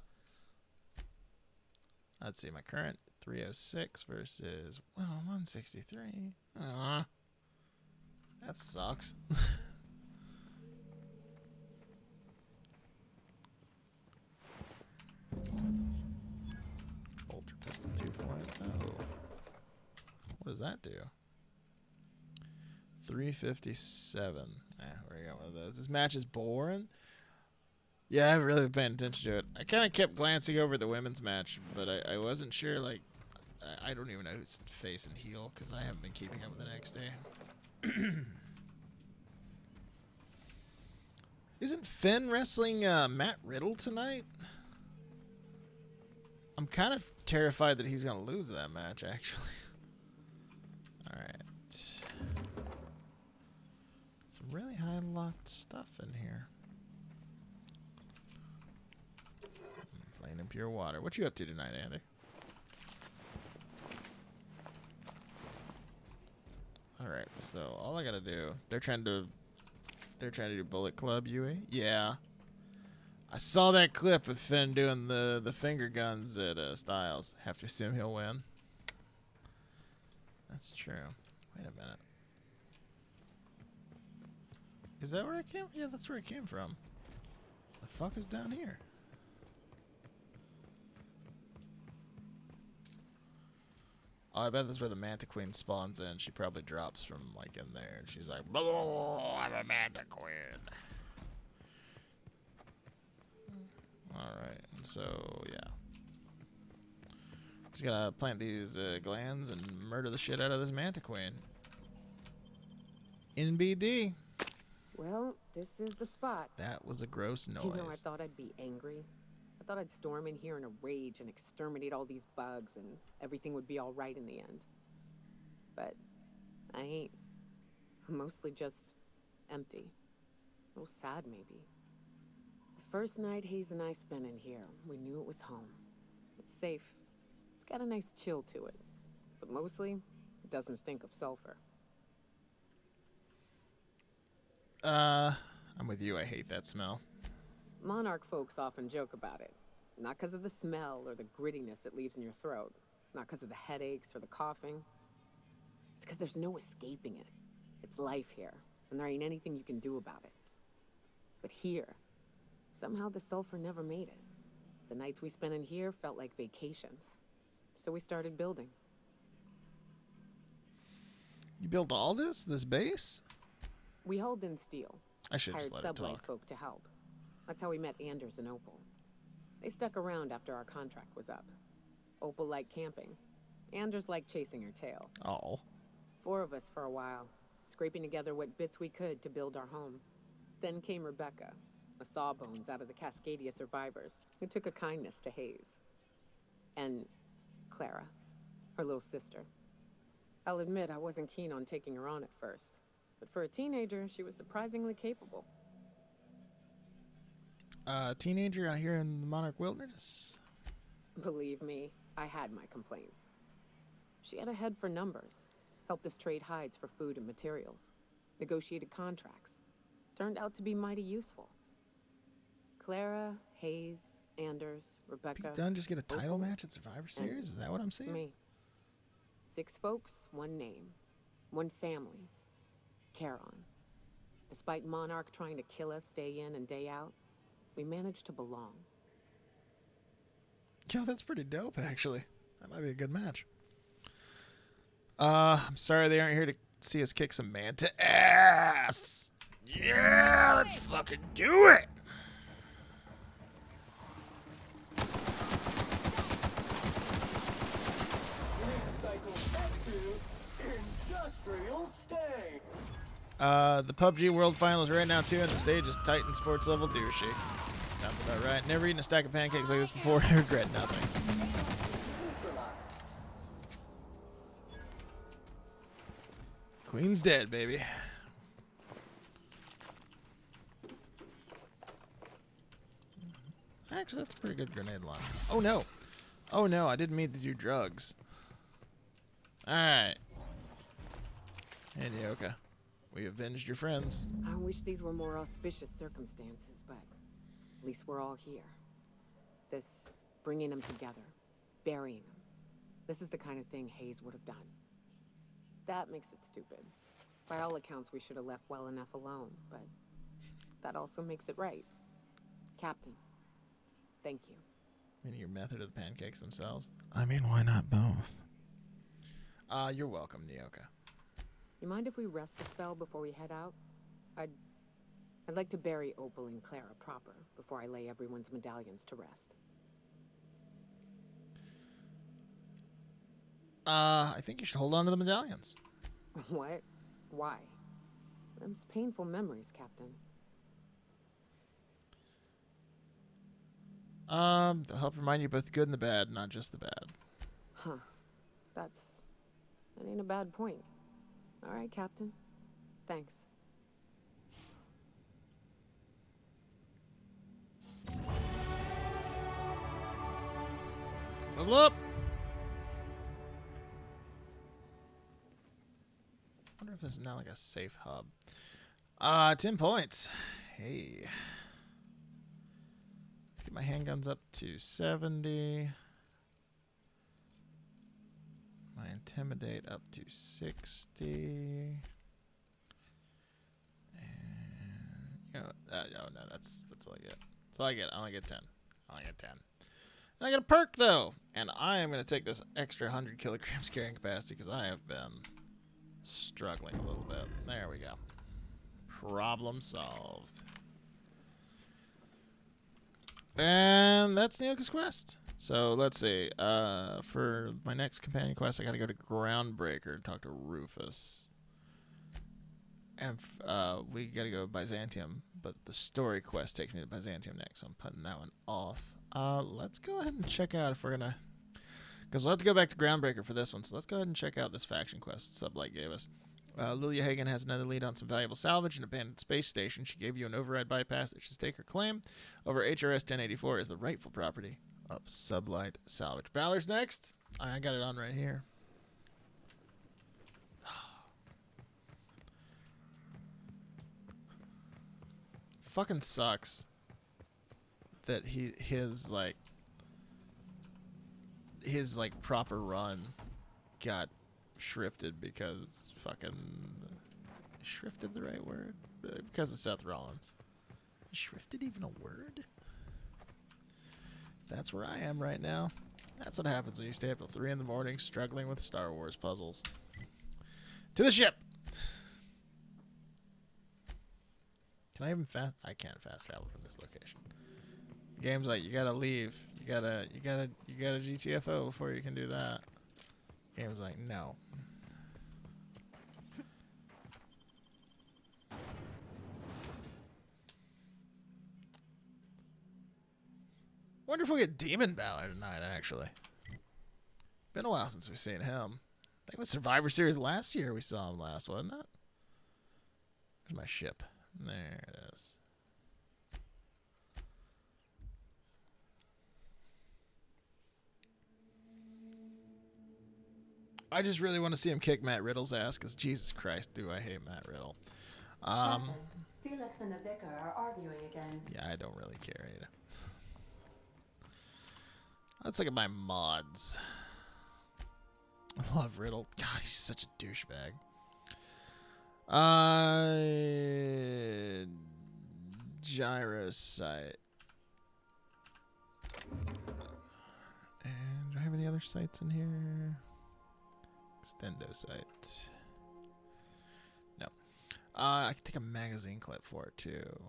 S1: Let's see, my current 306 versus 163. Aw. That sucks. Ultra Pistol 2.0. What does that do? 357. Where you got one of those. This match is boring. Yeah, I haven't really been paying attention to it. I kind of kept glancing over the women's match, but I wasn't sure, like, I don't even know who's face and heel, because I haven't been keeping up with the next day. Isn't Finn wrestling Matt Riddle tonight? I'm kind of terrified that he's going to lose that match, actually. Alright. Some really high locked stuff in here. Plain and pure water. What you up to tonight, Andy? Alright, so all I gotta do, they're trying to do Bullet Club UE? Yeah. I saw that clip of Finn doing the finger guns at Styles. Have to assume he'll win. That's true. Wait a minute. Is that where it came? Yeah, that's where it came from. The fuck is down here? Oh, I bet that's where the Manta Queen spawns in. She probably drops from, like, in there. And she's like, "Oh, I'm a Manta Queen." Alright, and so, yeah. Just gotta plant these glands and murder the shit out of this Manta Queen. NBD.
S3: Well, this is the spot.
S1: That was a gross noise.
S3: You know, I thought I'd be angry. I thought I'd storm in here in a rage and exterminate all these bugs and everything would be all right in the end. But I ain't. I'm mostly just empty. A little sad, maybe. The first night Hayes and I spent in here, we knew it was home. It's safe. It's got a nice chill to it. But mostly, it doesn't stink of sulfur.
S1: I'm with you. I hate that smell.
S3: Monarch folks often joke about it. Not because of the smell or the grittiness it leaves in your throat. Not because of the headaches or the coughing. It's because there's no escaping it. It's life here, and there ain't anything you can do about it. But here, somehow the sulfur never made it. The nights we spent in here felt like vacations. So we started building.
S1: You built all this base?
S3: We hauled in steel.
S1: I should just let it
S3: subway
S1: talk.
S3: folk to help. That's how we met Anders and Opal. They stuck around after our contract was up. Opal liked camping. Anders liked chasing her tail.
S1: Oh.
S3: 4 of us for a while, scraping together what bits we could to build our home. Then came Rebecca, a sawbones out of the Cascadia survivors, who took a kindness to Hayes. And Clara, her little sister. I'll admit I wasn't keen on taking her on at first, but for a teenager, she was surprisingly capable.
S1: Teenager out here in the Monarch Wilderness.
S3: Believe me, I had my complaints. She had a head for numbers, helped us trade hides for food and materials, negotiated contracts. Turned out to be mighty useful. Clara, Hayes, Anders, Rebecca.
S1: Pete Dunne just get a title match at Survivor Series? Is that what I'm saying?
S3: Me. 6 folks, 1 name, 1 family. Charon. Despite Monarch trying to kill us day in and day out, we managed to belong.
S1: Yo, that's pretty dope, actually. That might be a good match. I'm sorry they aren't here to see us kick some Manta ass. Yeah, let's fucking do it. The PUBG World Finals right now too, and the stage is Titan Sports Level douchey. Sounds about right. Never eaten a stack of pancakes like this before. I regret nothing. Queen's dead, baby. Actually, that's a pretty good grenade launcher. Oh no! Oh no! I didn't mean to do drugs. All right. Hey, Nyoka. We avenged your friends.
S3: I wish these were more auspicious circumstances, but at least we're all here. This bringing them together, burying them. This is the kind of thing Hayes would have done. That makes it stupid. By all accounts, we should have left well enough alone, but that also makes it right. Captain, thank you.
S1: Meaning your method of the pancakes themselves? I mean, why not both? You're welcome, Nyoka.
S3: You mind if we rest a spell before we head out? I'd like to bury Opal and Clara proper before I lay everyone's medallions to rest.
S1: I think you should hold on to the medallions.
S3: What? Why? Them's painful memories, Captain.
S1: They'll help remind you both the good and the bad, not just the bad.
S3: Huh. That ain't a bad point. All right, Captain. Thanks.
S1: Level up! I wonder if this is now like a safe hub. 10 points. Hey. Get my handguns up to 70. My intimidate up to 60. And you know, oh no, that's all I get. That's all I get. I only get 10. I only get 10. And I got a perk though, and I am going to take this extra 100 kilograms carrying capacity because I have been struggling a little bit. There we go. Problem solved. And that's Nyoka's quest. So let's see. For my next companion quest, I got to go to Groundbreaker and talk to Rufus. And we got to go to Byzantium, but the story quest takes me to Byzantium next, so I'm putting that one off. Let's go ahead and check out if we're gonna, because we'll have to go back to Groundbreaker for this one. So let's go ahead and check out this faction quest Sublight gave us. Lilia Hagen has another lead on some valuable salvage, an abandoned space station. She gave you an override bypass that should stake her claim over HRS 1084 as the rightful property of Sublight Salvage. Balor's next. I got it on right here. Fucking sucks that his proper run got shrifted because fucking shrifted the right word? Because of Seth Rollins. Is shrifted even a word? That's where I am right now. That's what happens when you stay up till 3 in the morning struggling with Star Wars puzzles. To the ship! Can I even I can't fast travel from this location. The game's like, you gotta leave. You gotta GTFO before you can do that. The game's like, no. Wonder if we'll get Demon Balor tonight, actually. Been a while since we've seen him. I think it was Survivor Series last year we saw him last, wasn't it? Where's my ship? There it is. I just really want to see him kick Matt Riddle's ass, because Jesus Christ, do I hate Matt Riddle.
S4: Captain, Felix and the Vicar are arguing again.
S1: Yeah, I don't really care either. Let's look at my mods. I love Riddle. God, he's such a douchebag. Gyro site. And do I have any other sites in here? Extendo site. No. I can take a magazine clip for it too.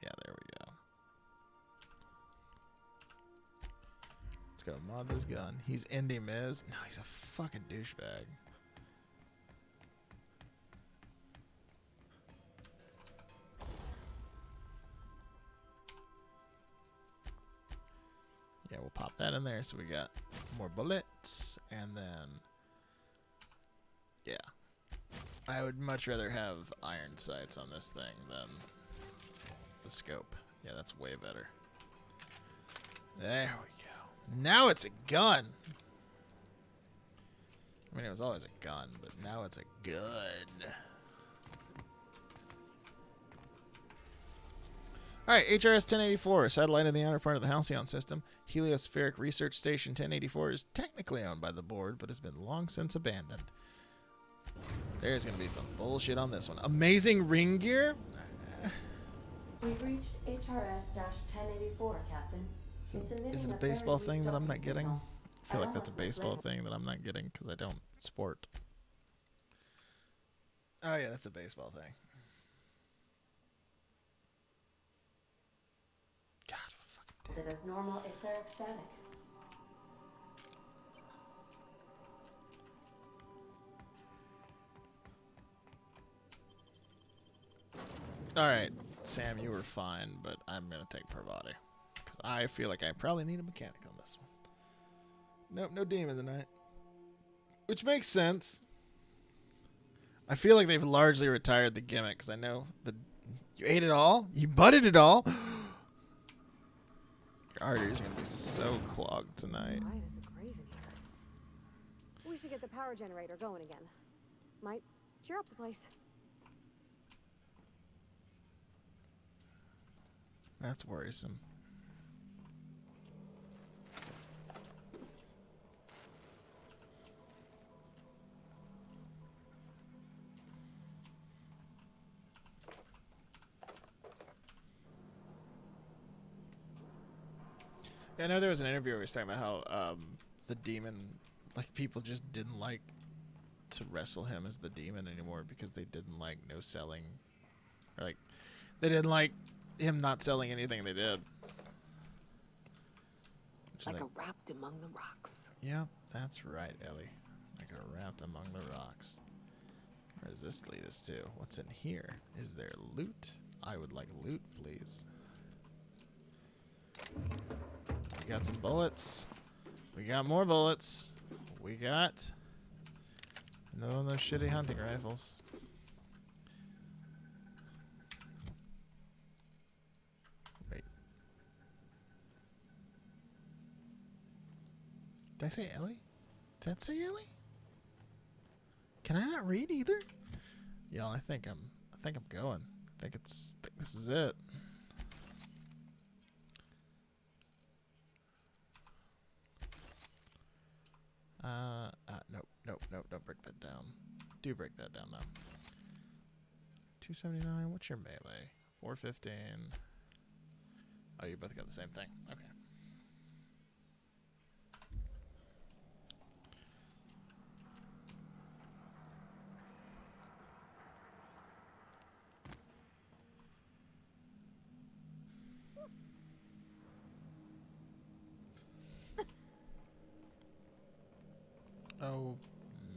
S1: Yeah, there we go. Let's go mod this gun. He's Indie Miz. No, he's a fucking douchebag. we'll pop that in there. So we got more bullets, and then yeah, I would much rather have iron sights on this thing than the scope. Yeah, that's way better. There we go. Now it's a gun. I mean, it was always a gun, but now it's a gun. Alright, HRS 1084, satellite in the outer part of the Halcyon system. Heliospheric Research Station 1084 is technically owned by the board, but has been long since abandoned. There's going to be some bullshit on this one. Amazing ring gear?
S4: We've reached HRS-1084, Captain.
S1: Is it a baseball thing that I'm not getting? I feel like that's a baseball thing that I'm not getting because I don't sport. Oh yeah, that's a baseball thing. God, fucking
S4: It as normal etheric static.
S1: Alright, Sam, you were fine, but I'm going to take Parvati. Because I feel like I probably need a mechanic on this one. Nope, no demon tonight. Which makes sense. I feel like they've largely retired the gimmick, because I know you ate it all? You butted it all? Your arteries are going to be so clogged tonight.
S2: Quiet as the grave in here. We should get the power generator going again. Might cheer up the place.
S1: That's worrisome. Yeah, I know there was an interview where he was talking about how the demon, like, people just didn't like to wrestle him as the demon anymore because they didn't like no selling. Or, like, they didn't like him not selling anything they did.
S3: Like a wrapped among the rocks.
S1: Yep, that's right, Ellie. Like a wrapped among the rocks. Where does this lead us to? What's in here? Is there loot? I would like loot, please. We got some bullets. We got more bullets. We got another one of those shitty hunting rifles. Wait. Did I say Ellie? Did that say Ellie? Can I not read either? Y'all, I think I'm going. I think this is it. Nope, don't break that down. Do break that down, though. 279, what's your melee? 415. Oh, you both got the same thing. Okay. Oh,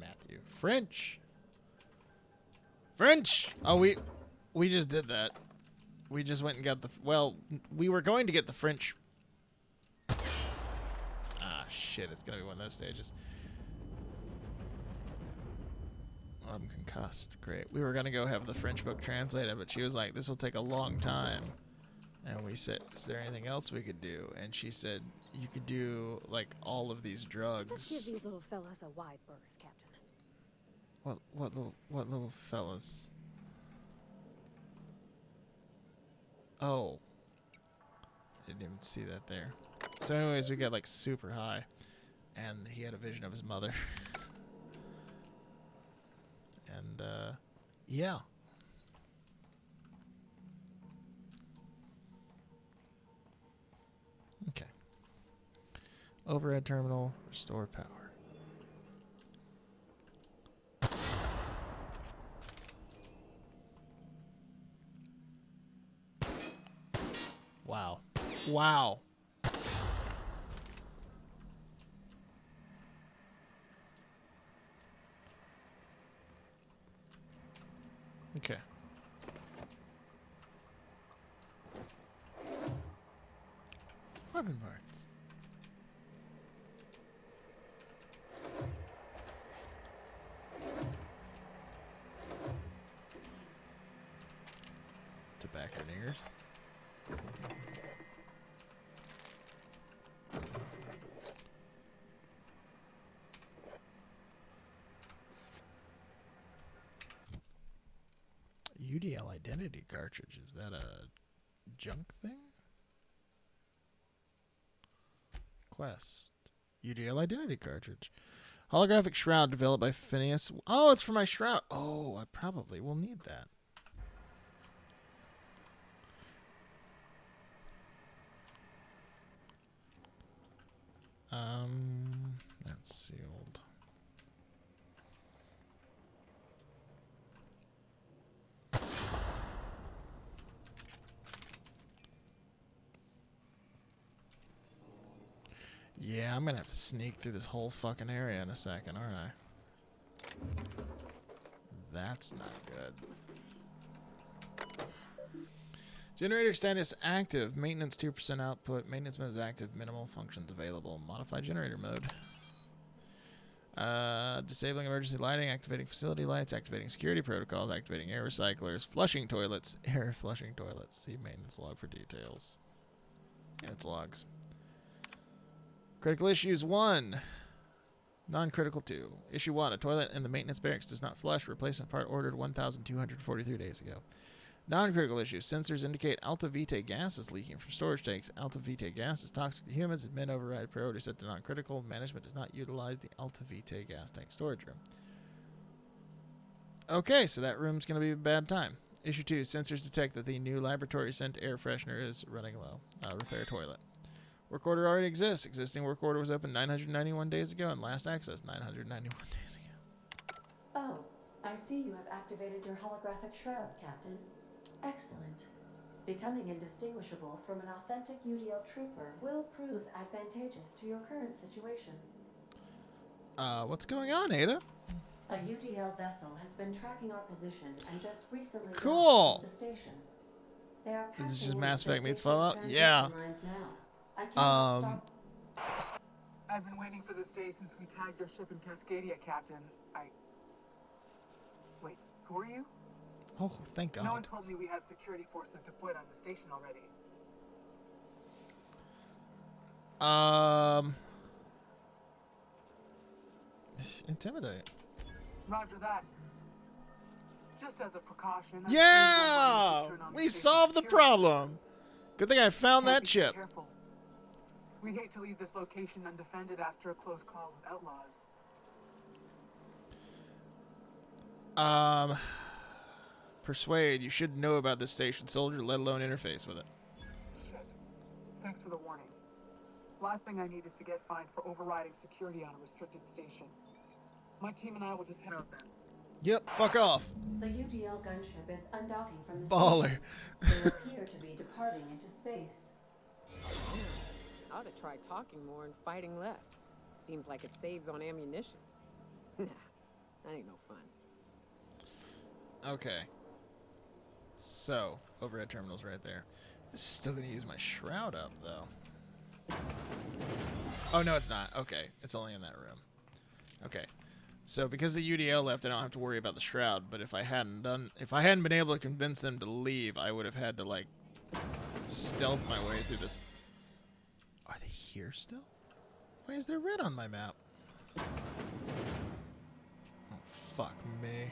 S1: Matthew. French! French! Oh, we just did that. We just went and got the... Well, we were going to get the French... Ah, shit. It's going to be one of those stages. I'm concussed. Great. We were going to go have the French book translated, but she was like, this will take a long time. And we said, is there anything else we could do? And she said, you could do, like, all of these drugs.
S2: Let's give these little fellas a wide berth, Captain.
S1: What little fellas? Oh. Didn't even see that there. So anyways, we got, like, super high. And he had a vision of his mother. And, yeah. Okay. Overhead terminal, restore power. Wow. Wow. Okay. Weapon parts. UDL identity cartridge. Is that a junk thing? Quest. UDL identity cartridge. Holographic shroud developed by Phineas. Oh, it's for my shroud. Oh, I probably will need that. That's sealed. Yeah, I'm gonna have to sneak through this whole fucking area in a second, aren't I? That's not good. Generator status active. Maintenance 2% output. Maintenance mode is active. Minimal functions available. Modify generator mode. Disabling emergency lighting. Activating facility lights. Activating security protocols. Activating air recyclers. Flushing toilets. Air flushing toilets. See maintenance log for details. And its logs. Critical issues 1. Non-critical 2. Issue 1. A toilet in the maintenance barracks does not flush. Replacement part ordered 1,243 days ago. Non-critical issues. Sensors indicate alpha vitae gas is leaking from storage tanks. Alpha vitae gas is toxic to humans. Admin override priority set to non-critical. Management does not utilize the alpha vitae gas tank storage room. Okay, so that room's going to be a bad time. Issue 2. Sensors detect that the new laboratory scent air freshener is running low. Repair toilet. Work order already exists. Existing work order was opened 991 days ago and last access 991 days ago.
S4: Oh, I see you have activated your holographic shroud, Captain. Excellent. Becoming indistinguishable from an authentic UDL trooper will prove advantageous to your current situation.
S1: What's going on, Ada?
S4: A UDL vessel has been tracking our position and just recently
S1: Cool.
S4: docked at the station. They are
S1: Is it
S4: passing
S1: just Mass Effect meets
S4: the
S1: Fallout?
S4: transmission
S1: Yeah.
S4: lines now. I cannot stop.
S20: I've been waiting for this day since we tagged our ship in Cascadia, Captain. Wait, who are you?
S1: Oh, thank God.
S20: No one told me we had security forces deployed on the station already.
S1: Intimidate.
S20: Roger that. Just as a precaution.
S1: Yeah! We solved the problem. Good thing I found that ship.
S20: Careful. We hate to leave this location undefended after a close call with outlaws.
S1: Persuade. You should know about this station soldier, let alone interface with it.
S20: Shit. Thanks for the warning. Last thing I need is to get fined for overriding security on a restricted station. My team and I will just head out then.
S1: Yep, fuck off.
S4: The UDL gunship is undocking from the
S1: Baller.
S4: station. They appear to be departing into space.
S3: I ought to try talking more and fighting less. Seems like it saves on ammunition. Nah, that ain't no fun.
S1: Okay. So, overhead terminal's right there. This is still going to use my shroud up, though. Oh, no, it's not. Okay, it's only in that room. Okay. So, because the UDL left, I don't have to worry about the shroud, but if I hadn't been able to convince them to leave, I would have had to, like, stealth my way through this. Are they here still? Why is there red on my map? Oh, fuck me.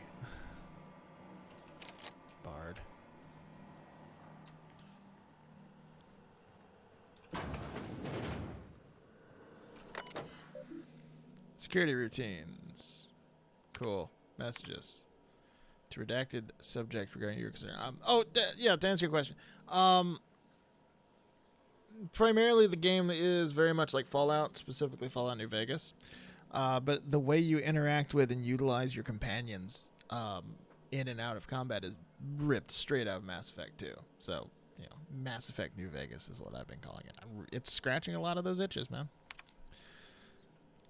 S1: Bard. Security routines. Cool. Messages. To redacted subject regarding your concern. Yeah, to answer your question. Primarily the game is very much like Fallout, specifically Fallout New Vegas. But the way you interact with and utilize your companions in and out of combat is ripped straight out of Mass Effect 2. So, you know, Mass Effect New Vegas is what I've been calling it. It's scratching a lot of those itches, man.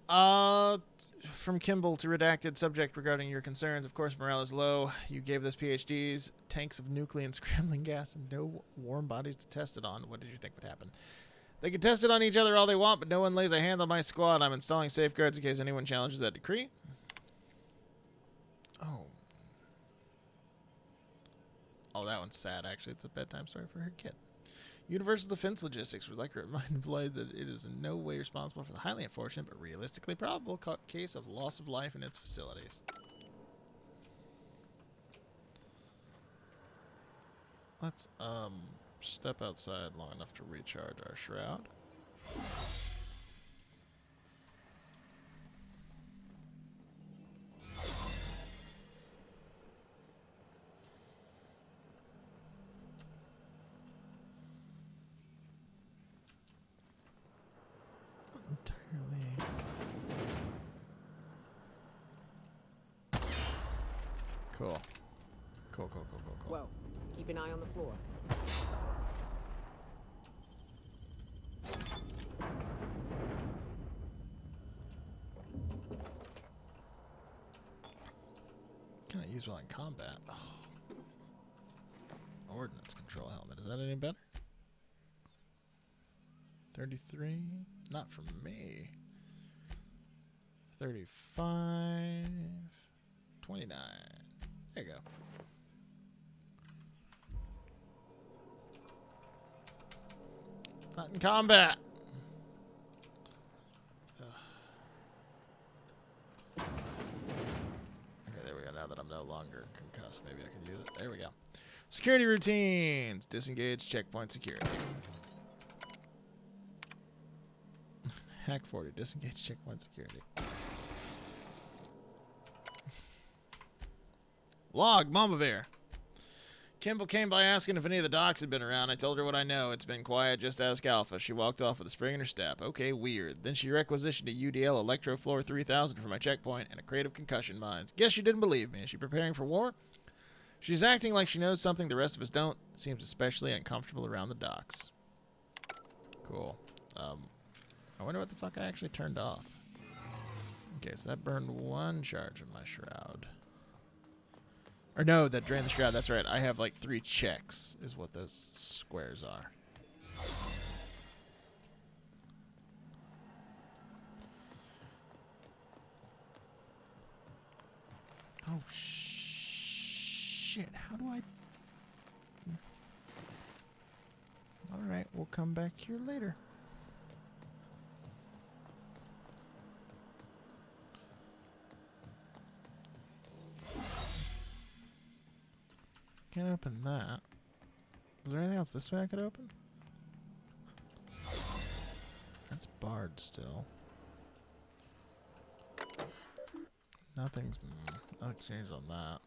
S1: From Kimball to redacted subject regarding your concerns. Of course, morale is low. You gave this PhDs tanks of nuclear and scrambling gas and no warm bodies to test it on. What did you think would happen? They can test it on each other all they want, but no one lays a hand on my squad. I'm installing safeguards in case anyone challenges that decree. Oh, that one's sad, actually. It's a bedtime story for her kid. Universal Defense Logistics would like to remind employees that it is in no way responsible for the highly unfortunate but realistically probable case of loss of life in its facilities. Let's step outside long enough to recharge our shroud. Cool. Cool.
S3: Whoa, keep an eye on the floor.
S1: Can I use while in combat? Ugh. Ordnance control helmet. Is that any better? 33? Not for me. 35. 29. There you go. Not in combat. Ugh. Okay, there we go. Now that I'm no longer concussed, maybe I can use it. There we go. Security routines. Disengage checkpoint security. Hack 40. Disengage checkpoint security. Log, Mama Bear. Kimball came by asking if any of the docs had been around. I told her what I know. It's been quiet. Just ask Alpha. She walked off with a spring in her step. Okay, weird. Then she requisitioned a UDL Electrofloor 3000 for my checkpoint and a crate of concussion mines. Guess she didn't believe me. Is she preparing for war? She's acting like she knows something the rest of us don't. Seems especially uncomfortable around the docks. Cool. I wonder what the fuck I actually turned off. Okay, so that burned one charge of my shroud. Or no, that drained the shroud. That's right. I have like 3 checks is what those squares are. Oh, shit. How do I... Alright, we'll come back here later. Can't open that. Was there anything else this way I could open? That's barred still. Nothing's changed on that.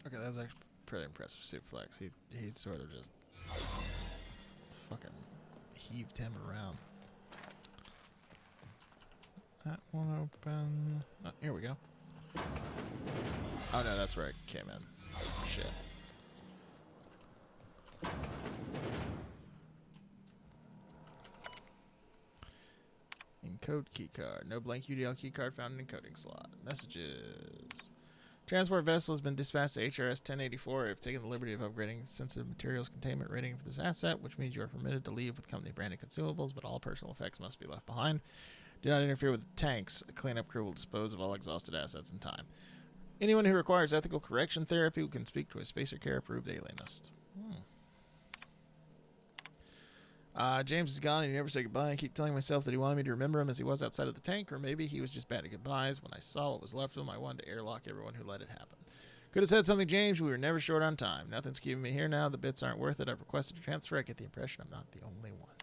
S1: Okay, that was actually pretty impressive suplex. He sort of just fucking heaved him around. That won't open. Oh, here we go. Oh no, that's where it came in. Shit. Encode keycard. No blank UDL keycard found in encoding slot. Messages. Transport vessel has been dispatched to HRS 1084. I've taken the liberty of upgrading sensitive materials containment rating for this asset, which means you are permitted to leave with company branded consumables, but all personal effects must be left behind. Do not interfere with the tanks. A cleanup crew will dispose of all exhausted assets in time. Anyone who requires ethical correction therapy can speak to a Spacer Care approved alienist. James is gone and he never said goodbye. I keep telling myself that he wanted me to remember him as he was outside of the tank, or maybe he was just bad at goodbyes. When I saw what was left of him, I wanted to airlock everyone who let it happen. Could have said something, James. We were never short on time. Nothing's keeping me here now. The bits aren't worth it. I've requested a transfer. I get the impression I'm not the only one.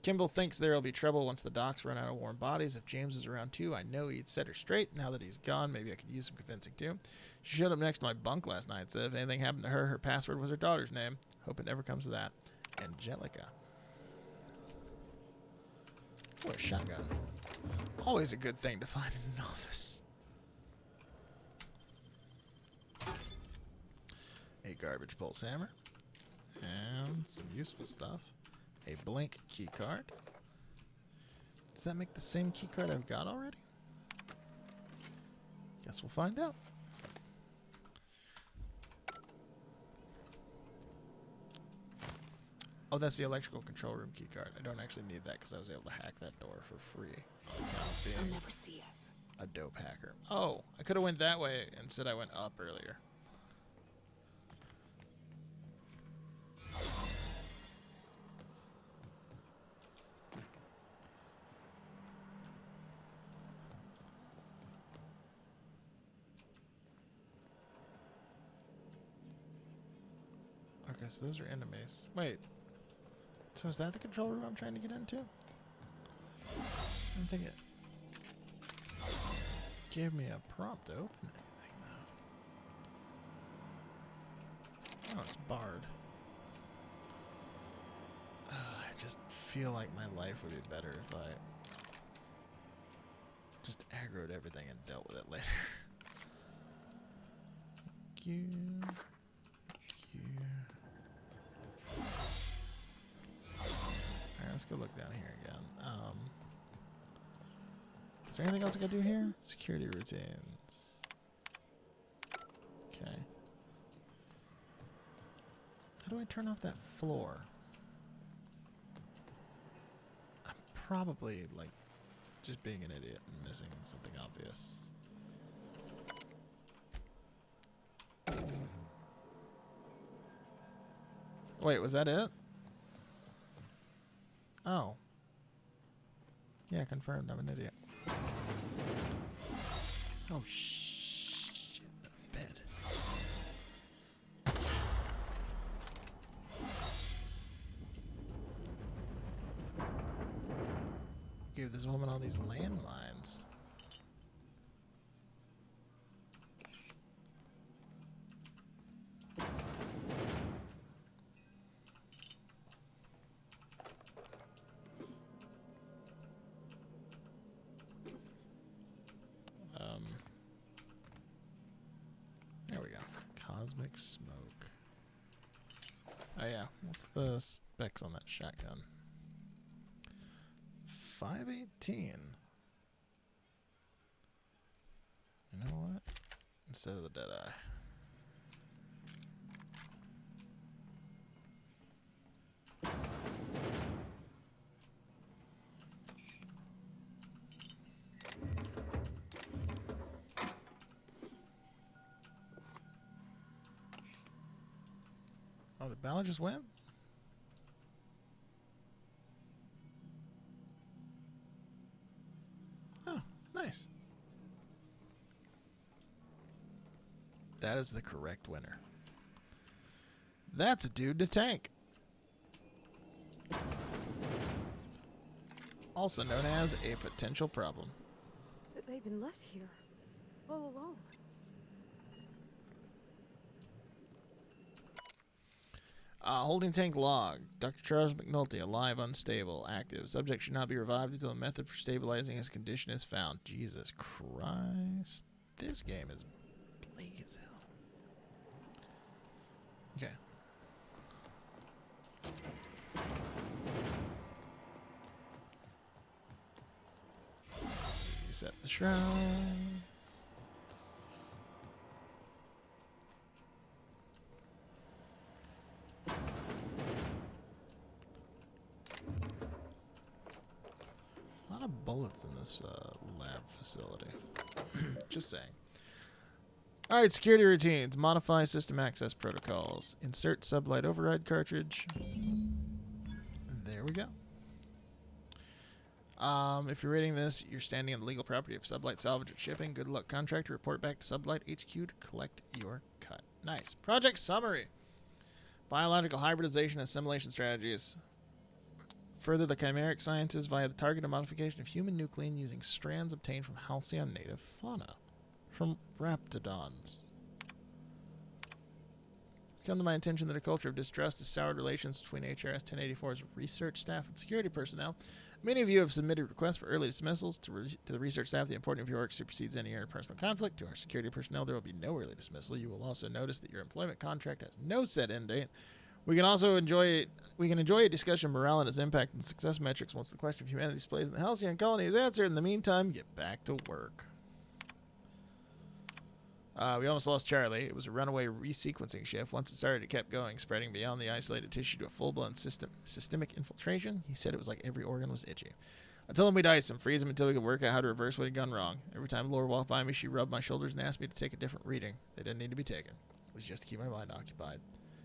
S1: Kimball thinks there will be trouble once the docks run out of warm bodies. If James was around too, I know he'd set her straight. Now that he's gone, maybe I could use some convincing too. She showed up next to my bunk last night. Said if anything happened to her, her password was her daughter's name. Hope it never comes to that. Angelica. Or a shotgun. Always a good thing to find in an office. A garbage pulse hammer. And some useful stuff. A blank key card. Does that make the same key card I've got already? Guess we'll find out. Oh, that's the electrical control room key card. I don't actually need that because I was able to hack that door for free.
S3: They'll never see us.
S1: A dope hacker. Oh, I could have went that way. Instead, I went up earlier. Okay, so those are enemies. Wait. So is that the control room I'm trying to get into? I'm thinking. Give me a prompt to open anything now. Oh, it's barred. I just feel like my life would be better if I just aggroed everything and dealt with it later. Thank you. Thank you. Alright, let's go look down here again. Is there anything else I gotta do here? Security routines. Okay. How do I turn off that floor? I'm probably, like, just being an idiot and missing something obvious. Wait, was that it? Oh. Yeah, confirmed. I'm an idiot. Oh, shit. The bed. Gave this woman all these landmines. There we go. Cosmic smoke. Oh yeah, what's the specs on that shotgun? 518. You know what? Instead of the Deadeye. Oh, did Ballard just win? Oh, nice. That is the correct winner. That's a dude to tank. Also known as a potential problem.
S3: They've been left here all alone.
S1: Holding tank log. Dr. Charles McNulty, alive, unstable, active. Subject should not be revived until a method for stabilizing his condition is found. Jesus Christ. This game is bleak as hell. Okay. Reset the shroud. A lot of bullets in this lab facility. Just saying. Alright, security routines. Modify system access protocols. Insert sublight override cartridge. There we go. If you're reading this, you're standing on the legal property of Sublight Salvage and Shipping. Good luck, contractor. Report back to Sublight HQ to collect your cut. Nice. Project summary. Biological hybridization assimilation strategies. Further the chimeric sciences via the targeted modification of human nuclein using strands obtained from halcyon native fauna. From raptidons. It's come to my attention that a culture of distrust has soured relations between HRS 1084's research staff and security personnel. Many of you have submitted requests for early dismissals to the research staff. The importance of your work supersedes any interpersonal conflict. To our security personnel, there will be no early dismissal. You will also notice that your employment contract has no set end date. We can enjoy a discussion of morale and its impact and success metrics once the question of humanity's place in the halcyon colony is answered. In the meantime, get back to work. We almost lost Charlie. It was a runaway resequencing shift. Once it started, it kept going, spreading beyond the isolated tissue to a full-blown systemic infiltration. He said it was like every organ was itchy. I told him we'd ice him, freeze him until we could work out how to reverse what had gone wrong. Every time Laura walked by me, she rubbed my shoulders and asked me to take a different reading. They didn't need to be taken. It was just to keep my mind occupied.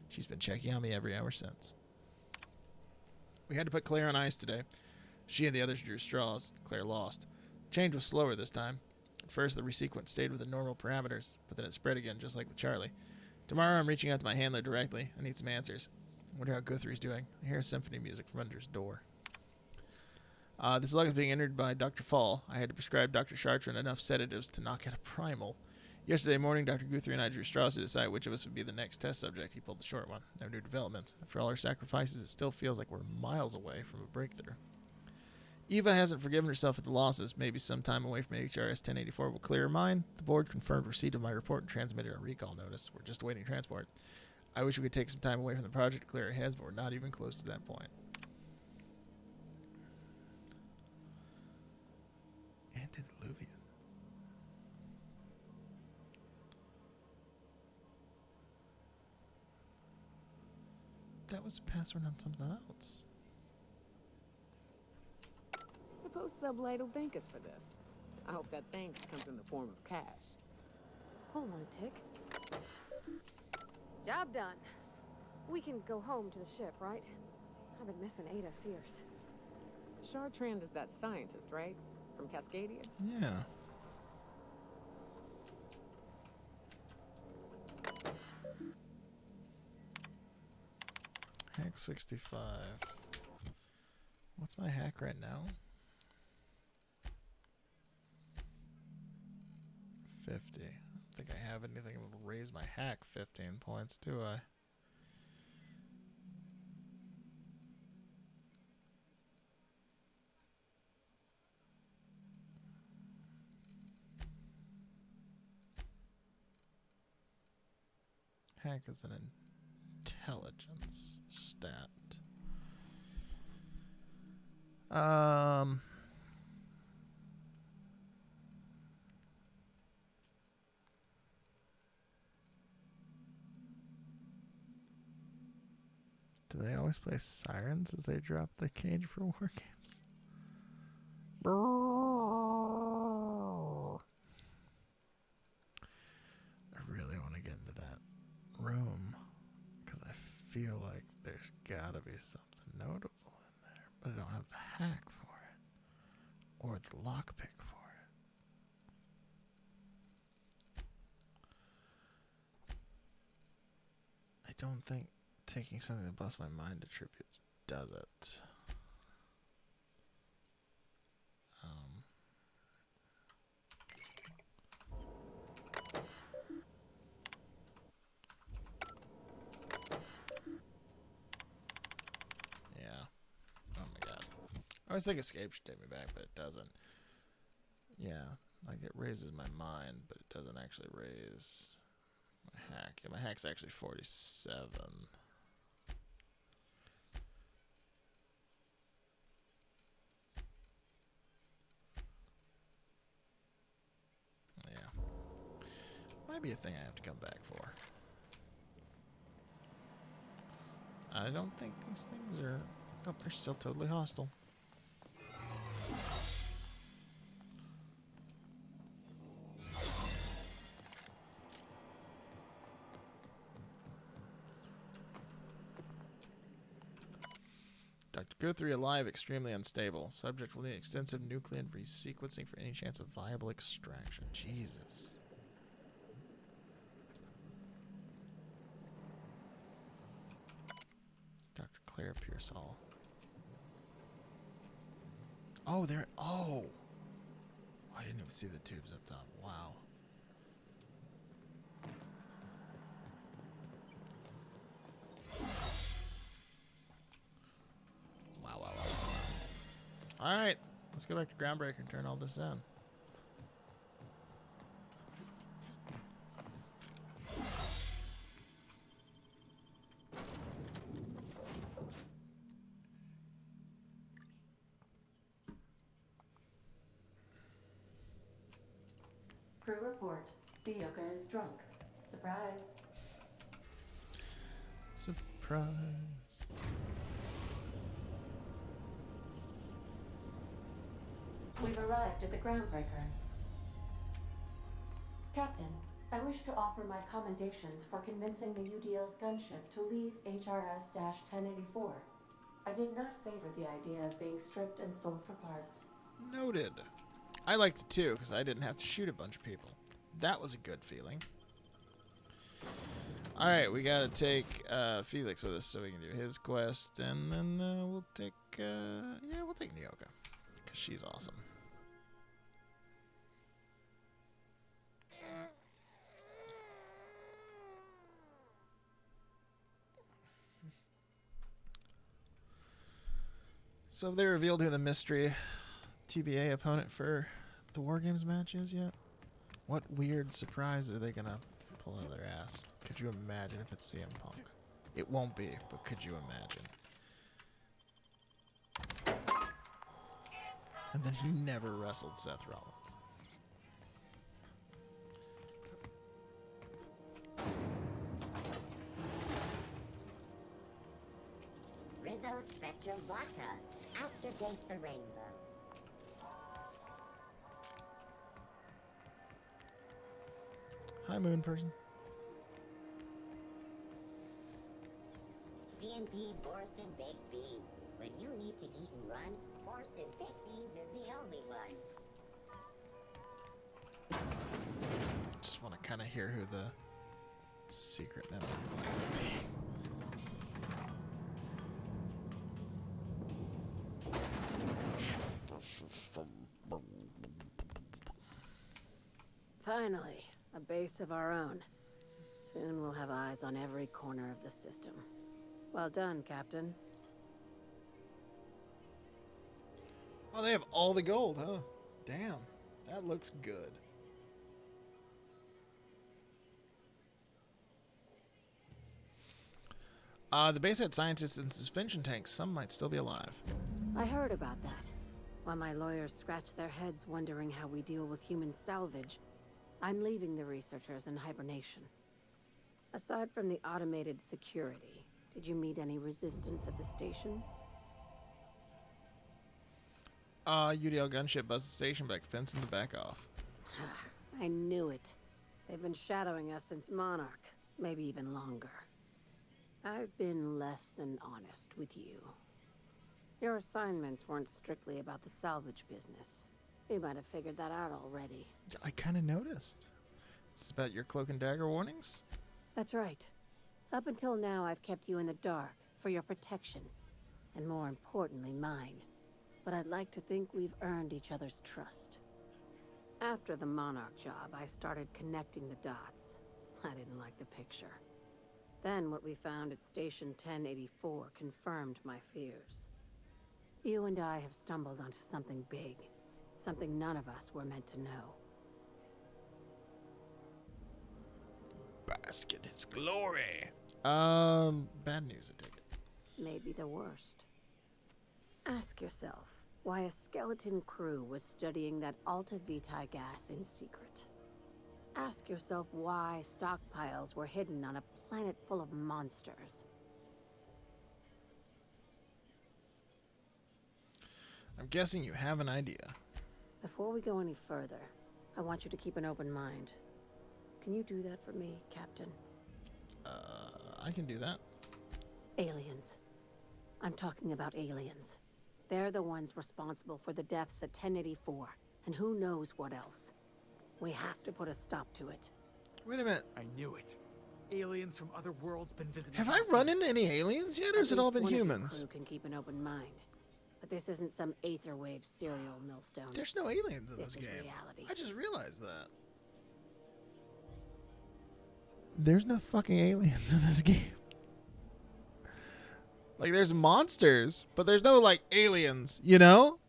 S1: She's been checking on me every hour since. We had to put Claire on ice today. She and the others drew straws. Claire lost. Change was slower this time. At first, the resequence stayed with the normal parameters, but then it spread again, just like with Charlie. It Tomorrow I'm reaching out to my handler directly. I need some answers. I wonder how Guthrie's doing. I hear symphony music from under his door. This log is being entered by Dr. Fall. I had to prescribe Dr. Chartrand enough sedatives to knock out a primal. Yesterday morning, Dr. Guthrie and I drew straws to decide which of us would be the next test subject. He pulled the short one. No new developments. After all our sacrifices, it still feels like we're miles away from a breakthrough. Eva hasn't forgiven herself for the losses. Maybe some time away from HRS 1084 will clear her mind. The board confirmed receipt of my report and transmitted a recall notice. We're just awaiting transport. I wish we could take some time away from the project to clear our heads, but we're not even close to that point. Antediluvian. That was a password on something else.
S3: Suppose Sublight will thank us for this. I hope that thanks comes in the form of cash.
S2: Hold on a tick. Job done. We can go home to the ship, right? I've been missing Ada fierce.
S3: Chartrand is that scientist, right? From Cascadia?
S1: Yeah. Hack 65. What's my hack right now? 50. I don't think I have anything that will raise my hack 15 points, do I? Hack is an intelligence stat. Do they always play sirens as they drop the cage for war games? I really want to get into that room because I feel like there's gotta be something notable in there, but I don't have the hack for it or the lockpick for it. I don't think taking something that busts my mind attributes does it. Yeah. Oh my god. I always think escape should take me back, but it doesn't. Yeah, like it raises my mind, but it doesn't actually raise my hack. Yeah, my hack's actually 47. Yeah. Might be a thing I have to come back for. I don't think these things are... Oh, they're still totally hostile. Dr. Guthrie alive, extremely unstable. Subject will need extensive nuclear resequencing for any chance of viable extraction. Jesus. Dr. Claire Pearsall. Oh, there. Oh! I didn't even see the tubes up top. Wow. Wow. Alright. Let's go back to Groundbreaker and turn all this in.
S4: Crew report. Bioka is drunk. Surprise.
S1: Surprise.
S4: We've arrived at the Groundbreaker. Captain, I wish to offer my commendations for convincing the UDL's gunship to leave HRS-1084. I did not favor the idea of being stripped and sold for parts.
S1: Noted. I liked it too, because I didn't have to shoot a bunch of people. That was a good feeling. All right, we gotta take Felix with us so we can do his quest, and then we'll take we'll take Nyoka because she's awesome. So have they revealed who the mystery TBA opponent for the WARGAAAMES match is yet? What weird surprise are they gonna pull out of their ass? Could you imagine if it's CM Punk? It won't be, but could you imagine? And then he never wrestled Seth Rollins.
S7: Rizzo Spectrum Vodka. Aftertaste the rainbow.
S1: Hi, Moon Person.
S7: C&P Borston Baked Beans. When you need to eat and run, Borston Baked Beans is the only one.
S1: Just want to kind of hear who the secret member wants to be.
S2: Finally, a base of our own. Soon we'll have eyes on every corner of the system. Well done, Captain.
S1: Oh, they have all the gold, huh? Damn, that looks good. The base had scientists in suspension tanks. Some might still be alive.
S2: I heard about that. While my lawyers scratch their heads wondering how we deal with human salvage, I'm leaving the researchers in hibernation. Aside from the automated security, did you meet any resistance at the station?
S1: UDL gunship buzzed the station back, fencing the back off.
S2: I knew it. They've been shadowing us since Monarch, maybe even longer. I've been less than honest with you. Your assignments weren't strictly about the salvage business. You might have figured that out already.
S1: I kind of noticed. It's about your cloak and dagger warnings?
S2: That's right. Up until now, I've kept you in the dark for your protection, and more importantly, mine. But I'd like to think we've earned each other's trust. After the Monarch job, I started connecting the dots. I didn't like the picture. Then what we found at Station 1084 confirmed my fears. You and I have stumbled onto something big. Something none of us were meant to know.
S1: Bask in its glory. Bad news, I take it.
S2: Maybe the worst. Ask yourself why a skeleton crew was studying that Alta Vitae gas in secret. Ask yourself why stockpiles were hidden on a planet full of monsters.
S1: I'm guessing you have an idea.
S2: Before we go any further, I want you to keep an open mind. Can you do that for me, Captain?
S1: I can do that.
S2: Aliens. I'm talking about aliens. They're the ones responsible for the deaths at 1084, and who knows what else. We have to put a stop to it.
S1: Wait a minute.
S9: I knew it. Aliens from other worlds been visiting.
S1: Have I run into any aliens yet, or has it all been humans?
S2: Crew can keep an open mind. But this isn't some aetherwave serial millstone.
S1: There's no aliens in this
S2: is
S1: game.
S2: Reality.
S1: I just realized that. There's no fucking aliens in this game. Like, there's monsters, but there's no, like, aliens, you know?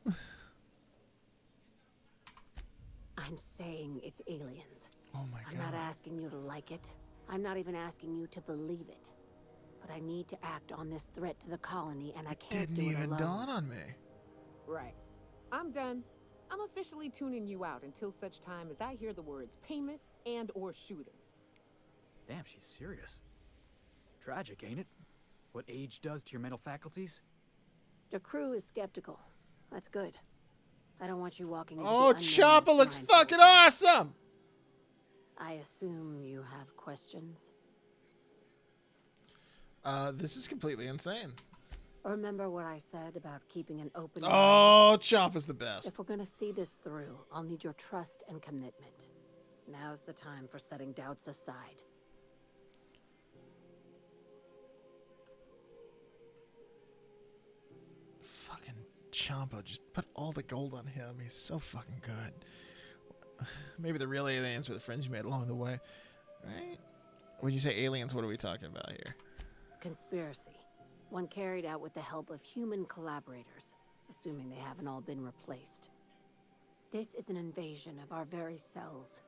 S2: I'm saying it's aliens.
S1: Oh my
S2: I'm not asking you to like it. I'm not even asking you to believe it. But I need to act on this threat to the colony, and I can't
S1: Didn't
S2: do it
S1: even
S2: alone.
S1: dawn on me.
S3: Right. I'm done. I'm officially tuning you out until such time as I hear the words payment and or shooter.
S9: Damn, she's serious. Tragic, ain't it? What age does to your mental faculties?
S2: The crew is skeptical. That's good. I don't want you walking into
S1: Oh,
S2: the unknown
S1: Chopper
S2: with
S1: looks
S2: blindfolds.
S1: fucking awesome!
S2: I assume you have questions?
S1: This is completely insane.
S2: Remember what I said about keeping an open mind?
S1: Oh, Chopper's the best.
S2: If we're gonna see this through, I'll need your trust and commitment. Now's the time for setting doubts aside.
S1: Champa. Just put all the gold on him. He's so fucking good. Maybe the real aliens were the friends you made along the way. Right? When you say aliens, what are we talking about here?
S2: Conspiracy. One carried out with the help of human collaborators, assuming they haven't all been replaced. This is an invasion of our very cells.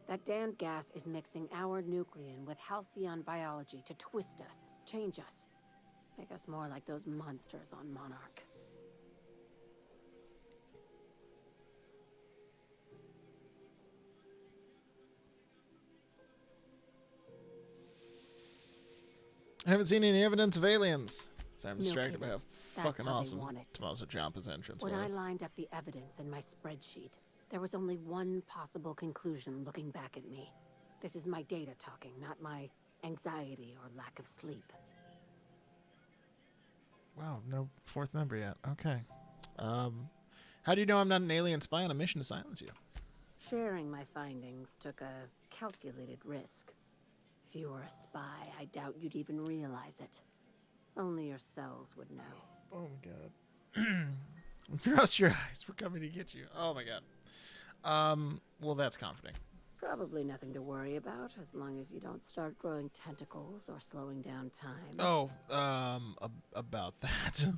S2: That damned gas is mixing our nucleon with halcyon biology to twist us, change us, make us more like those monsters on Monarch.
S1: I haven't seen any evidence of aliens. So I'm distracted by
S2: kidding.
S1: how
S2: That's
S1: fucking
S2: how they
S1: awesome
S2: want it.
S1: Tommaso Ciampa's entrance
S2: When I
S1: was.
S2: lined up the evidence in my spreadsheet, there was only one possible conclusion looking back at me. This is my data talking, not my anxiety or lack of sleep.
S1: Wow, no fourth member yet. Okay. How do you know I'm not an alien spy on a mission to silence you?
S2: Sharing my findings took a calculated risk. If you were a spy, I doubt you'd even realize it. Only your cells would know.
S1: Oh my god. Cross your eyes. We're coming to get you. Oh my god. Well, that's comforting.
S2: Probably nothing to worry about, as long as you don't start growing tentacles or slowing down time.
S1: Oh, about that.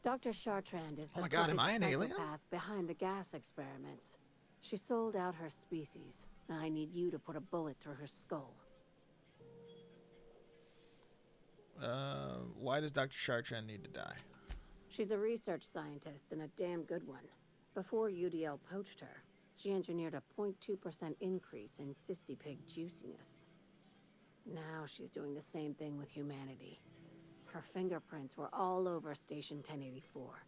S2: Dr. Chartrand is the
S1: Oh my god, am I an alien?
S2: psychopath behind the gas experiments. She sold out her species. I need you to put a bullet through her skull.
S1: Why does Dr. Chartrand need to die?
S2: She's a research scientist and a damn good one. Before UDL poached her, she engineered a 0.2% increase in cystipig juiciness. Now she's doing the same thing with humanity. Her fingerprints were all over Station 1084.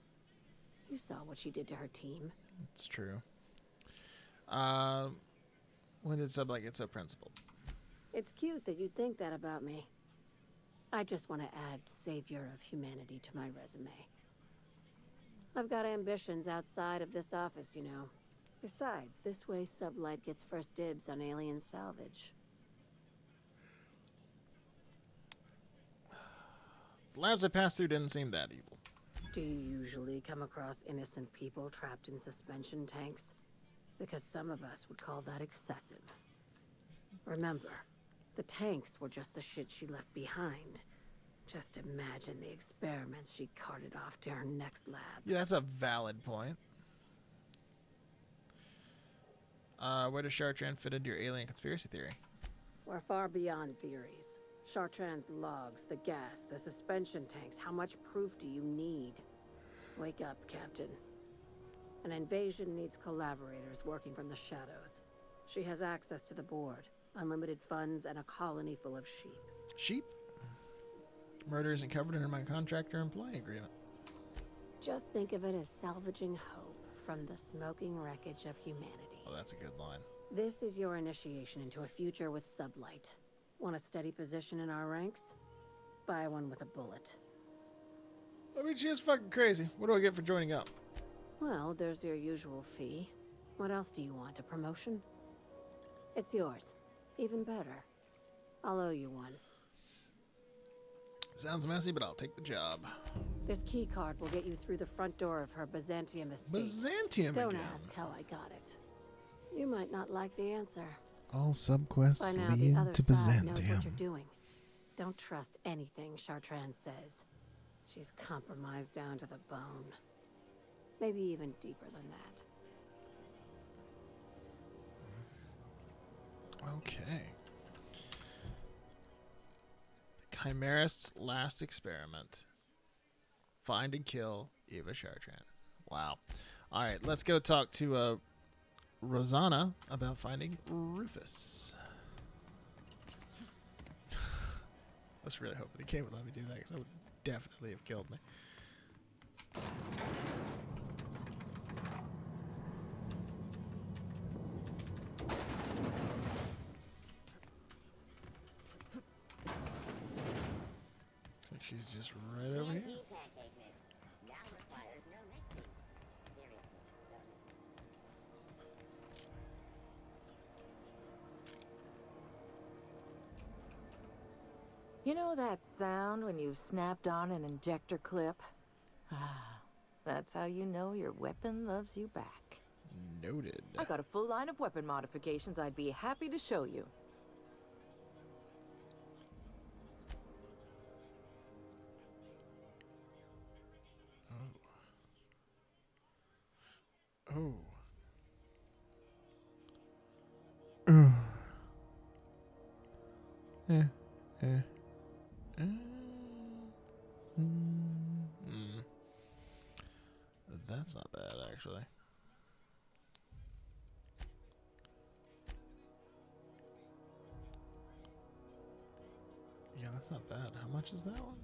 S2: You saw what she did to her team.
S1: It's true. When did Sublight get so principled?
S2: It's cute that you'd think that about me. I just want to add savior of humanity to my resume. I've got ambitions outside of this office, you know. Besides, this way Sublight gets first dibs on alien salvage.
S1: The labs I passed through didn't seem that evil.
S2: Do you usually come across innocent people trapped in suspension tanks? Because some of us would call that excessive. Remember, the tanks were just the shit she left behind. Just imagine the experiments she carted off to her next lab.
S1: Yeah, that's a valid point. Where does Chartrand fit into your alien conspiracy theory?
S2: We're far beyond theories. Chartrand's logs, the gas, the suspension tanks. How much proof do you need? Wake up, Captain. An invasion needs collaborators working from the shadows. She has access to the board, unlimited funds, and a colony full of sheep.
S1: Sheep? Murder isn't covered under my contract or employee agreement.
S2: Just think of it as salvaging hope from the smoking wreckage of humanity.
S1: Oh, that's a good line.
S2: This is your initiation into a future with Sublight. Want a steady position in our ranks? Buy one with a bullet.
S1: I mean, she is fucking crazy. What do I get for joining up?
S2: Well, there's your usual fee. What else do you want? A promotion? It's yours. Even better. I'll owe you one.
S1: Sounds messy, but I'll take the job.
S2: This key card will get you through the front door of her Byzantium estate.
S1: Byzantium
S2: Don't
S1: again?
S2: ask how I got it. You might not like the answer.
S1: All subquests
S2: By now,
S1: lead
S2: the other
S1: to
S2: side knows what
S1: Byzantium.
S2: you're doing. Don't trust anything Chartrand says. She's compromised down to the bone. Maybe even deeper than that.
S1: Okay. The Chimerist's last experiment. Find and kill Eva Chartrand. Wow. All right, let's go talk to Rosanna about finding Rufus. I was really hoping the game would let me do that because I would definitely have killed me. Looks like she's just right over here.
S21: You know that sound when you've snapped on an injector clip? Ah,
S8: That's how you know your weapon loves you back.
S1: Noted.
S8: I got a full line of weapon modifications I'd be happy to show you.
S1: Oh. Yeah. Yeah. That's not bad, actually. Yeah, that's not bad. How much is that one?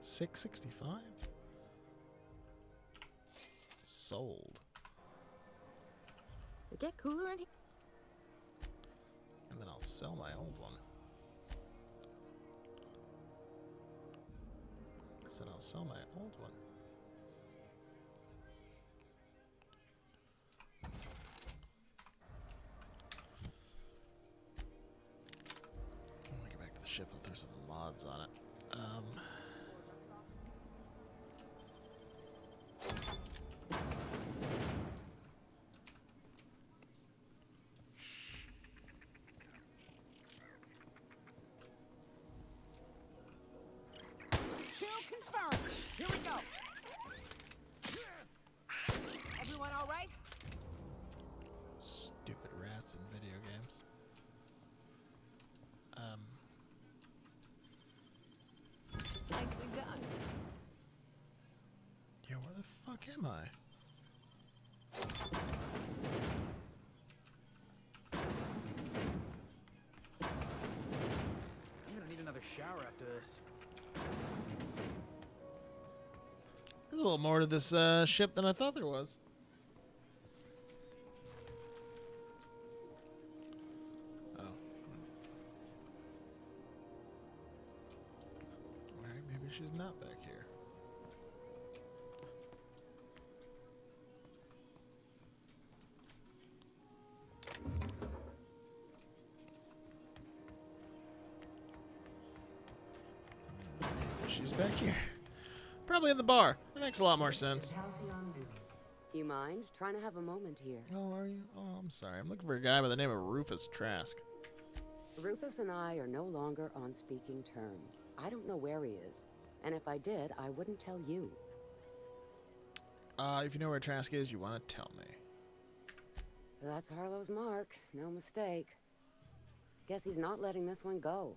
S1: $665? Sold.
S8: It get cooler in here?
S1: And then I'll sell my old one. I said I'll sell my old one. When we get back to the ship, I'll throw some mods on it.
S3: Here we go. Everyone all right?
S1: Stupid rats in video games.
S3: Nicely done.
S1: Yo, where the fuck am I?
S9: I'm gonna need another shower after this.
S1: There's a little more to this ship than I thought there was. Oh. Alright, maybe she's not back here. Maybe she's back here. Probably in the bar. That makes a lot more sense.
S8: You mind? Trying to have a moment here.
S1: Oh, are you? Oh, I'm sorry. I'm looking for a guy by the name of Rufus Trask.
S8: Rufus and I are no longer on speaking terms. I don't know where he is. And if I did, I wouldn't tell you.
S1: If you know where Trask is, you want to tell me.
S8: That's Harlow's mark. No mistake. Guess he's not letting this one go.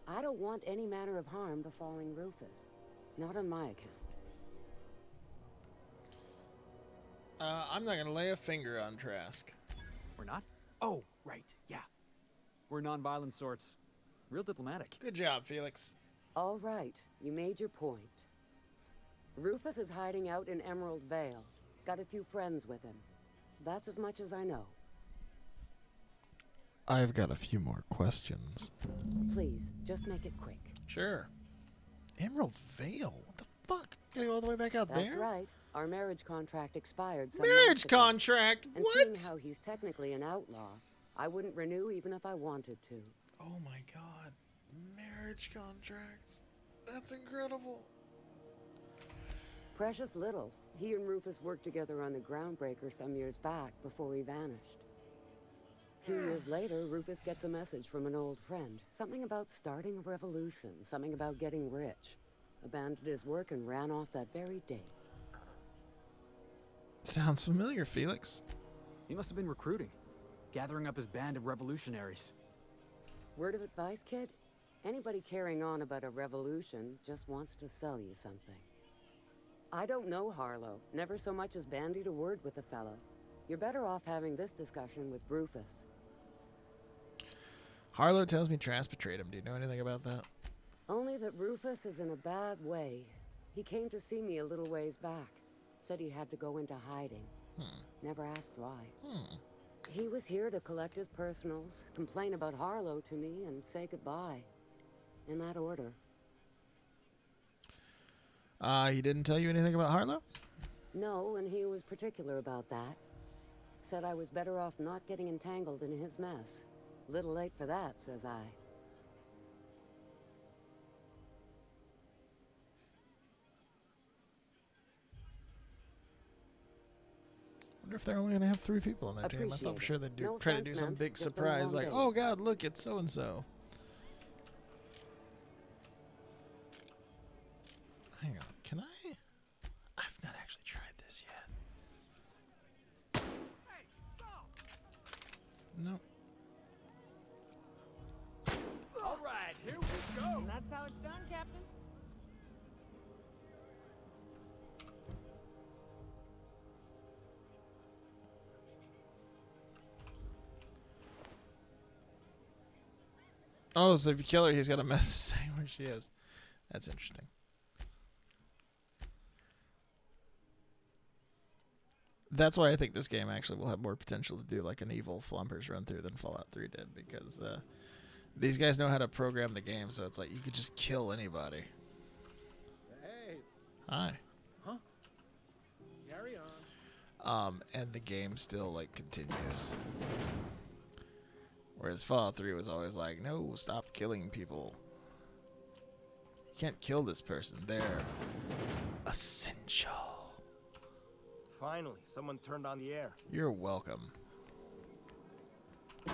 S8: I don't want any manner of harm befalling Rufus. Not on my account.
S1: I'm not going to lay a finger on Trask.
S9: We're not? Oh, right, yeah. We're non-violent sorts. Real diplomatic.
S1: Good job, Felix.
S8: All right, you made your point. Rufus is hiding out in Emerald Vale. Got a few friends with him. That's as much as I know.
S1: I've got a few more questions.
S8: Please, just make it quick.
S1: Sure. Emerald Vale? What the fuck? Gotta go all the way back out there?
S8: That's right. Our marriage contract expired some
S1: Marriage
S8: months ago.
S1: contract?
S8: And
S1: What?
S8: seeing how he's technically an outlaw, I wouldn't renew even if I wanted to.
S1: Oh my god. Marriage contracts. That's incredible.
S8: Precious little. He and Rufus worked together on the Groundbreaker some years back before he vanished. A few years later, Rufus gets a message from an old friend. Something about starting a revolution, something about getting rich. Abandoned his work and ran off that very day.
S1: Sounds familiar, Felix.
S9: He must have been recruiting, gathering up his band of revolutionaries.
S8: Word of advice, kid? Anybody carrying on about a revolution just wants to sell you something. I don't know Harlow, never so much as bandied a word with the fellow. You're better off having this discussion with Rufus.
S1: Harlow tells me Trask betrayed him. Do you know anything about that?
S8: Only that Rufus is in a bad way. He came to see me a little ways back. Said he had to go into hiding. Never asked why. He was here to collect his personals, complain about Harlow to me, and say goodbye. In that order.
S1: He didn't tell you anything about Harlow?
S8: No, and he was particular about that. Said I was better off not getting entangled in his mess. Little late for that, says I.
S1: Wonder if they're only gonna have 3 people on their team. I thought for sure they'd try to do some big surprise, like, oh god, look, it's so and so. Hang on, can I? I've not actually tried this yet. Nope.
S3: All right, here we go. And that's how it's done, Captain.
S1: Oh, so if you kill her, he's got a message saying where she is. That's interesting. That's why I think this game actually will have more potential to do like an evil Flumpers run through than Fallout 3 did, because these guys know how to program the game, so it's like you could just kill anybody.
S16: Hey.
S1: Hi.
S16: Huh? Carry on.
S1: And the game still like continues. Whereas Fallout 3 was always like, no, stop killing people. You can't kill this person. They're essential.
S13: Finally, someone turned on the air.
S1: You're welcome. I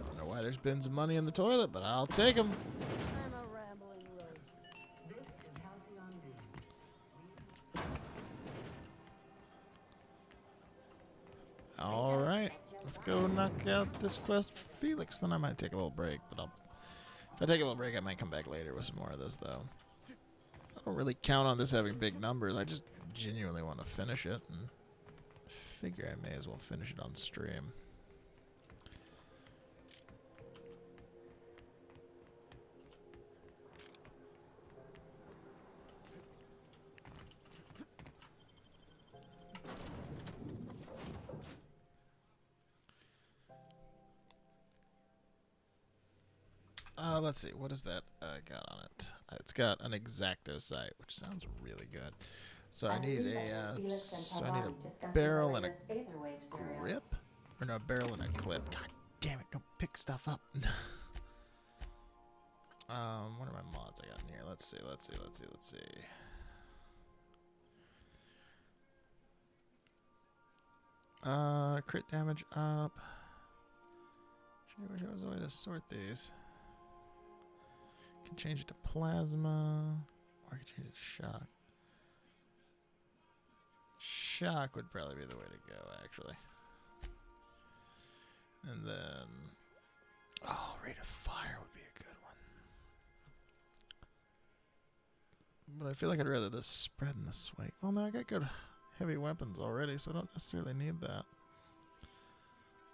S1: don't know why there's bins of money in the toilet, but I'll take them.
S18: I'm a rambling rose. This is Halcyon B.
S1: All right, let's go knock out this quest for Felix. Then I might take a little break, but if I take a little break, I might come back later with some more of this, though. I don't really count on this having big numbers. I just genuinely want to finish it, and figure I may as well finish it on stream. Let's see. What is that got on it? It's got an Exacto sight, which sounds really good. So I need a barrel and a grip, or no, a barrel and a clip. God damn it! Don't pick stuff up. What are my mods I got in here? Let's see. Crit damage up. I wish there was a way to sort these. Can change it to plasma, or I can change it to shock. Shock would probably be the way to go, actually. And then, rate of fire would be a good one. But I feel like I'd rather the spread and the sway. Well, no, I got good heavy weapons already, so I don't necessarily need that.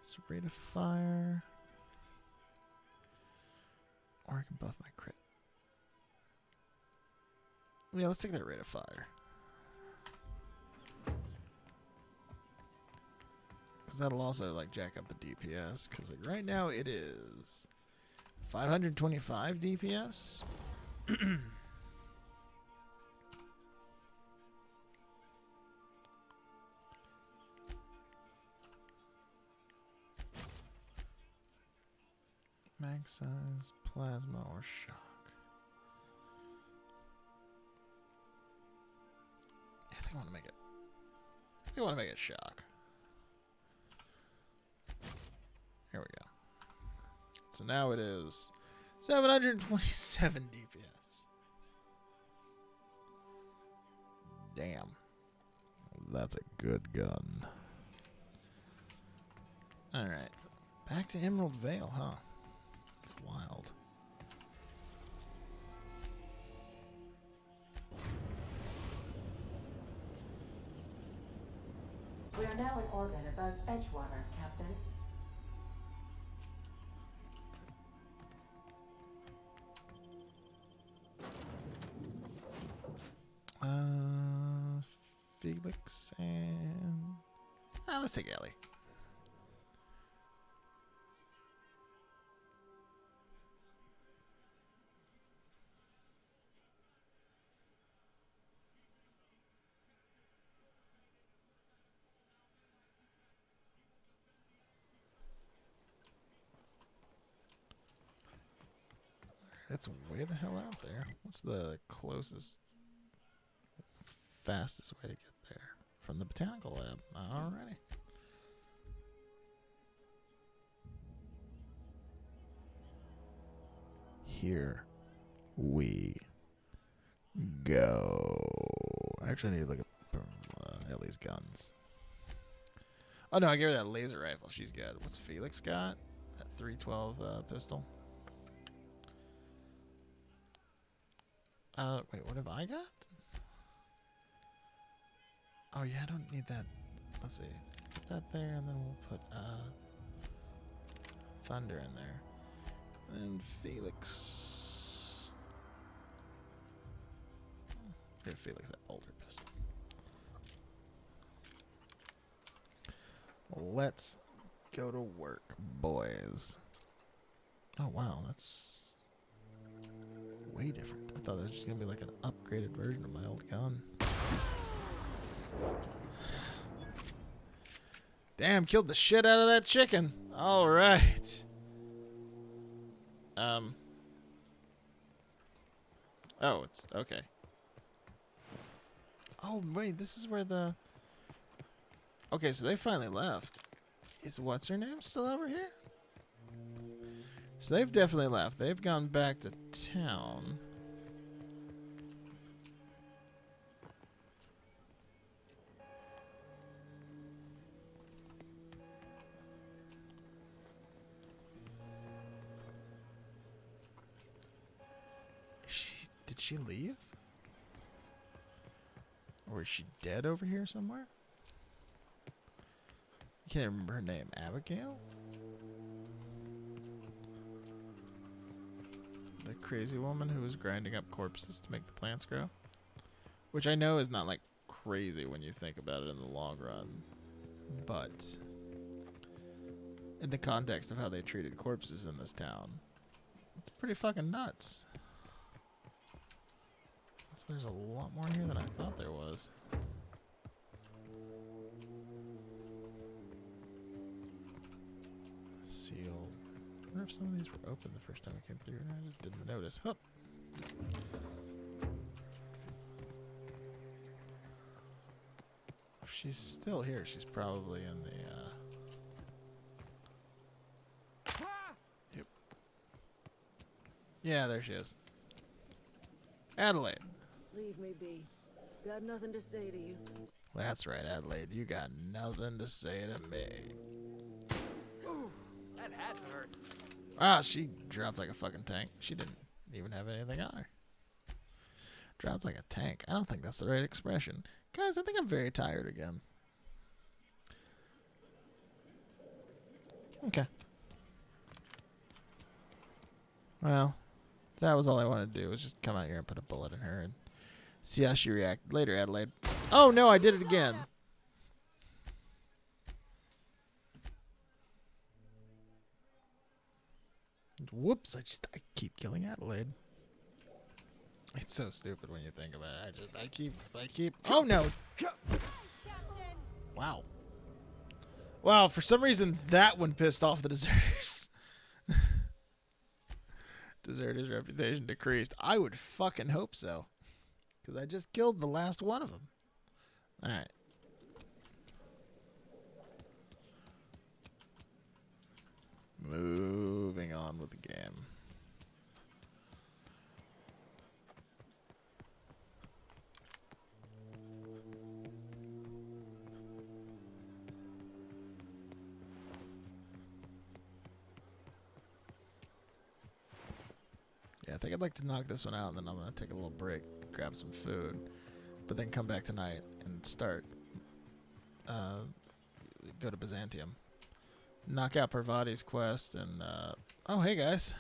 S1: So rate of fire, or I can buff my crit. Yeah, let's take that rate of fire. Because that'll also, like, jack up the DPS. Because, like, right now it is 525 DPS. Max size, plasma, or shock. I think I want to make it. I think I want to make it shock. Here we go. So now it is 727 DPS. Damn. That's a good gun. Alright. Back to Emerald Vale, huh? That's wild.
S4: We are now in orbit above Edgewater, Captain.
S1: Felix and... let's take Ellie. It's way the hell out there. What's the closest fastest way to get there from the botanical lab. Alrighty. Here we go. Actually, I need to look at Ellie's guns. Oh no, I gave her that laser rifle. She's good. What's Felix got? That 312 pistol. Wait, what have I got? Oh yeah, I don't need that. Let's see. Put that there, and then we'll put Thunder in there. And Felix. Give Felix that bolter pistol. Let's go to work, boys. Oh wow, that's way different. I thought that was just gonna be like an upgraded version of my old gun. Damn, killed the shit out of that chicken. All right. Oh, it's okay. Oh wait, this is where the. Okay, so they finally left. Is what's her name still over here? So they've definitely left. They've gone back to town. Did she leave? Or is she dead over here somewhere? I can't remember her name. Abigail? The crazy woman who was grinding up corpses to make the plants grow? Which I know is not like crazy when you think about it in the long run. But in the context of how they treated corpses in this town, it's pretty fucking nuts. So there's a lot more here than I thought there was. Sealed. I wonder if some of these were open the first time I came through and I just didn't notice. Hup. If she's still here, she's probably in the Yep. Yeah, there she is. Adelaide.
S21: Leave me be. Got nothing to say to you.
S1: That's right, Adelaide. You got nothing to say to me.
S14: Ooh, that hat hurts.
S1: Ah, she dropped like a fucking tank. She didn't even have anything on her. Dropped like a tank. I don't think that's the right expression. Guys, I think I'm very tired again. Okay. Well, that was all I wanted to do, was just come out here and put a bullet in her and see how she reacted. Later, Adelaide. Oh, no, I did it again. Whoops, I keep killing Adelaide. It's so stupid when you think about it. I keep. Oh, no. Wow. Wow, for some reason, that one pissed off the deserters. Deserters' reputation decreased. I would fucking hope so. Because I just killed the last one of them. Alright. Moving on with the game. Yeah, I think I'd like to knock this one out, and then I'm going to take a little break, grab some food, but then come back tonight and start, go to Byzantium. Knock out Parvati's quest, and, oh, hey, guys.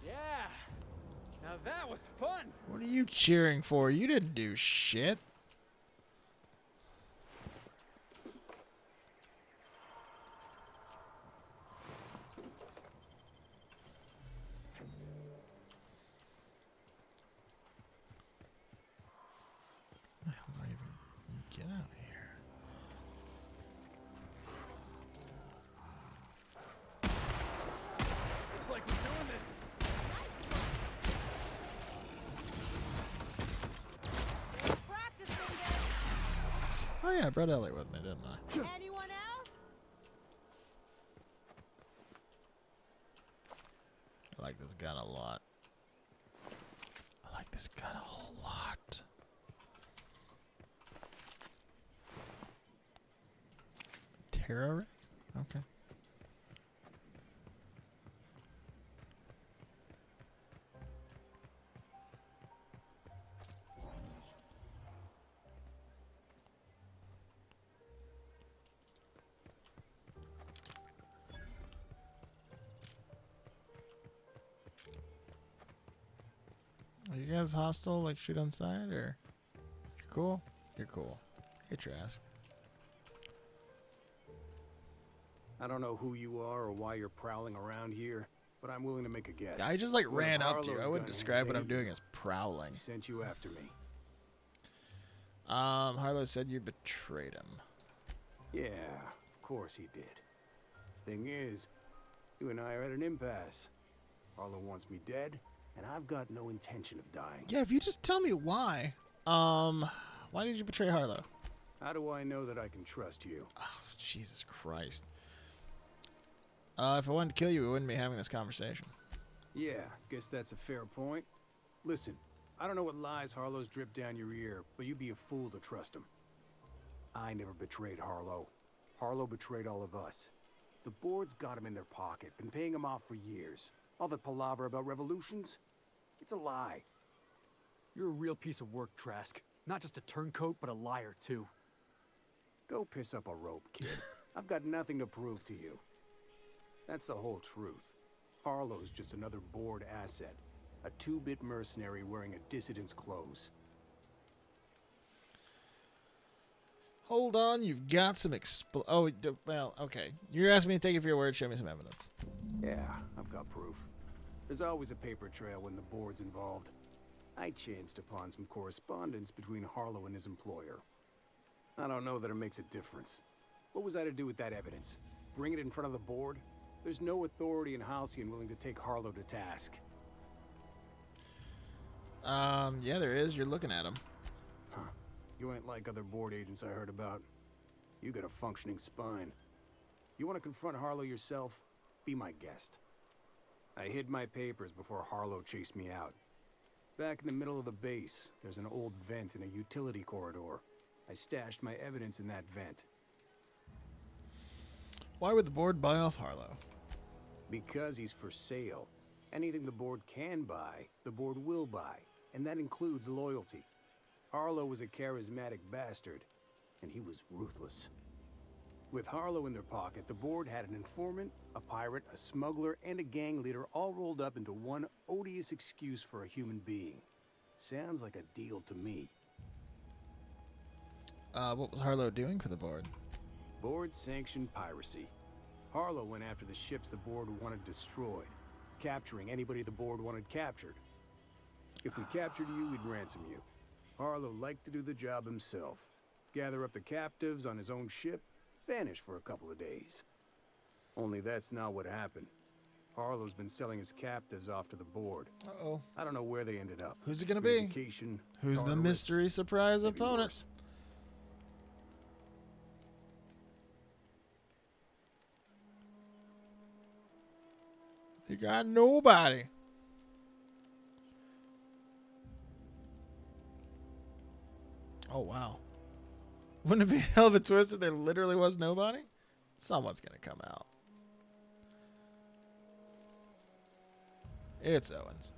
S14: Yeah, now that was fun.
S1: What are you cheering for? You didn't do shit. Get out of here.
S14: Looks like we're doing
S1: I brought Ellie with me, didn't I?
S3: Anyone else?
S1: I like this gun a lot. I like this gun a whole lot. Terror? Okay. Are you guys hostile, like shoot on sight, or you're cool? You're cool. Hit your ass.
S12: I don't know who you are or why you're prowling around here, but I'm willing to make a guess.
S1: I just like
S12: One of
S1: ran up to you.
S12: Harlow's
S1: I wouldn't
S12: gun
S1: describe what
S12: hands
S1: I'm doing
S12: aimed
S1: as prowling.
S12: He sent you after me.
S1: Harlow said you betrayed him.
S12: Yeah, of course he did. Thing is, you and I are at an impasse. Harlow wants me dead, and I've got no intention of dying.
S1: Yeah, if you just tell me why. Why did you betray Harlow?
S12: How do I know that I can trust you?
S1: Oh, Jesus Christ. If I wanted to kill you, we wouldn't be having this conversation.
S12: Yeah, guess that's a fair point. Listen, I don't know what lies Harlow's dripped down your ear, but you'd be a fool to trust him. I never betrayed Harlow. Harlow betrayed all of us. The board's got him in their pocket, been paying him off for years. All that palaver about revolutions, it's a lie.
S9: You're a real piece of work, Trask. Not just a turncoat, but a liar, too.
S12: Go piss up a rope, kid. I've got nothing to prove to you. That's the whole truth. Harlow's just another board asset. A two-bit mercenary wearing a dissident's clothes.
S1: Hold on, you've got some well, okay. You're asking me to take it for your word. Show me some evidence.
S12: Yeah, I've got proof. There's always a paper trail when the board's involved. I chanced upon some correspondence between Harlow and his employer. I don't know that it makes a difference. What was I to do with that evidence? Bring it in front of the board? There's no authority in Halcyon willing to take Harlow to task.
S1: Yeah, there is. You're looking at him.
S12: Huh. You ain't like other board agents I heard about. You got a functioning spine. You want to confront Harlow yourself? Be my guest. I hid my papers before Harlow chased me out. Back in the middle of the base, there's an old vent in a utility corridor. I stashed my evidence in that vent.
S1: Why would the board buy off Harlow?
S12: Because he's for sale. Anything the board can buy, the board will buy. And that includes loyalty. Harlow was a charismatic bastard, and he was ruthless. With Harlow in their pocket, the board had an informant, a pirate, a smuggler, and a gang leader all rolled up into one odious excuse for a human being. Sounds like a deal to me.
S1: What was Harlow doing for the board?
S12: Board-sanctioned piracy. Harlow went after the ships the board wanted destroyed, capturing anybody the board wanted captured. If we captured you, we'd ransom you. Harlow liked to do the job himself. Gather up the captives on his own ship, vanish for a couple of days. Only that's not what happened. Harlow's been selling his captives off to the board.
S1: Uh-oh.
S12: I don't know where they ended up.
S1: Who's it gonna be?
S12: Education,
S1: Who's the mystery surprise opponent?
S12: Worse.
S1: You got nobody. Oh, wow. Wouldn't it be a hell of a twist if there literally was nobody? Someone's going to come out. It's Owens.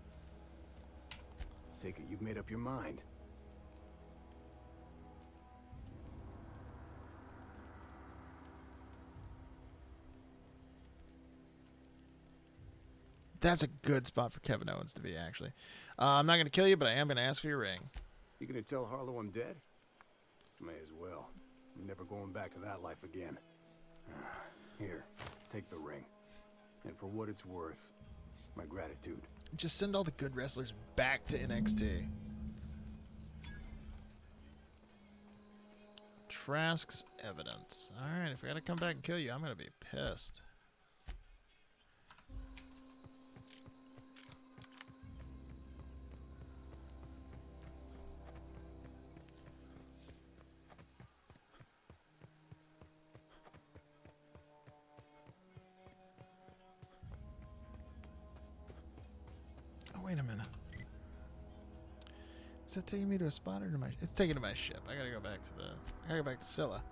S12: Take it you've made up your mind.
S1: That's a good spot for Kevin Owens to be, actually. I'm not going to kill you, but I am going to ask for your ring.
S12: You gonna tell Harlow I'm dead? May as well. I'm never going back to that life again. Here, take the ring. And for what it's worth, my gratitude.
S1: Just send all the good wrestlers back to NXT. Trask's evidence. Alright, if I gotta come back and kill you, I'm gonna be pissed. Is that taking me to a spot or to my? It's taking to my ship. I gotta go back to the. I gotta go back to Scylla.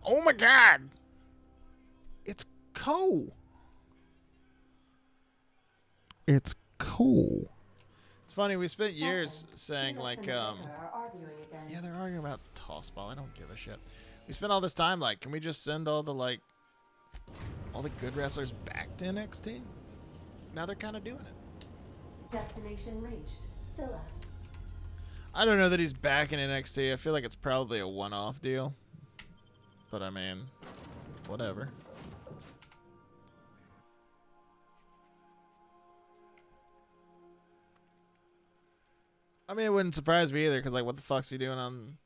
S1: Oh my God! It's cool. It's cool. It's funny. We spent years saying like, yeah, they're arguing about toss ball. I don't give a shit. We spent all this time like, can we just send all the like, all the good wrestlers back to NXT? Now they're kind of doing it.
S4: Destination reached. Scylla.
S1: I don't know that he's back in NXT. I feel like it's probably a one-off deal. But I mean, whatever. I mean, it wouldn't surprise me either, because like, what the fuck's he doing on?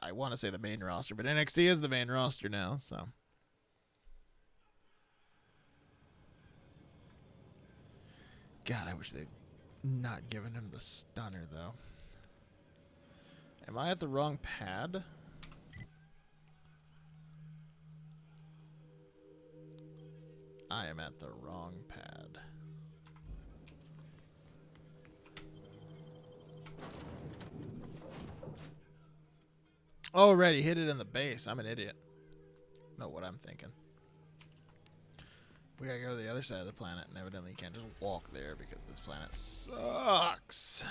S1: I want to say the main roster, but NXT is the main roster now, so. God, I wish they'd not given him the stunner though. Am I at the wrong pad? I am at the wrong pad. Already hit it in the base. I'm an idiot. Know what I'm thinking. We gotta go to the other side of the planet, and evidently you can't just walk there because this planet sucks.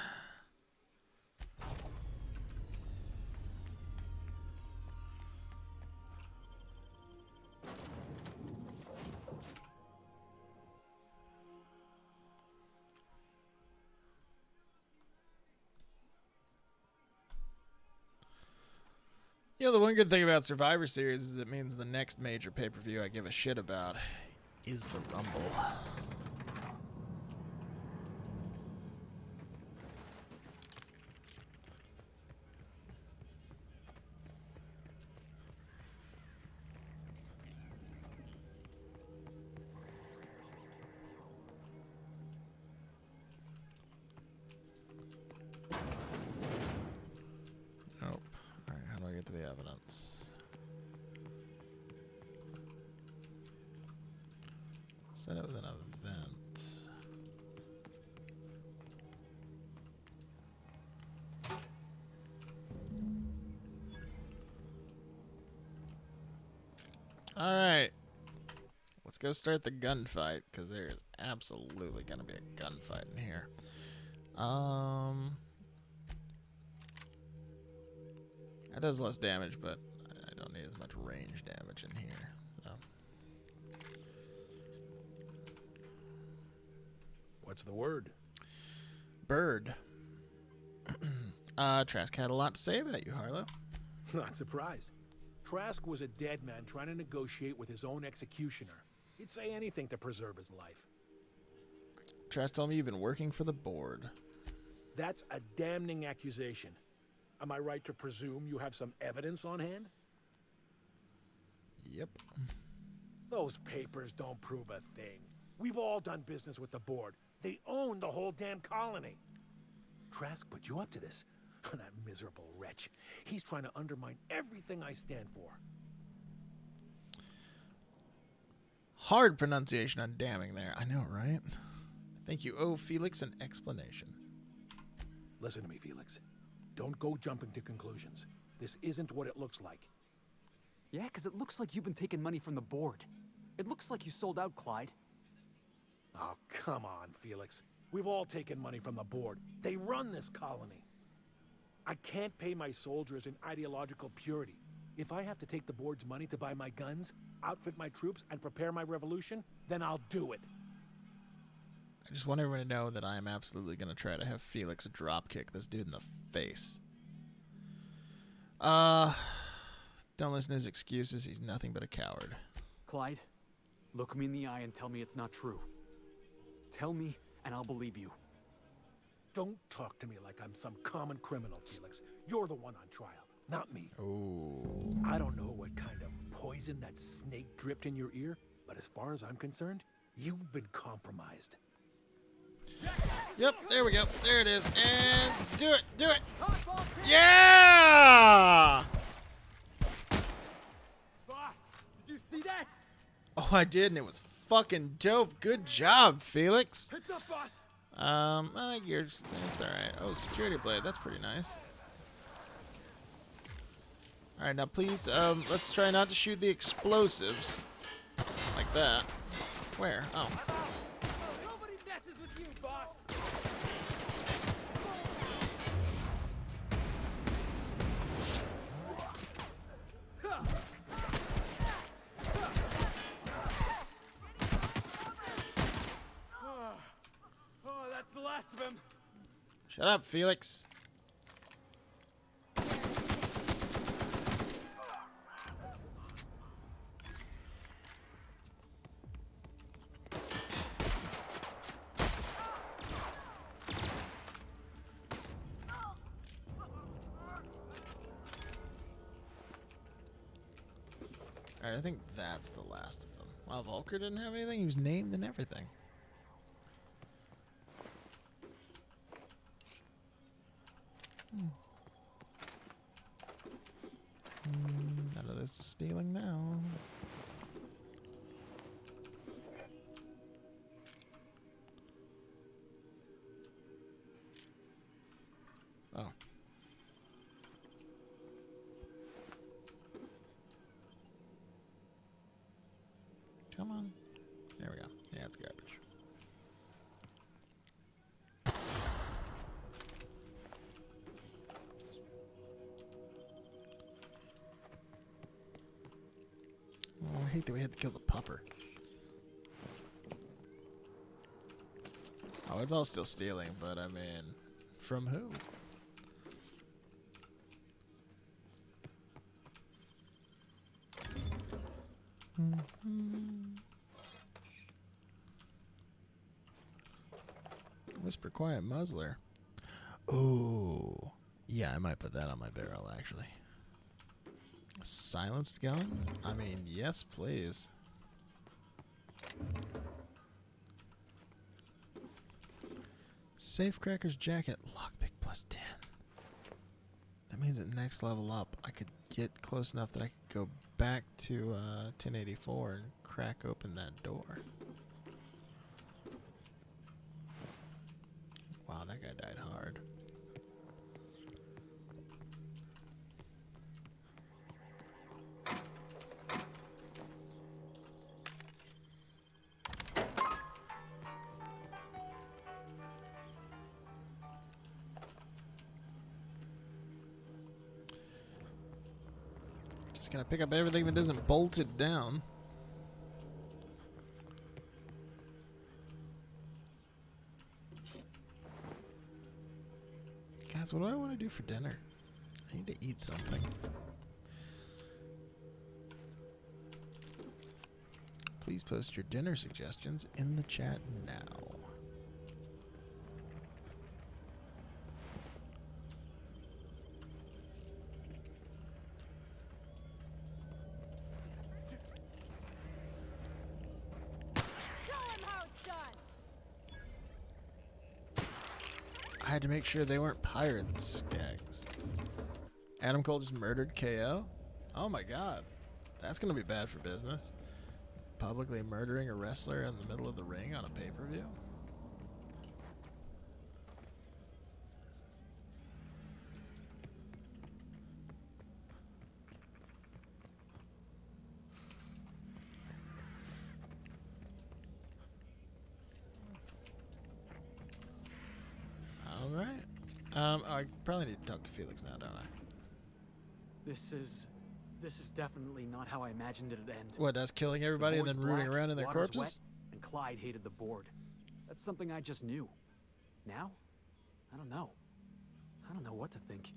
S1: You know, the one good thing about Survivor Series is it means the next major pay-per-view I give a shit about is the Rumble. Nope. Alright, how do I get to the evidence? Set it with an event. Alright. Let's go start the gunfight, because there is absolutely going to be a gunfight in here. That does less damage, but I don't need as much range damage in here. So.
S16: What's the word?
S1: Bird. Trask had a lot to say about you, Harlow.
S16: Not surprised. Trask was a dead man trying to negotiate with his own executioner. He'd say anything to preserve his life.
S1: Trask told me you've been working for the board.
S16: That's a damning accusation. Am I right to presume you have some evidence on hand?
S1: Yep.
S16: Those papers don't prove a thing. We've all done business with the board. They own the whole damn colony. Trask put you up to this. That miserable wretch. He's trying to undermine everything I stand for.
S1: Hard pronunciation on damning there. I know, right? I think you owe Felix an explanation.
S16: Listen to me, Felix. Don't go jumping to conclusions. This isn't what it looks like.
S9: Yeah, because it looks like you've been taking money from the board. It looks like you sold out, Clyde.
S16: Oh, come on, Felix. We've all taken money from the board. They run this colony. I can't pay my soldiers in ideological purity. If I have to take the board's money to buy my guns, outfit my troops, and prepare my revolution, then I'll do it.
S1: I just want everyone to know that I am absolutely going to try to have Felix dropkick this dude in the face. Don't listen to his excuses. He's nothing but a coward.
S9: Clyde, look me in the eye and tell me it's not true. Tell me, and I'll believe you.
S16: Don't talk to me like I'm some common criminal, Felix. You're the one on trial, not me.
S1: Ooh.
S16: I don't know what kind of poison that snake dripped in your ear, but as far as I'm concerned, you've been compromised.
S1: Yep, there we go. There it is. And do it. Do it. Yeah!
S9: Boss, did you see that?
S1: Oh, I did, and it was fucking dope. Good job, Felix.
S9: Heads up, boss.
S1: I think it's alright. Oh, security blade. That's pretty nice. Alright, now please, let's try not to shoot the explosives. Like that. Where? Oh.
S9: Nobody messes with you, boss. Oh, that's the last of him.
S1: Shut up, Felix. Alright, I think that's the last of them. Wow, Volker didn't have anything? He was named and everything. None of this is stealing now. Oh. Come on. There we go. Yeah, it's garbage. Oh, I hate that we had to kill the pupper. Oh, it's all still stealing, but I mean, from who? Whisper Quiet Muzzler. Ooh. Yeah, I might put that on my barrel, actually. A silenced gun? I mean, yes, please. Safecracker's jacket. Lockpick plus 10. That means at next level up, I could get close enough that I could go back to 1084 and crack open that door. Wow, that guy died hard. Just gonna pick up everything that isn't bolted down. Guys, what do I want to do for dinner? I need to eat something. Please post your dinner suggestions in the chat now. I had to make sure they weren't pirate skags. Adam Cole just murdered KO? Oh my god. That's gonna be bad for business. Publicly murdering a wrestler in the middle of the ring on a pay-per-view? Alright. I probably need to talk to Felix now, don't I?
S9: This is definitely not how I imagined it'd end.
S1: What, us killing everybody and then rooting around in their corpses?
S9: Wet, and Clyde hated the board. That's something I just knew. Now? I don't know. I don't know what to think.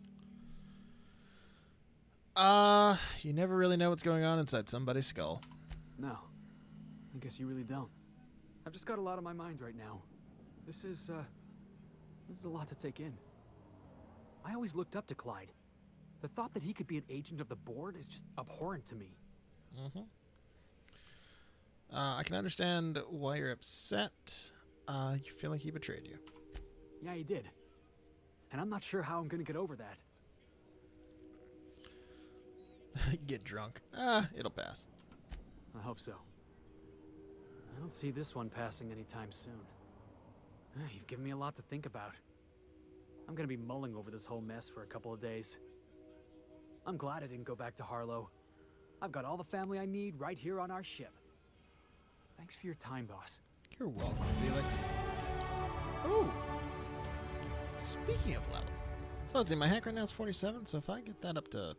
S1: You never really know what's going on inside somebody's skull.
S9: No. I guess you really don't. I've just got a lot on my mind right now. This is a lot to take in. I always looked up to Clyde. The thought that he could be an agent of the board is just abhorrent to me.
S1: Mm-hmm. I can understand why you're upset. You feel like he betrayed you.
S9: Yeah, he did. And I'm not sure how I'm gonna get over that.
S1: Get drunk. It'll pass.
S9: I hope so. I don't see this one passing anytime soon. You've given me a lot to think about. I'm gonna be mulling over this whole mess for a couple of days. I'm glad I didn't go back to Harlow. I've got all the family I need right here on our ship. Thanks for your time, boss.
S1: You're welcome, Felix. Ooh! Speaking of level. So let's see, my hack right now is 47, so if I get that up to...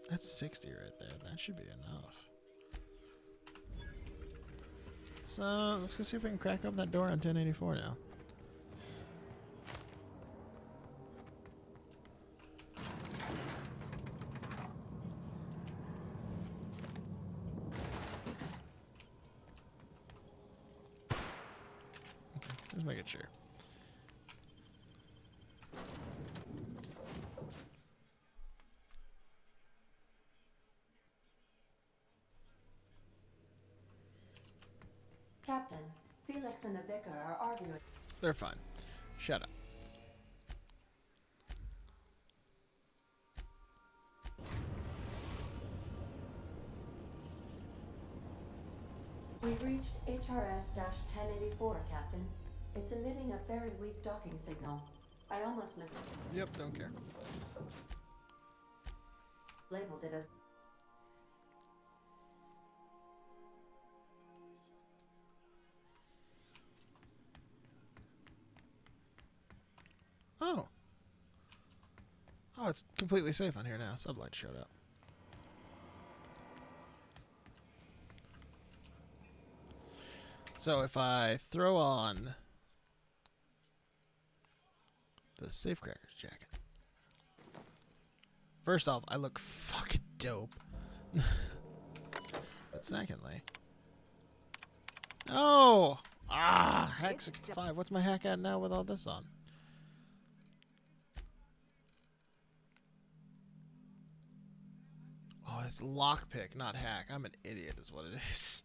S1: That's 60 right there. That should be enough. Let's go see if we can crack open that door on 1084 now. Just making sure.
S4: Captain, Felix and the Vicar are arguing.
S1: They're fine. Shut up.
S4: We've reached HRS-1084, Captain. It's emitting a very weak docking signal. I almost missed it.
S1: Yep, don't care.
S4: Labeled it as...
S1: Oh. Oh, it's completely safe on here now. Sublight showed up. So if I throw on the Safecracker's jacket. First off, I look fucking dope. But secondly... Oh! Ah! Hack 65. What's my hack at now with all this on? Oh, it's lockpick, not hack. I'm an idiot is what it is.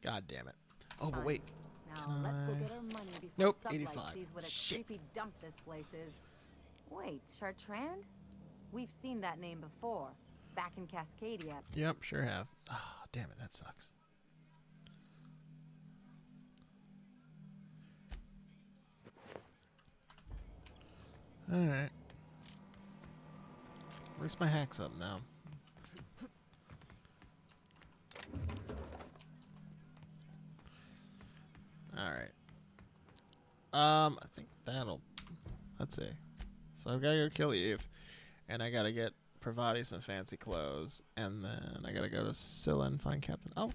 S1: God damn it. Oh, but wait.
S8: Now let's go get our money before
S1: Nope,
S8: Sublight
S1: 85.
S8: sees what a
S1: Shit.
S8: creepy dump this place is. Wait, Chartrand? We've seen that name before. Back in Cascadia.
S1: Yep, sure have. Oh, damn it, that sucks. Alright. At least my hack's up now. Alright. I think that'll... Let's see. So I've got to go kill Eve. And I got to get Pravati some fancy clothes. And then I got to go to Scylla and find Captain... Oh!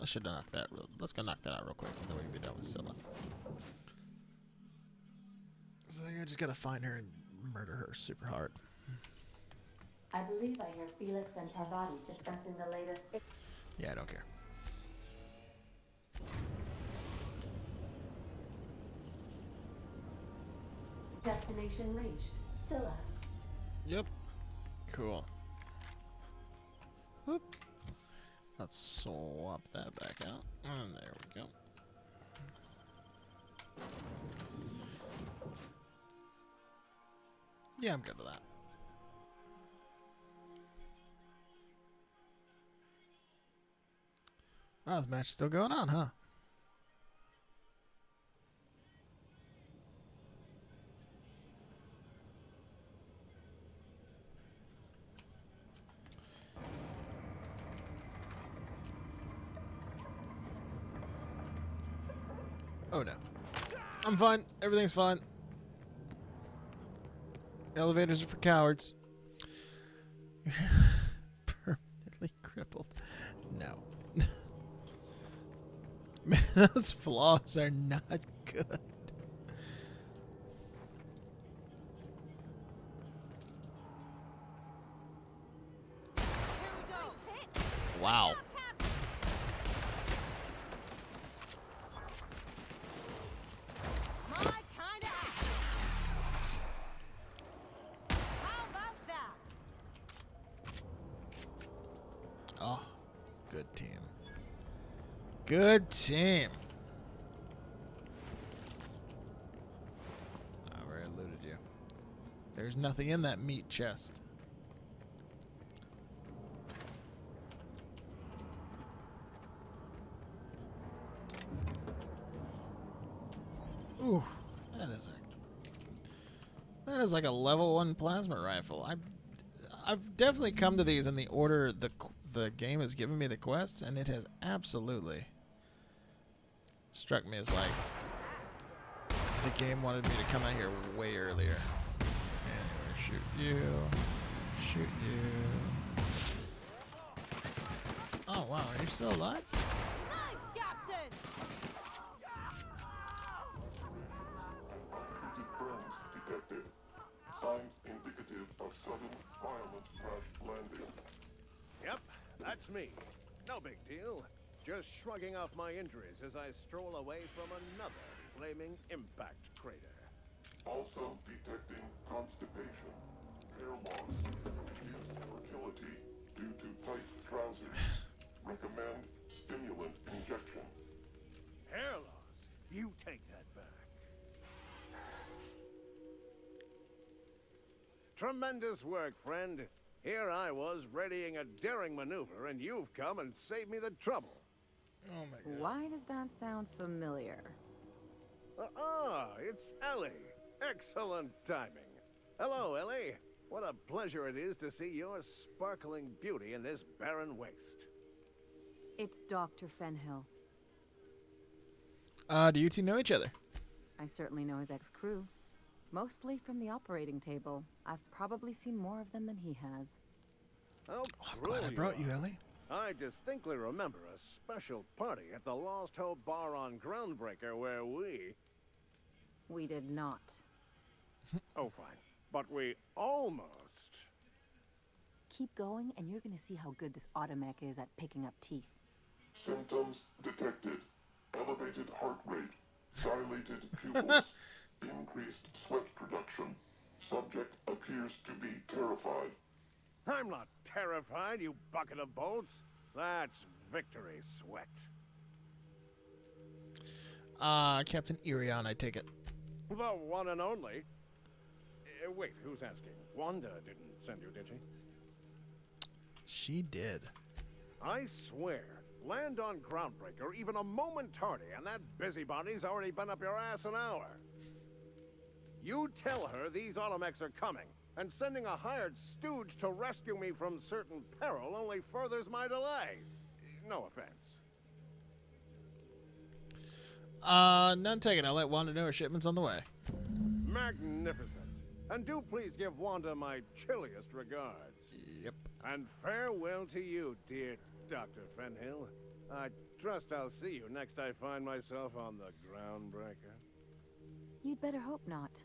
S1: I should knock that. Let's go knock that out real quick. And then we can be done with Scylla. So I think I just got to find her and murder her super hard.
S4: I believe I hear Felix and Parvati discussing the latest...
S1: Yeah, I don't care.
S4: Destination reached. Scylla.
S1: Yep. Cool. Whoop. Let's swap that back out. And there we go. Yeah, I'm good with that. Wow, this match is still going on, huh? Oh no. I'm fine. Everything's fine. Elevators are for cowards. Permanently crippled. No. Man, those flaws are not good. Wow. Oh, good team. Good team. I already looted you. There's nothing in that meat chest. Ooh, that is like a level 1 plasma rifle. I've definitely come to these in the order the game has given me the quests, and it has absolutely struck me as like the game wanted me to come out here way earlier. Anyway, shoot you. Shoot you. Oh wow, are you still alive?
S6: Detected. Signs indicative of sudden violent crash landing.
S22: Yep, that's me. No big deal. Just shrugging off my injuries as I stroll away from another flaming impact crater.
S6: Also detecting constipation, hair loss, reduced fertility due to tight trousers. Recommend stimulant injection.
S22: Hair loss? You take that back. Tremendous work, friend. Here I was readying a daring maneuver, and you've come and saved me the trouble.
S1: Oh my god.
S8: Why does that sound familiar?
S22: It's Ellie. Excellent timing. Hello, Ellie. What a pleasure it is to see your sparkling beauty in this barren waste.
S8: It's Dr. Fenhill.
S1: Do you two know each other?
S8: I certainly know his ex-crew. Mostly from the operating table. I've probably seen more of them than he has.
S22: Oh,
S1: I'm glad I brought you, Ellie.
S22: I distinctly remember a special party at the Lost Hope Bar on Groundbreaker where
S8: We did not.
S22: Oh, fine. But we almost...
S8: Keep going, and you're gonna see how good this automech is at picking up teeth.
S6: Symptoms detected. Elevated heart rate. Dilated pupils. Increased sweat production. Subject appears to be terrified.
S22: I'm not terrified, you bucket of bolts. That's victory sweat.
S1: Captain Irion, I take it.
S22: The one and only. Wait, who's asking? Wanda didn't send you, did she?
S1: She did.
S22: I swear, land on Groundbreaker even a moment tardy, and that busybody's already been up your ass an hour. You tell her these automechs are coming, and sending a hired stooge to rescue me from certain peril only furthers my delay. No offense.
S1: None taken. I'll let Wanda know her shipment's on the way.
S22: Magnificent. And do please give Wanda my chilliest regards.
S1: Yep.
S22: And farewell to you, dear Dr. Fenhill. I trust I'll see you next I find myself on the Groundbreaker.
S8: You'd better hope not.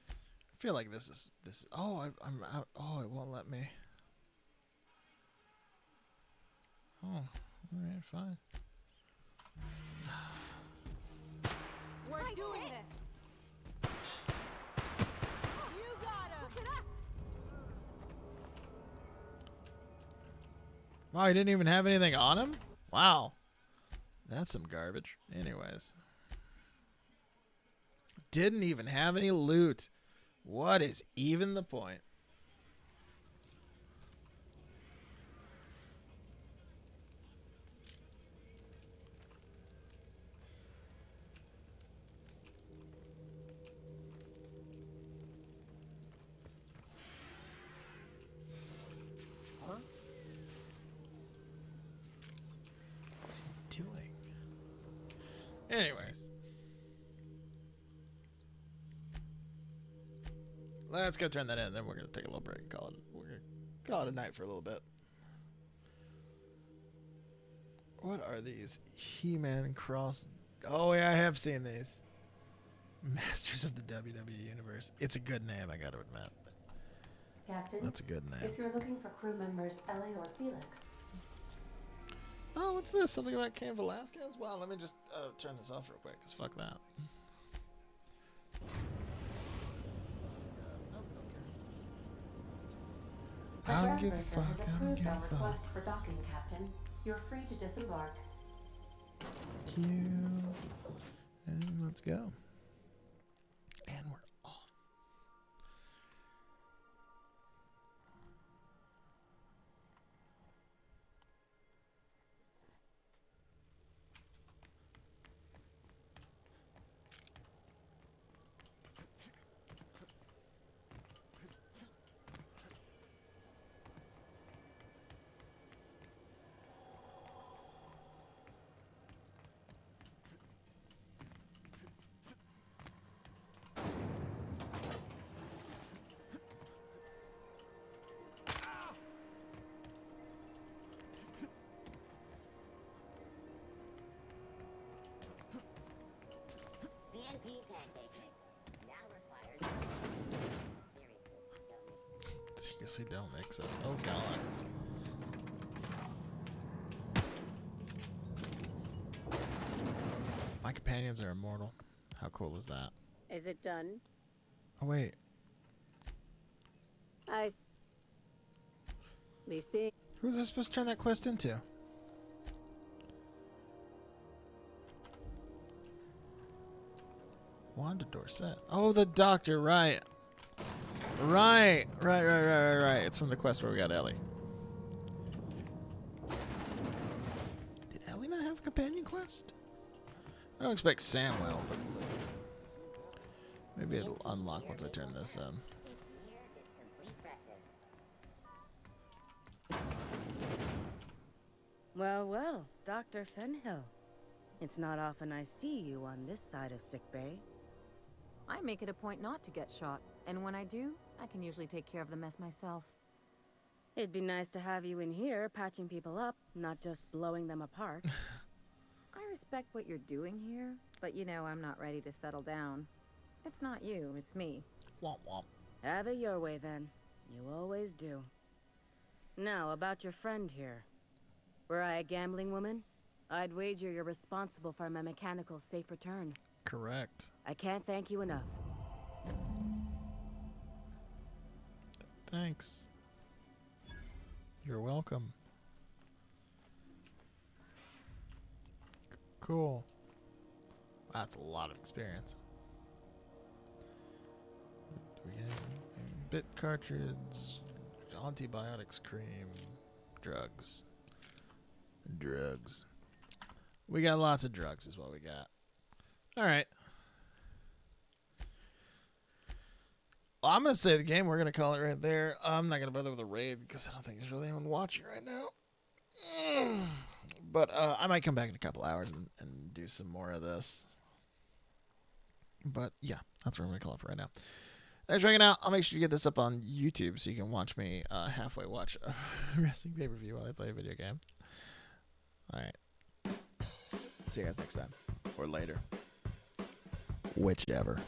S1: I feel like this is oh, I'm out. Oh, it won't let me. Oh, all right, fine.
S3: We're doing this. You got him. Look at us.
S1: Wow, he didn't even have anything on him? Wow. That's some garbage. Anyways. Didn't even have any loot. What is even the point?
S22: Huh?
S1: What's he doing? Anyways. Let's go turn that in, then we're going to take a little break and call it. We're going to call it a night for a little bit. What are these? He-Man Cross. Oh, yeah, I have seen these. Masters of the WWE Universe. It's a good name, I got to admit.
S4: Captain,
S1: That's a good name.
S4: if you're looking for crew members Ellie or Felix.
S1: Oh, what's this? Something about Cain Velasquez? Wow, let me just turn this off real quick, because fuck that. I don't give a fuck. I don't give a fuck.
S4: Request for docking, Captain. You're free to disembark.
S1: Q. And let's go. And we're off. Obviously don't mix it. Oh god. My companions are immortal. How cool is that?
S2: Is it done?
S1: Oh wait.
S2: Be seeing.
S1: Who's this supposed to turn that quest into? Wanda Dorset. Oh, the doctor, right. Right. It's from the quest where we got Ellie. Did Ellie not have a companion quest? I don't expect Sam will, but maybe it'll unlock once I turn this in.
S8: Well, well, Dr. Fenhill. It's not often I see you on this side of sickbay. I make it a point not to get shot, and when I do, I can usually take care of the mess myself. It'd be nice to have you in here patching people up, not just blowing them apart. I respect what you're doing here, but you know I'm not ready to settle down. It's not you, it's me.
S1: Womp womp.
S8: Have it your way then. You always do. Now, about your friend here. Were I a gambling woman, I'd wager you're responsible for my mechanical safe return.
S1: Correct.
S8: I can't thank you enough.
S1: Thanks. You're welcome. Cool. That's a lot of experience. Do we get anything? Bit cartridge, antibiotics cream, drugs. Drugs. We got lots of drugs is what we got. Alright. Well, I'm going to say the game. We're going to call it right there. I'm not going to bother with a raid because I don't think there's really anyone watching right now. But I might come back in a couple hours and do some more of this. But yeah, that's what I'm going to call it for right now. Thanks for hanging out. I'll make sure you get this up on YouTube so you can watch me halfway watch a wrestling pay-per-view while I play a video game. Alright. See you guys next time. Or later. Whichever.